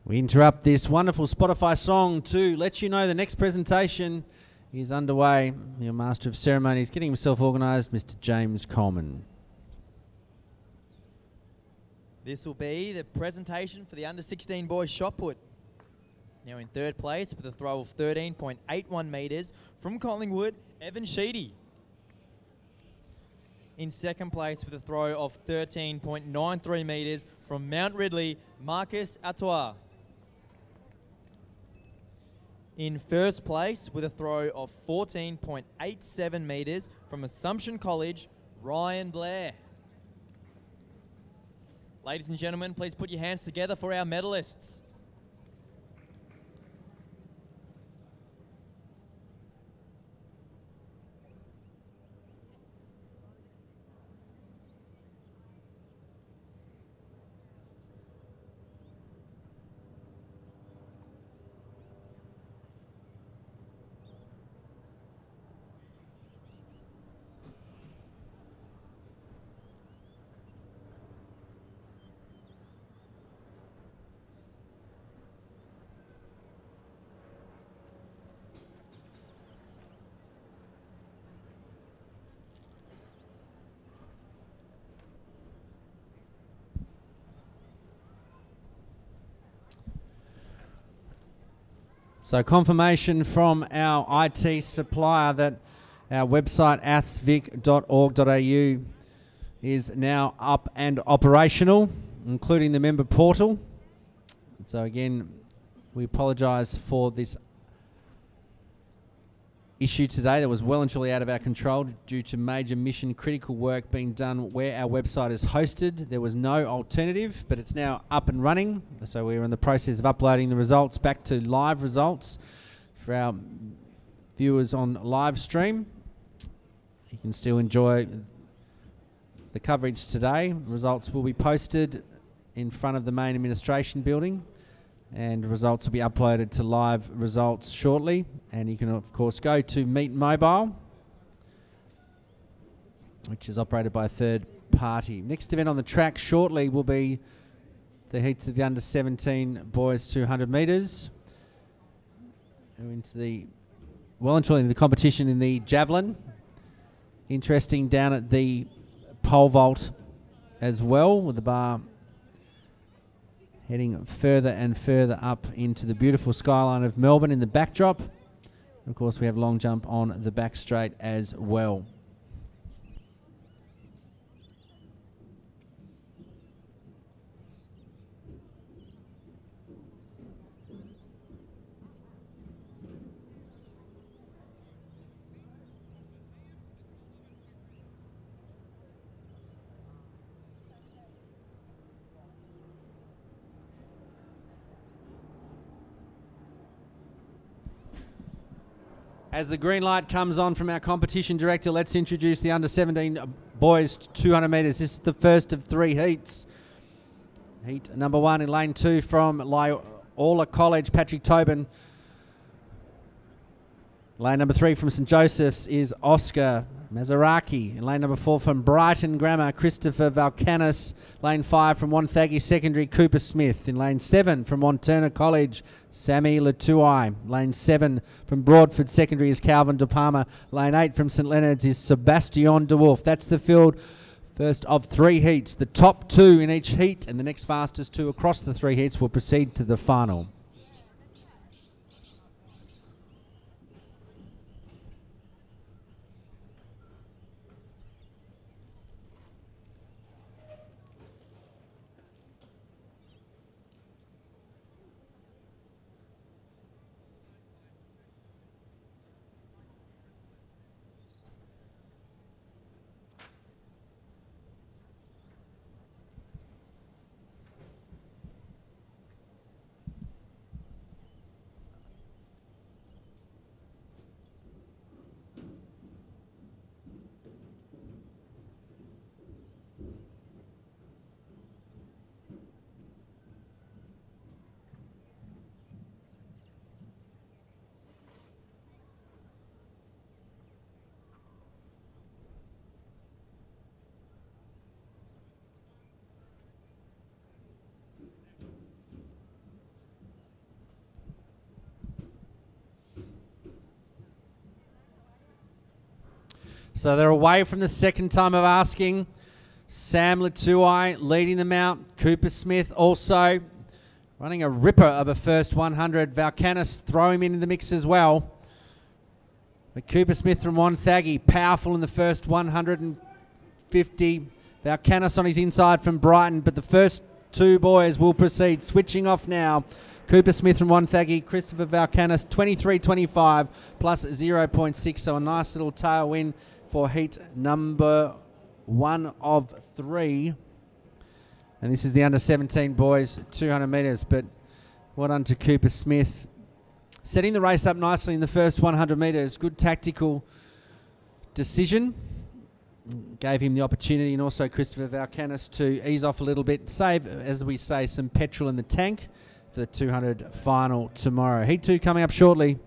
We interrupt this wonderful Spotify song to let you know the next presentation is underway. Your Master of Ceremonies getting himself organised, Mr. James Coleman. This will be the presentation for the under-16 boys shot put. Now in third place with a throw of 13.81 metres from Collingwood, Evan Sheedy. In second place with a throw of 13.93 metres from Mount Ridley, Marcus Atois. In first place with a throw of 14.87 metres from Assumption College, Ryan Blair. Ladies and gentlemen, please put your hands together for our medalists. So confirmation from our IT supplier that our website athsvic.org.au is now up and operational, including the member portal. So again, we apologise for this issue today that was well and truly out of our control due to major mission critical work being done where our website is hosted. There was no alternative, but it's now up and running. So we're in the process of uploading the results back to live results for our viewers on live stream. You can still enjoy the coverage today. Results will be posted in front of the main administration building, and results will be uploaded to live results shortly. And you can of course go to Meet Mobile, which is operated by a third party. Next event on the track shortly will be the heats of the under 17 boys 200 metres. We're into the well and truly into the competition in the javelin. Interesting down at the pole vault as well, with the bar heading further and further up into the beautiful skyline of Melbourne in the backdrop. And of course, we have long jump on the back straight as well. As the green light comes on from our competition director, let's introduce the under 17 boys 200 metres. This is the first of three heats. Heat number one in lane 2 from Loyola College, Patrick Tobin. Lane number 3 from St Joseph's is Oscar Mazaraki. In lane number 4 from Brighton Grammar, Christopher Valkanis. Lane 5 from Wonthaggi Secondary, Cooper Smith. In lane 7 from Montana College, Sammy Latuai. Lane 7 from Broadford Secondary is Calvin De Palma. Lane 8 from St Leonard's is Sebastian De Wolf. That's the field. First of three heats. The top two in each heat and the next fastest two across the three heats will proceed to the final. So they're away from the second time of asking. Sam Latuai leading them out. Cooper Smith also running a ripper of a first 100. Valkanis throw him into the mix as well. But Cooper Smith from Wonthaggi, powerful in the first 150. Valkanis on his inside from Brighton, but the first two boys will proceed. Switching off now. Cooper Smith from Wonthaggi, Christopher Valkanis, 23.25 plus 0.6. So a nice little tail win for heat number 1 of 3. And this is the under 17 boys, 200 metres. But well done to Cooper Smith. Setting the race up nicely in the first 100 metres. Good tactical decision. Gave him the opportunity, and also Christopher Valkanis, to ease off a little bit. Save, as we say, some petrol in the tank for the 200 final tomorrow. Heat 2 coming up shortly.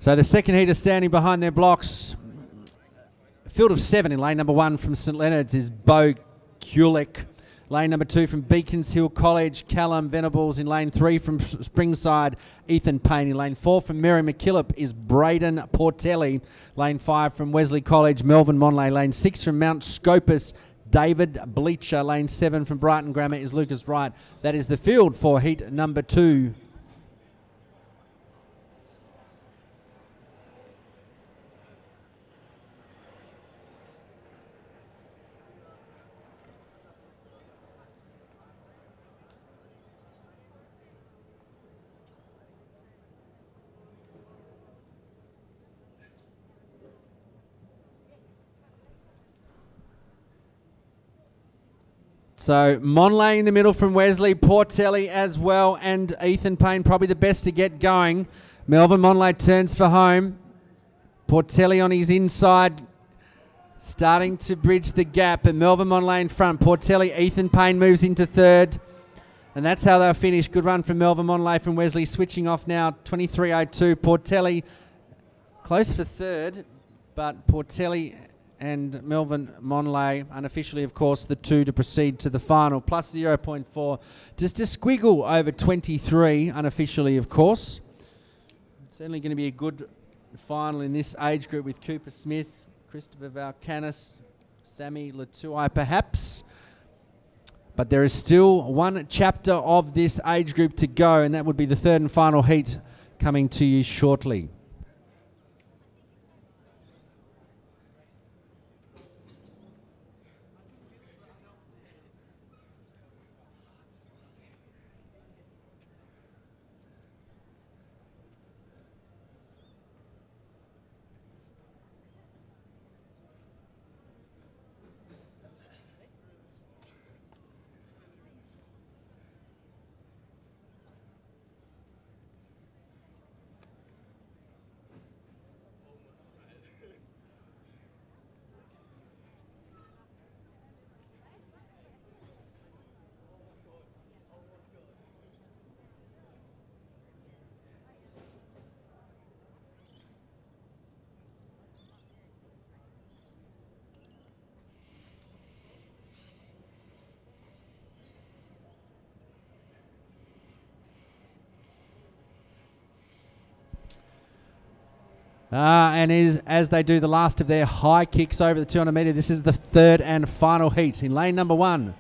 So the second heater standing behind their blocks. Field of 7 in lane number 1 from St Leonard's is Bo Kulik. Lane number 2 from Beacons Hill College, Callum Venables. In lane 3 from Springside, Ethan Payne. In lane 4 from Mary McKillop is Braden Portelli. Lane 5 from Wesley College, Melvin Monlay. Lane 6 from Mount Scopus, David Bleacher. Lane 7 from Brighton Grammar is Lucas Wright. That is the field for heat number 2. So Monlay in the middle from Wesley, Portelli as well, and Ethan Payne probably the best to get going. Melvin Monlay turns for home. Portelli on his inside, starting to bridge the gap, and Melvin Monlay in front. Portelli, Ethan Payne moves into third, and that's how they'll finish. Good run from Melvin Monlay from Wesley, switching off now, 23.02. Portelli close for third, but Portelli and Melvin Monlay, unofficially, of course, the 2 to proceed to the final, plus 0.4. Just a squiggle over 23, unofficially, of course. It's certainly going to be a good final in this age group with Cooper Smith, Christopher Valkanis, Sammy Latuai, perhaps. But there is still one chapter of this age group to go, and that would be the third and final heat coming to you shortly. And as they do the last of their high kicks over the 200 metre, this is the third and final heat. In lane number 1,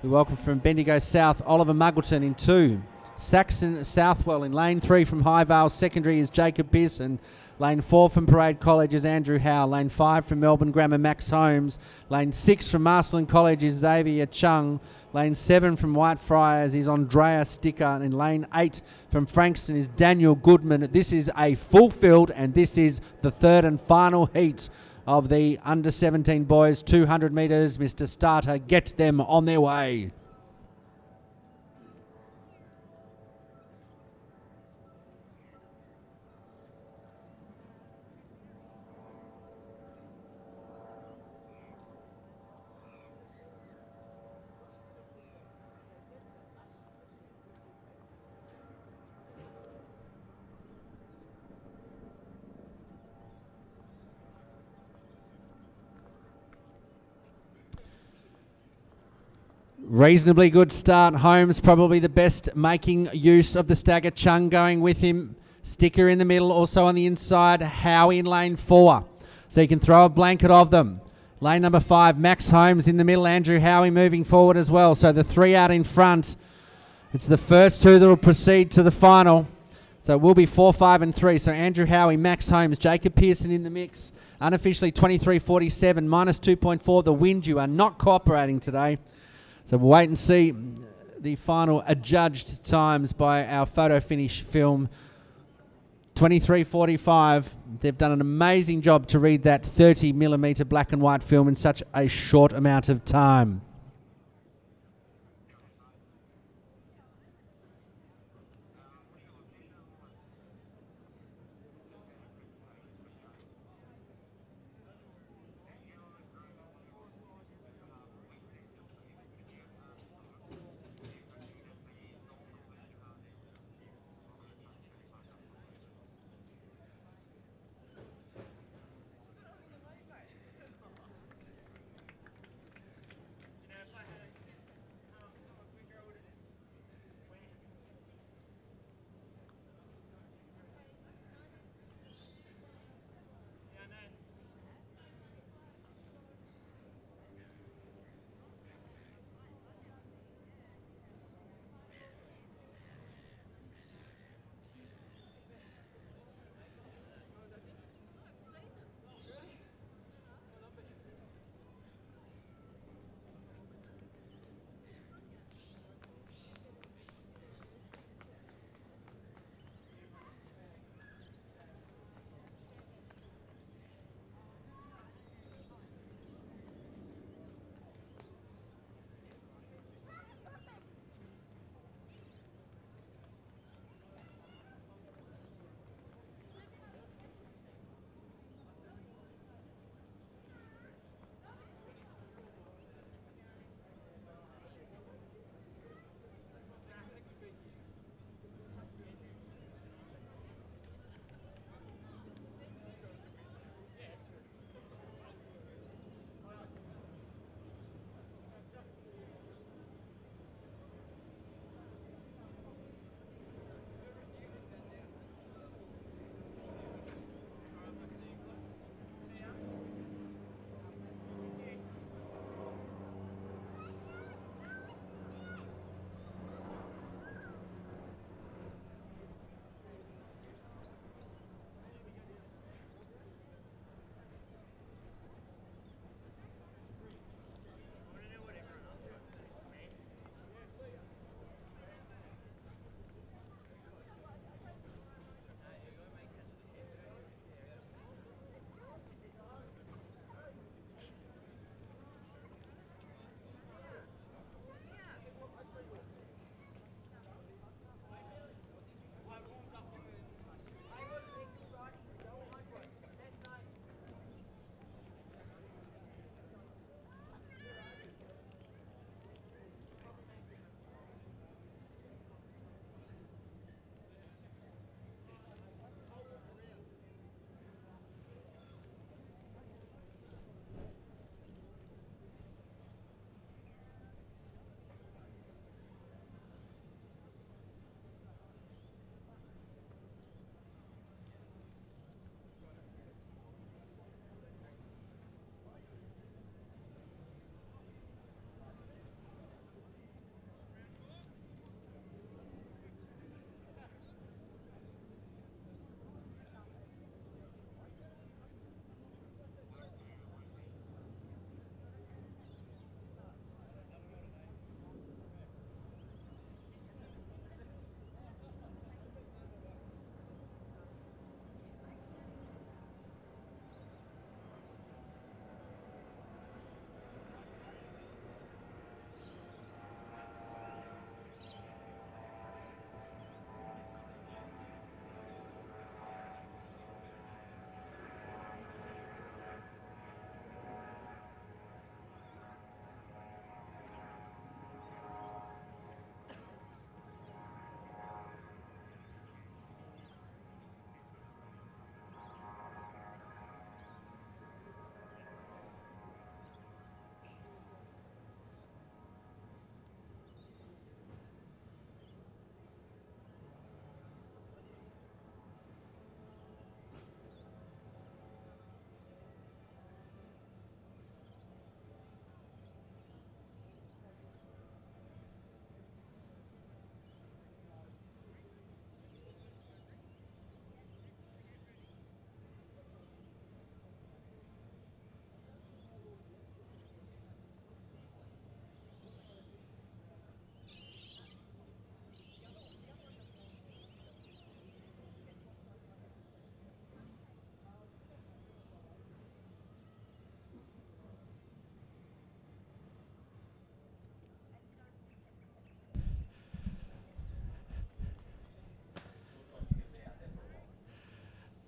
we welcome from Bendigo South, Oliver Muggleton. In 2, Saxon Southwell. In lane 3 from High Vale Secondary is Jacob Pearson. Lane 4 from Parade College is Andrew Howe. Lane 5 from Melbourne Grammar, Max Holmes. Lane 6 from Marcelin College is Xavier Chung. Lane 7 from Whitefriars is Andrea Sticker. And in lane 8 from Frankston is Daniel Goodman. This is a full field, and this is the third and final heat of the under 17 boys 200 metres. Mr. Starter, get them on their way. Reasonably good start. Holmes probably the best, making use of the stagger. Chung going with him. Sticker in the middle, also on the inside. Howie in lane 4. So you can throw a blanket of them. Lane number 5, Max Holmes in the middle. Andrew Howie moving forward as well. So the 3 out in front. It's the first 2 that will proceed to the final. So it will be 4, 5 and 3. So Andrew Howie, Max Holmes, Jacob Pearson in the mix. Unofficially 23.47, minus 2.4. The wind, you are not cooperating today. So we'll wait and see the final adjudged times by our photo finish film. 23.45. They've done an amazing job to read that 30mm black and white film in such a short amount of time.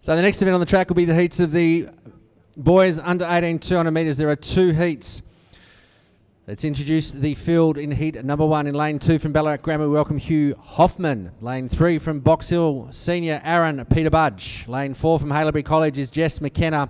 So the next event on the track will be the heats of the boys under 18 200 metres. There are 2 heats. Let's introduce the field in heat number 1. In lane 2 from Ballarat Grammar, we welcome Hugh Hoffman. Lane 3 from Box Hill Senior, Aaron Peter Budge. Lane 4 from Haileybury College is Jess McKenna.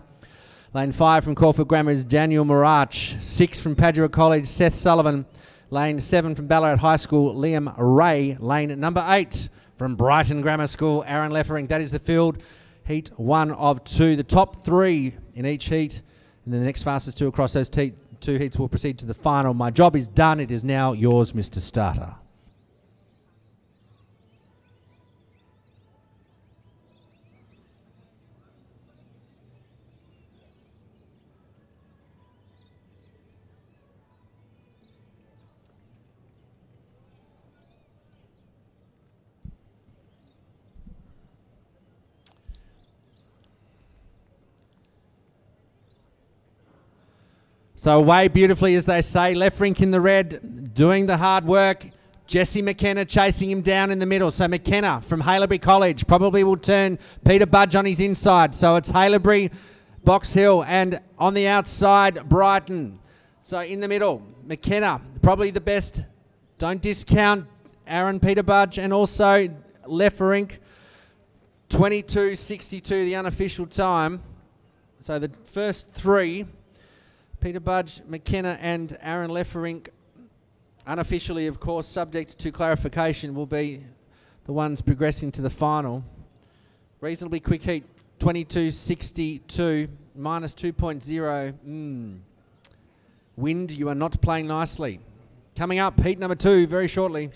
Lane 5 from Caulfield Grammar is Daniel Marach. 6 from Padua College, Seth Sullivan. Lane 7 from Ballarat High School, Liam Ray. Lane number 8 from Brighton Grammar School, Aaron Leffering. That is the field, heat 1 of 2. The top 3 in each heat, and then the next fastest 2 across those 2 heats will proceed to the final. My job is done. It is now yours, Mr. Starter. So away beautifully, as they say. Lefrink in the red, doing the hard work. Jesse McKenna chasing him down in the middle. So McKenna from Haileybury College probably will turn Peter Budge on his inside. So it's Haileybury, Box Hill, and on the outside, Brighton. So in the middle, McKenna, probably the best. Don't discount Aaron Peter Budge, and also Lefrink, 22.62, the unofficial time. So the first 3... Peter Budge, McKenna and Aaron Lefferink, unofficially of course, subject to clarification, will be the ones progressing to the final. Reasonably quick heat, 22.62, minus 2.0. Wind, you are not playing nicely. Coming up, heat number 2 very shortly.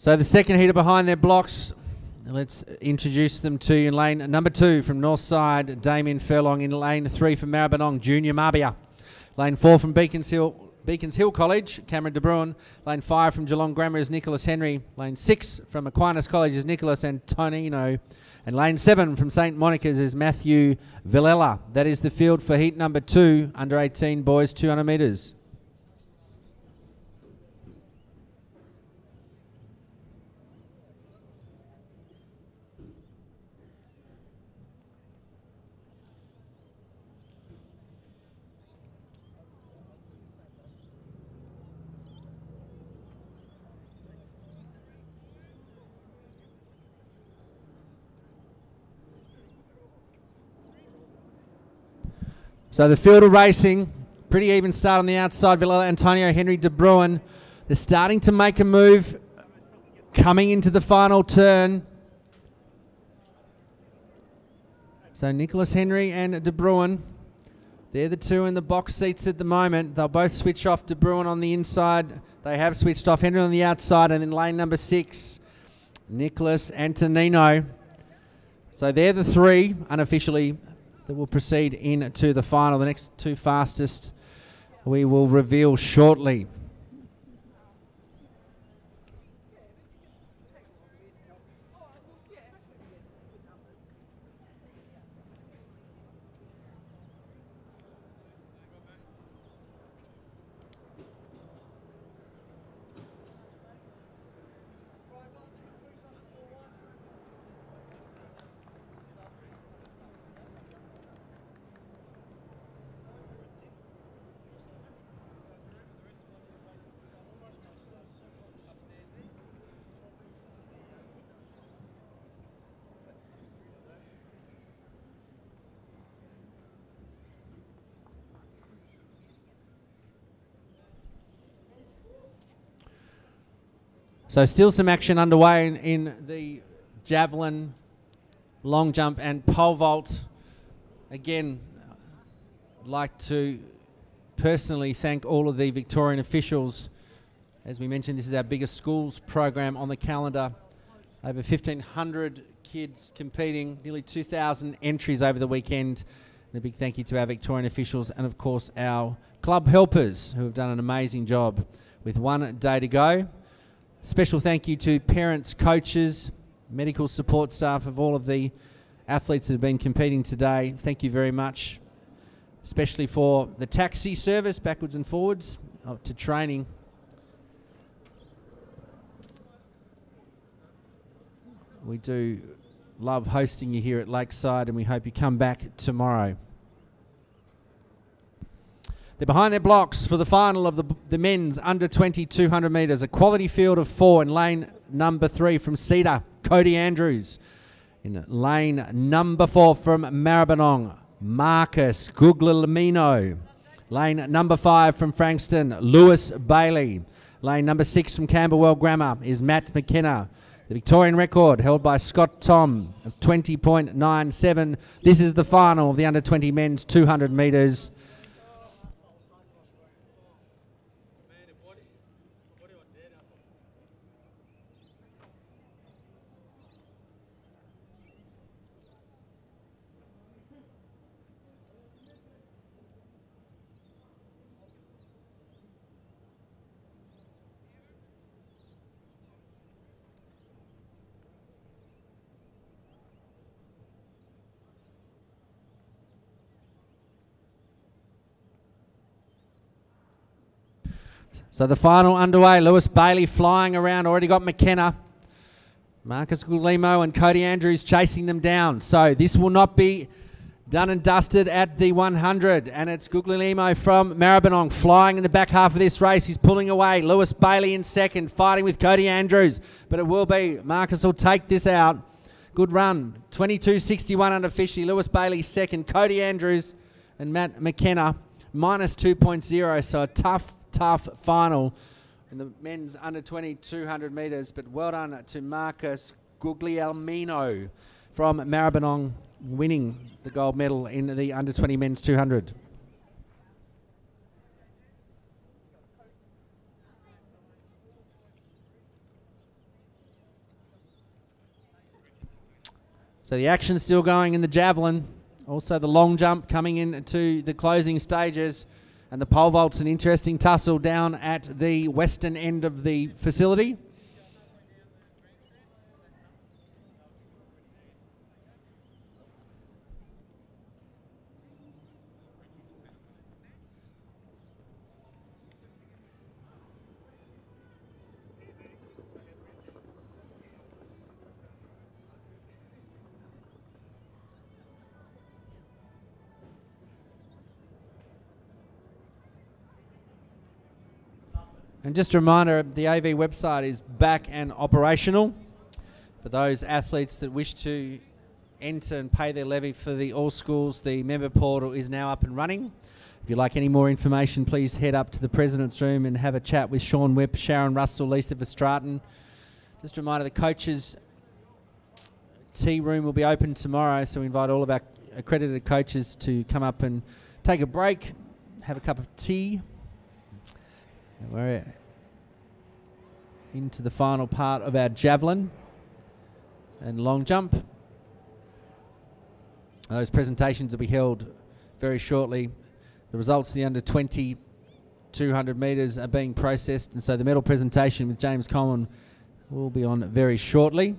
So the second heater behind their blocks, let's introduce them to you in lane number 2 from Northside, Damien Furlong. In lane 3 from Maribyrnong, Junior Marbia. Lane 4 from Beacons Hill College, Cameron De Bruin. Lane 5 from Geelong Grammar is Nicholas Henry. Lane 6 from Aquinas College is Nicholas Antonino. And lane 7 from St Monica's is Matthew Villela. That is the field for heat number 2, under 18 boys 200 metres. So the field of racing, pretty even start on the outside. Villela, Antonio, Henry, De Bruin. They're starting to make a move, coming into the final turn. So Nicholas Henry and De Bruin, they're the 2 in the box seats at the moment. They'll both switch off. De Bruin on the inside. They have switched off. Henry on the outside, and then lane number 6, Nicholas Antonino. So they're the 3 unofficially that will proceed into the final. The next 2 fastest we will reveal shortly. So still some action underway in the javelin, long jump and pole vault. Again, I'd like to personally thank all of the Victorian officials. As we mentioned, this is our biggest schools program on the calendar. Over 1,500 kids competing, nearly 2,000 entries over the weekend. And a big thank you to our Victorian officials and, of course, our club helpers who have done an amazing job with one day to go. Special thank you to parents, coaches, medical support staff of all of the athletes that have been competing today. Thank you very much, especially for the taxi service backwards and forwards to training. We do love hosting you here at Lakeside, and we hope you come back tomorrow. They're behind their blocks for the final of the men's under 20 200 metres. A quality field of 4 in lane number 3 from Cedar, Cody Andrews. In lane number 4 from Maribyrnong, Marcus Guglielmino. Lane number 5 from Frankston, Lewis Bailey. Lane number 6 from Camberwell Grammar is Matt McKenna. The Victorian record held by Scott Tom of 20.97. This is the final of the under 20 men's 200 metres. So the final underway, Lewis Bailey flying around, already got McKenna. Marcus Guglielmo and Cody Andrews chasing them down. So this will not be done and dusted at the 100. And it's Guglielmo from Maribyrnong flying in the back half of this race. He's pulling away. Lewis Bailey in second, fighting with Cody Andrews. But it will be, Marcus will take this out. Good run, 22.61 under Fishy. Lewis Bailey second, Cody Andrews and Matt McKenna minus 2.0. So a tough final in the men's under 20 200 metres, but well done to Marcus Guglielmino from Maribyrnong winning the gold medal in the under 20 men's 200. So the action's still going in the javelin, also the long jump coming into the closing stages. And the pole vault's an interesting tussle down at the western end of the facility. And just a reminder, the AV website is back and operational. For those athletes that wish to enter and pay their levy for the All Schools, the member portal is now up and running. If you'd like any more information, please head up to the President's Room and have a chat with Sean Whipp, Sharon Russell, Lisa Verstraeten. Just a reminder, the coaches' tea room will be open tomorrow, so we invite all of our accredited coaches to come up and take a break, have a cup of tea. And we're into the final part of our javelin and long jump. Those presentations will be held very shortly. The results of the under 20 200 metres are being processed, and so the medal presentation with James Coleman will be on very shortly.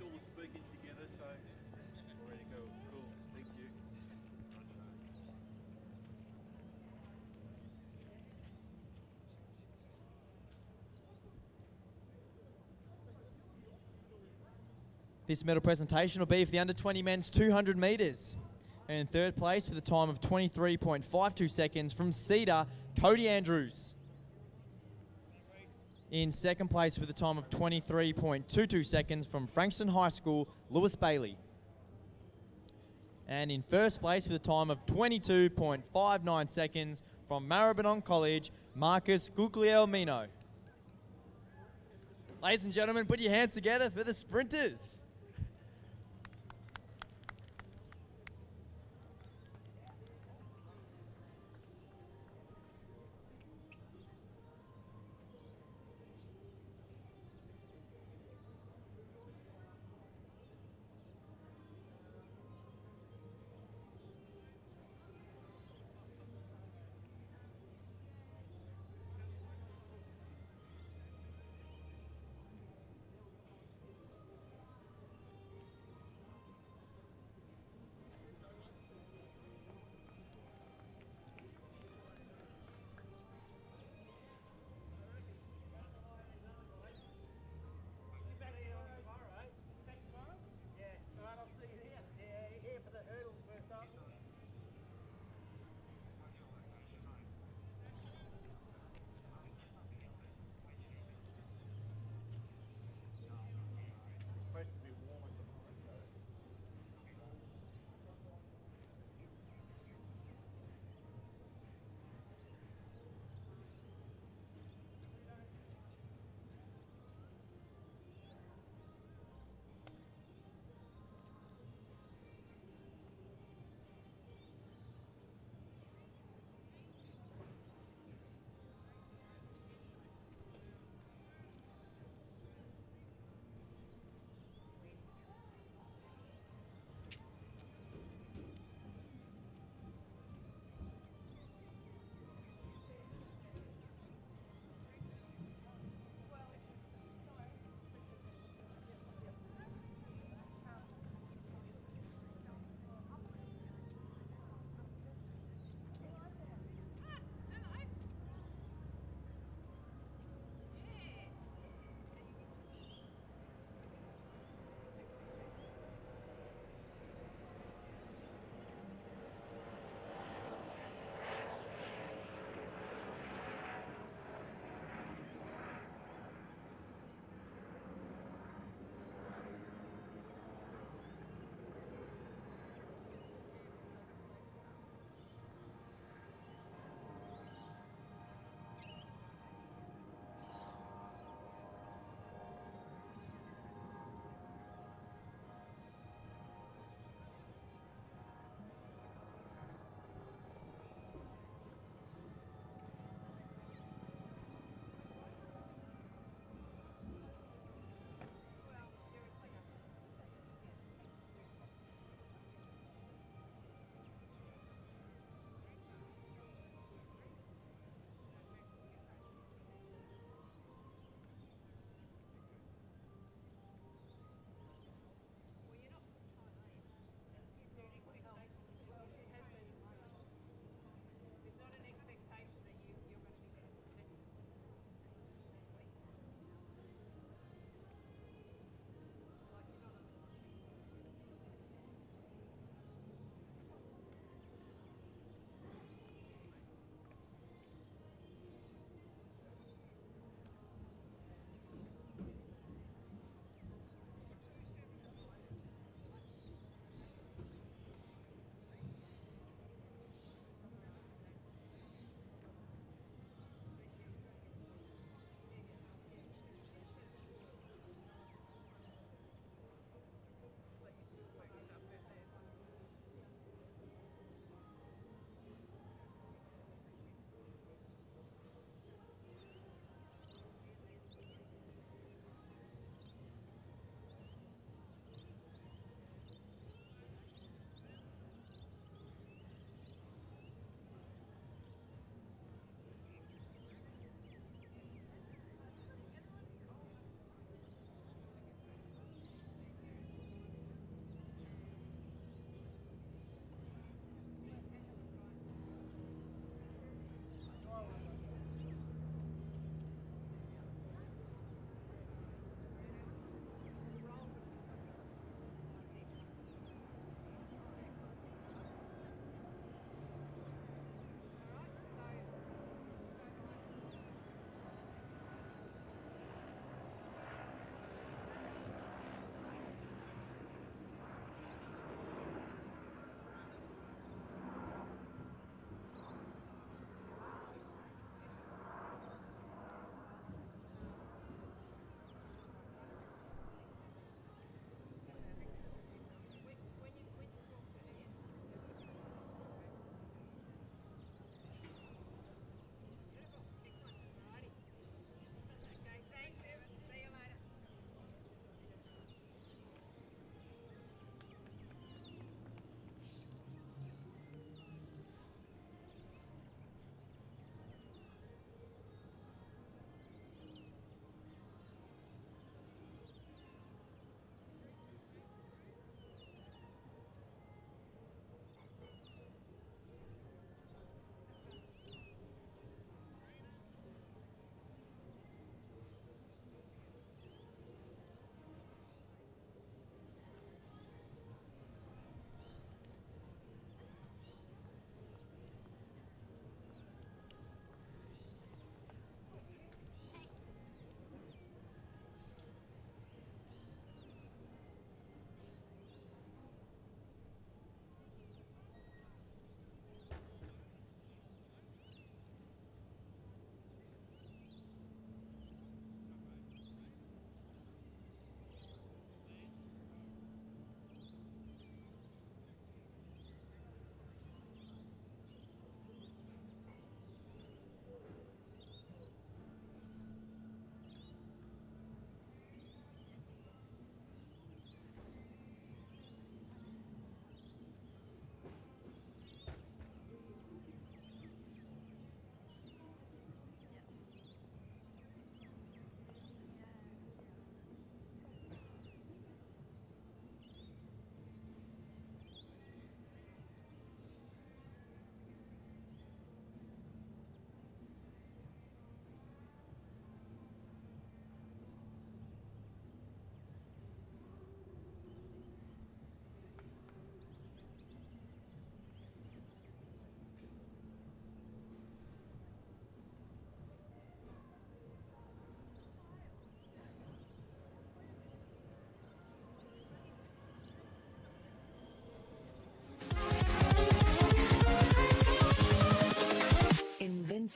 all the speakers together, so we're ready to go. Cool. Thank you. This medal presentation will be for the under 20 men's 200 metres. And in third place with a time of 23.52 seconds from Cedar, Cody Andrews. In second place with a time of 23.22 seconds from Frankston High School, Lewis Bailey. And in first place with a time of 22.59 seconds from Maribyrnong College, Marcus Guglielmino. Ladies and gentlemen, put your hands together for the sprinters.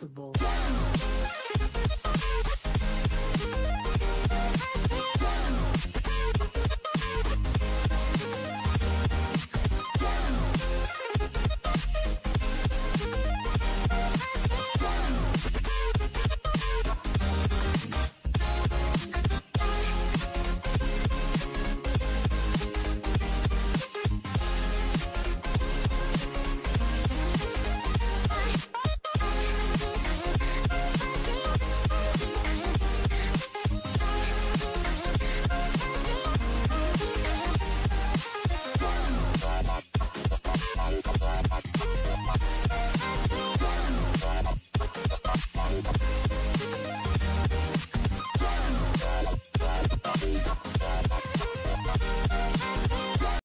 responsible.